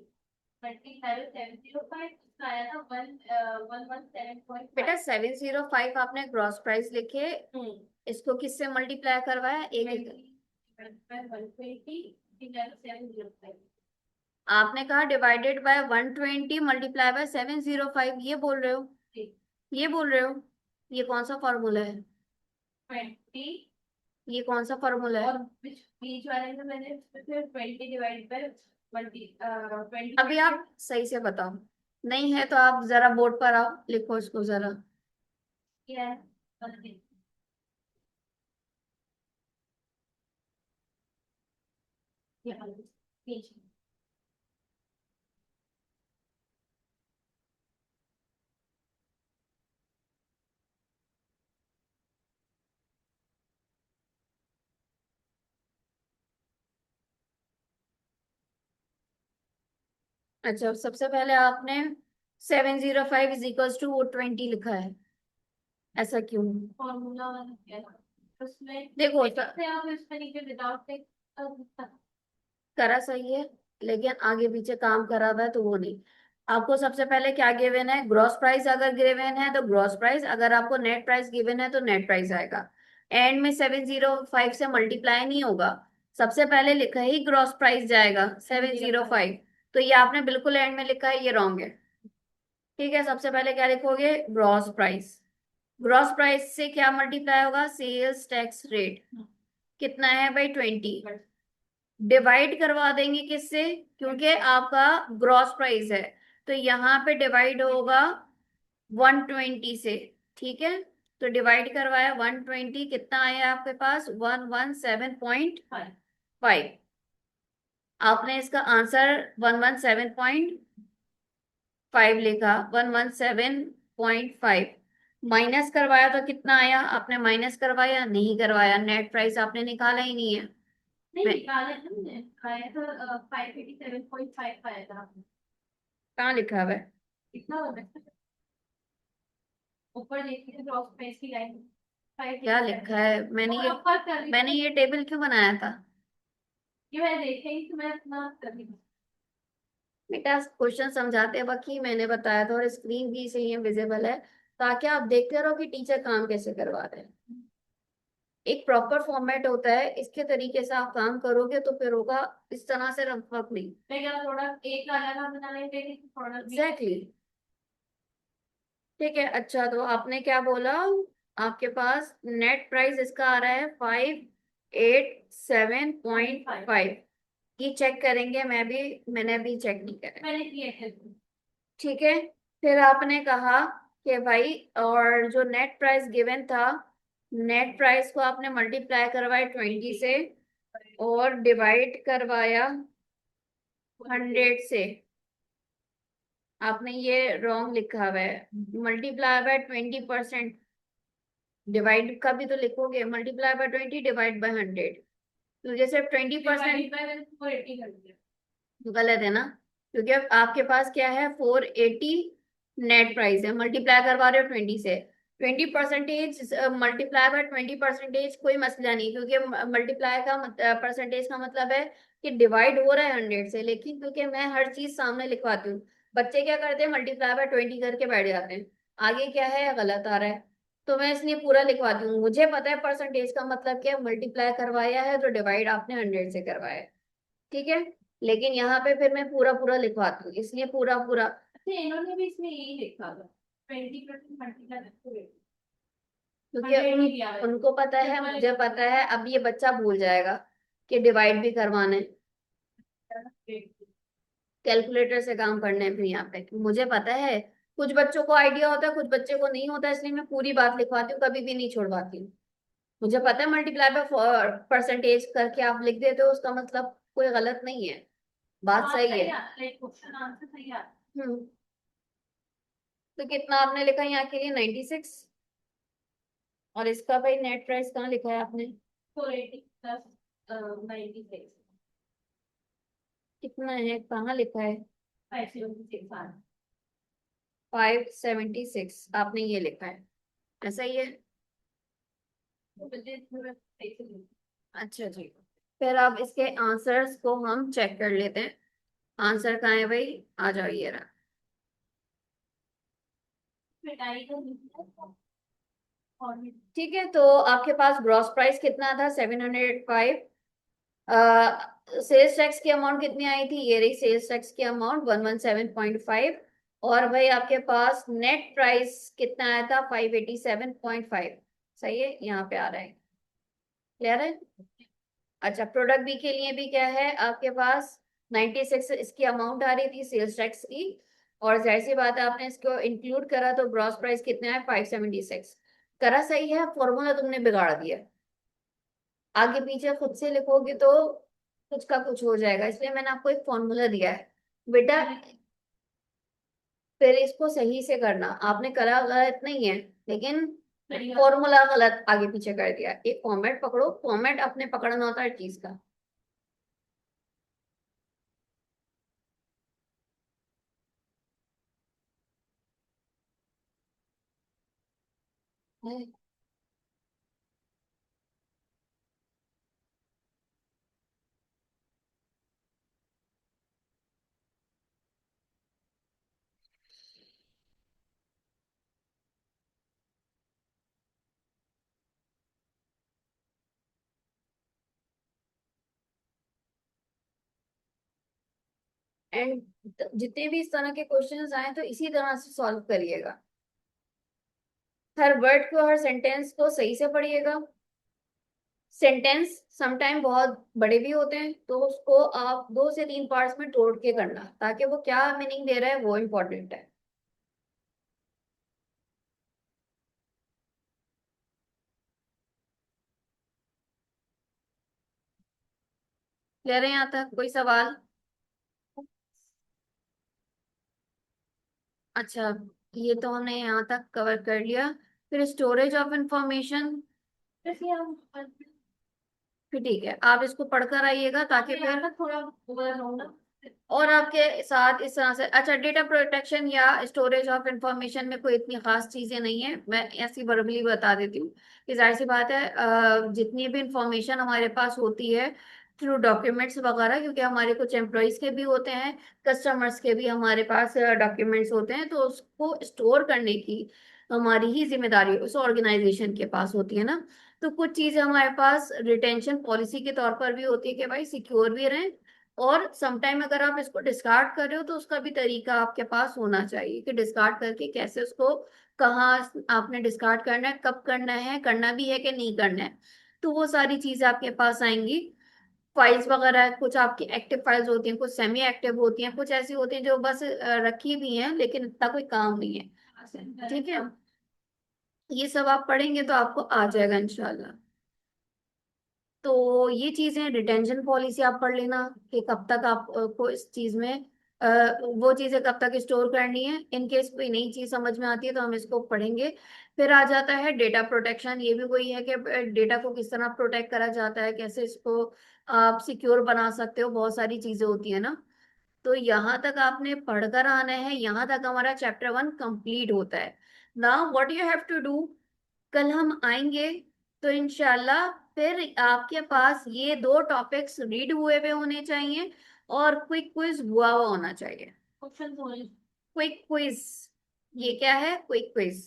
मल्टीप्लाई बाय 705, इसका आया था 117.5। बेटा 705 आपने ग्रॉस प्राइस लिखे, इसको किससे मल्टीप्लाई करवाया? एक आपने कहा डिवाइडेड बाय 120 मल्टीप्लाई बाय 705, ये बोल रहे हो? ये बोल रहे हो? ये कौन सा फॉर्मूला है? 20 ये कौन सा फॉर्मूला है? और बीच वाले में मैंने फिर 20 डिवाइड बाय 20 अभी आप सही से बताओ, नहीं है तो आप जरा बोर्ड पर आओ, लिखो इसको जरा। किया है। बीच अच्छा, सबसे पहले आपने 705 इज इक्वल्स टू वो 20 लिखा है, ऐसा क्यों? फॉर्मूला मैंने किया था उसमें देखो से आप इसमें नीचे विदाउट करा सही है, लेकिन आगे पीछे काम करा हुआ है तो वो नहीं। आपको सबसे पहले क्या गिवन है? ग्रॉस प्राइस अगर गिवन है तो ग्रॉस प्राइस, अगर आपको नेट प्राइस गिवन है तो नेट प्राइस आएगा। एंड में 705 से मल्टीप्लाई नहीं होगा, सबसे पहले लिखा ही ग्रॉस प्राइस जाएगा 705। तो ये आपने बिल्कुल एंड में लिखा है, ये रॉन्ग है। ठीक है, सबसे पहले क्या लिखोगे? Gross price. ग्रॉस प्राइस से क्या मल्टीप्लाई होगा? सेल्स टैक्स रेट कितना है भाई? 20। डिवाइड करवा देंगे किससे? क्योंकि आपका ग्रॉस प्राइस है, तो यहाँ पे डिवाइड होगा 120 से। ठीक है, तो डिवाइड करवाया 120, कितना आया आपके पास? 117.5। आपने इसका आंसर 117.5 लिखा, 117.5 माइनस करवाया तो कितना आया? आपने माइनस करवाया? नहीं करवाया, नेट प्राइस आपने निकाला ही नहीं है। नहीं मैं निकाला है हमने, आया था 587.5 आया था। कहाँ लिखा हुआ है? कितना होगा ऊपर देखिए ग्रॉस प्राइस की लाइन क्या 587। लिखा है? और ऊपर कर रही मैंने थी ये टेबल क्यों बनाया था? ये मैं देखे ही तो मैं अपना कर रही हूँ। बेटा क्वेश्चन समझाते वक्त ही मैंने बताया था, और स्क्रीन भी सही है, विजिबल है, ताकि आप देखते रहो कि टीचर काम कैसे करवा रहे हैं। एक प्रॉपर फॉर्मेट होता है, इसके तरीके से आप काम करोगे तो फिर होगा, इस तरह से रफक नहीं। मैं क्या थोड़ा एक अलग बनाने देगी थोड़ा भी एग्जैक्टली। ठीक है, अच्छा तो आपने क्या बोला? आपके पास नेट प्राइस इसका आ रहा है 587.5। ये चेक करेंगे, मैंने अभी चेक नहीं करा। मैंने किए थे। ठीक है, फिर आपने कहा कि भाई, और जो नेट प्राइस गिवन था, नेट प्राइस को आपने मल्टीप्लाई करवाया 20 से और डिवाइड करवाया 100 से। आपने ये रॉन्ग लिखा हुआ है, मल्टीप्लाई बाय 20%। डिवाइड का भी तो लिखोगे, मल्टीप्लाई बाय 20 डिवाइड बाय 100। तो जैसे 20% मैंने 480 कर दिया। गलत है ना, क्योंकि अब आपके पास क्या है? 480 नेट प्राइस है, मल्टीप्लाई करवा रहे हो 20 से। 20% मल्टीप्लाई बाय 20% कोई मसला नहीं, क्योंकि मल्टीप्लाई का परसेंटेज का मतलब है कि डिवाइड हो रहा है 100 से। लेकिन क्योंकि मैं हर चीज सामने लिखवाती हूँ, बच्चे क्या करते हैं? मल्टीप्लाई बाय 20 करके बैठ जाते हैं, आगे क्या है? गलत आ रहा है। तो मैं इसलिए पूरा लिखवाती हूँ, मुझे पता है परसेंटेज का मतलब क्या, मल्टीप्लाई करवाया है तो डिवाइड आपने 100 से करवाया है। ठीक है, लेकिन यहाँ पे फिर मैं पूरा पूरा लिखवाती हूँ, इसलिए पूरा पूरा। अच्छा इन्होंने भी इसमें यही लिखा था 20% मल्टीप्लाई क्योंकि 100 ही दिया है। उनको पता है, मुझे पता है, अब ये बच्चा भूल जाएगा कि डिवाइड भी करवाना है। कैलकुलेटर से काम करना है फिर यहाँ पे, मुझे पता है। कुछ बच्चों को आइडिया होता है, कुछ बच्चे को नहीं होता, इसलिए मैं पूरी बात लिखवाती हूँ, कभी भी नहीं छोड़वाती हूँ। मुझे पता है मल्टीप्लाई बाय परसेंटेज करके आप लिख देते हो, उसका मतलब कोई गलत नहीं है, बात हाँ सही है। सही है, लाइक क्वेश्चन आंसर सही है। हम्म। तो कितना आपने लिखा यहाँ के लिए? 96। और इसका भाई नेट प्राइस कहाँ लिखा है आपने? 480 प्लस 96, कितना है, कहाँ लिखा है? 576। 576 आपने ये लिखा है, ऐसा ही है? अच्छा जी। फिर अब इसके आंसर्स को हम चेक कर लेते हैं। आंसर कहाँ है भाई? आ जाओ, ये रहा। ठीक है, तो आपके पास ग्रॉस प्राइस कितना था? 705। सेल्स टैक्स की अमाउंट कितनी आई थी? ये रही सेल्स टैक्स की अमाउंट, 117.5। और भाई आपके पास नेट प्राइस कितना आया था? 587.5। सही है, यहाँ पे आ रहा है। क्लियर है? अच्छा, प्रोडक्ट बी के लिए भी क्या है आपके पास? 96 इसकी अमाउंट आ रही थी सेल्स टैक्स की। और जाहिर सी बात है, आपने इसको इंक्लूड करा तो ग्रॉस प्राइस कितना है? 576। करा सही है, फॉर्मूला तुमने बिगाड़ दिया। आगे पीछे खुद से लिखोगे तो कुछ का कुछ हो जाएगा, इसलिए मैंने आपको एक फॉर्मूला दिया है बेटा। फिर इसको सही से करना, आपने करा गलत नहीं है, लेकिन फॉर्मूला गलत आगे पीछे कर दिया। एक फॉर्मेट पकड़ो, फॉर्मेट अपने पकड़ना होता है चीज का। एंड जितने भी इस तरह के क्वेश्चंस आए तो इसी तरह से सॉल्व करिएगा। हर वर्ड को, हर सेंटेंस को सही से पढ़िएगा। सेंटेंस समटाइम बहुत बड़े भी होते हैं, तो उसको आप 2 से 3 पार्ट्स में तोड़ के करना, ताकि वो क्या मीनिंग दे रहा है वो इम्पोर्टेंट है। क्लियर है यहाँ तक? कोई सवाल? अच्छा, ये तो हमने यहाँ तक कवर कर लिया। फिर स्टोरेज ऑफ इंफॉर्मेशन, जैसे हम फिर ठीक है, आप इसको पढ़कर आइएगा ताकि यहाँ फिर पर थोड़ा ओवर होगा। और आपके साथ इस तरह से। अच्छा, डेटा प्रोटेक्शन या स्टोरेज ऑफ इंफॉर्मेशन में कोई इतनी खास चीजें नहीं है, मैं ऐसी वर्बली बता देती हूँ कि जाहिर सी बात है, जितनी भी इंफॉर्मेशन हमारे पास होती है थ्रू डॉक्यूमेंट्स वगैरह, क्योंकि हमारे कुछ एम्प्लॉयज के भी होते हैं, कस्टमर्स के भी हमारे पास डॉक्यूमेंट्स होते हैं, तो उसको स्टोर करने की हमारी ही जिम्मेदारी उस ऑर्गेनाइजेशन के पास होती है ना। तो कुछ चीजें हमारे पास रिटेंशन पॉलिसी के तौर पर भी होती है कि भाई सिक्योर भी रहें, और समटाइम अगर आप इसको डिस्कार्ड कर रहे हो तो उसका भी तरीका आपके पास होना चाहिए कि डिस्कार्ड करके कैसे उसको, कहाँ आपने डिस्कार्ड करना है, कब करना है, करना भी है कि नहीं करना है। तो वो सारी चीजें आपके पास आएंगी। फाइल्स वगैरह कुछ आपकी एक्टिव फाइल्स होती हैं, कुछ सेमी एक्टिव होती हैं, कुछ ऐसी होती हैं जो बस रखी भी हैं लेकिन इतना कोई काम नहीं है। ठीक है, ये सब आप पढ़ेंगे तो आपको आ जाएगा इंशाल्लाह। तो ये चीजें, रिटेंशन पॉलिसी आप पढ़ लेना कि कब तक आपको इस चीज में अ, वो चीजें कब तक स्टोर करनी है। इन केस कोई नई चीज समझ में आती है तो हम इसको पढ़ेंगे। फिर आ जाता है डेटा प्रोटेक्शन, ये भी वही है कि डेटा को किस तरह प्रोटेक्ट करा जाता है, कैसे इसको आप सिक्योर बना सकते हो, बहुत सारी चीजें होती है ना। तो यहाँ तक आपने पढ़कर आना है, यहाँ तक हमारा चैप्टर 1 कंप्लीट होता है। Now what you have to do, कल हम आएंगे तो इंशाल्लाह फिर आपके पास ये 2 टॉपिक्स रीड हुए हुए होने चाहिए और क्विक क्विज हुआ हुआ होना चाहिए। क्वेश्चन होने। क्विक क्विज, ये क्या है? Quick quiz.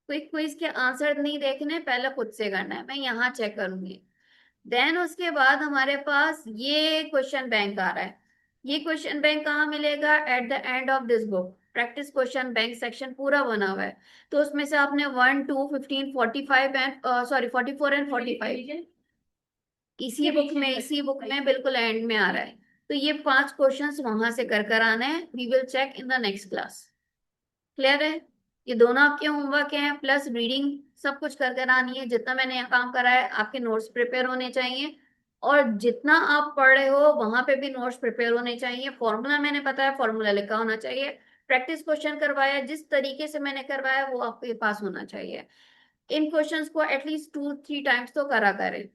क्विक क्विज के आंसर नहीं देखने, पहले खुद से करना है, मैं यहाँ चेक करूंगी। देन उसके बाद हमारे पास ये क्वेश्चन बैंक आ रहा है। ये क्वेश्चन बैंक कहाँ मिलेगा? At the end of this book, practice question bank section पूरा बना हुआ है। तो उसमें से आपने 1, 2, 15, 45 एंड सॉरी 44 एंड 45 इसी बुक में बिल्कुल एंड में आ रहा है। तो ये 5 क्वेश्चंस वहां से कर कर आना है। We will check in the next class. Clear है? ये दोनों आपके होमवर्क हैं, प्लस रीडिंग सब कुछ कर कर आनी है। जितना मैंने यहाँ काम करा है, आपके नोट्स प्रिपेयर होने चाहिए, और जितना आप पढ़ रहे हो वहां पे भी नोट्स प्रिपेयर होने चाहिए। फॉर्मूला मैंने बताया, फॉर्मूला लिखा होना चाहिए। प्रैक्टिस क्वेश्चन करवाया, जिस तरीके से मैंने करवाया वो आपके पास होना चाहिए। इन क्वेश्चंस को एटलीस्ट 2-3 टाइम्स तो करा करें।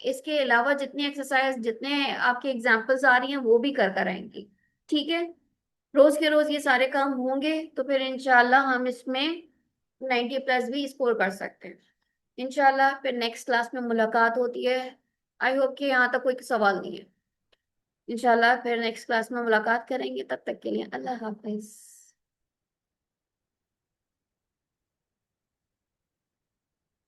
इसके अलावा जितनी एक्सरसाइज, जितने आपके एग्जाम्पल्स आ रही हैं वो भी कर कर आएंगी। ठीक है, रोज के रोज ये सारे काम होंगे तो फिर इंशाल्लाह हम इसमें 90+ भी स्कोर कर सकते हैं। इंशाल्लाह फिर नेक्स्ट क्लास में मुलाकात होती है। आई होप कि यहाँ तक कोई सवाल नहीं है। इंशाल्लाह फिर नेक्स्ट क्लास में मुलाकात करेंगे, तब तक के लिए अल्लाह हाफिज।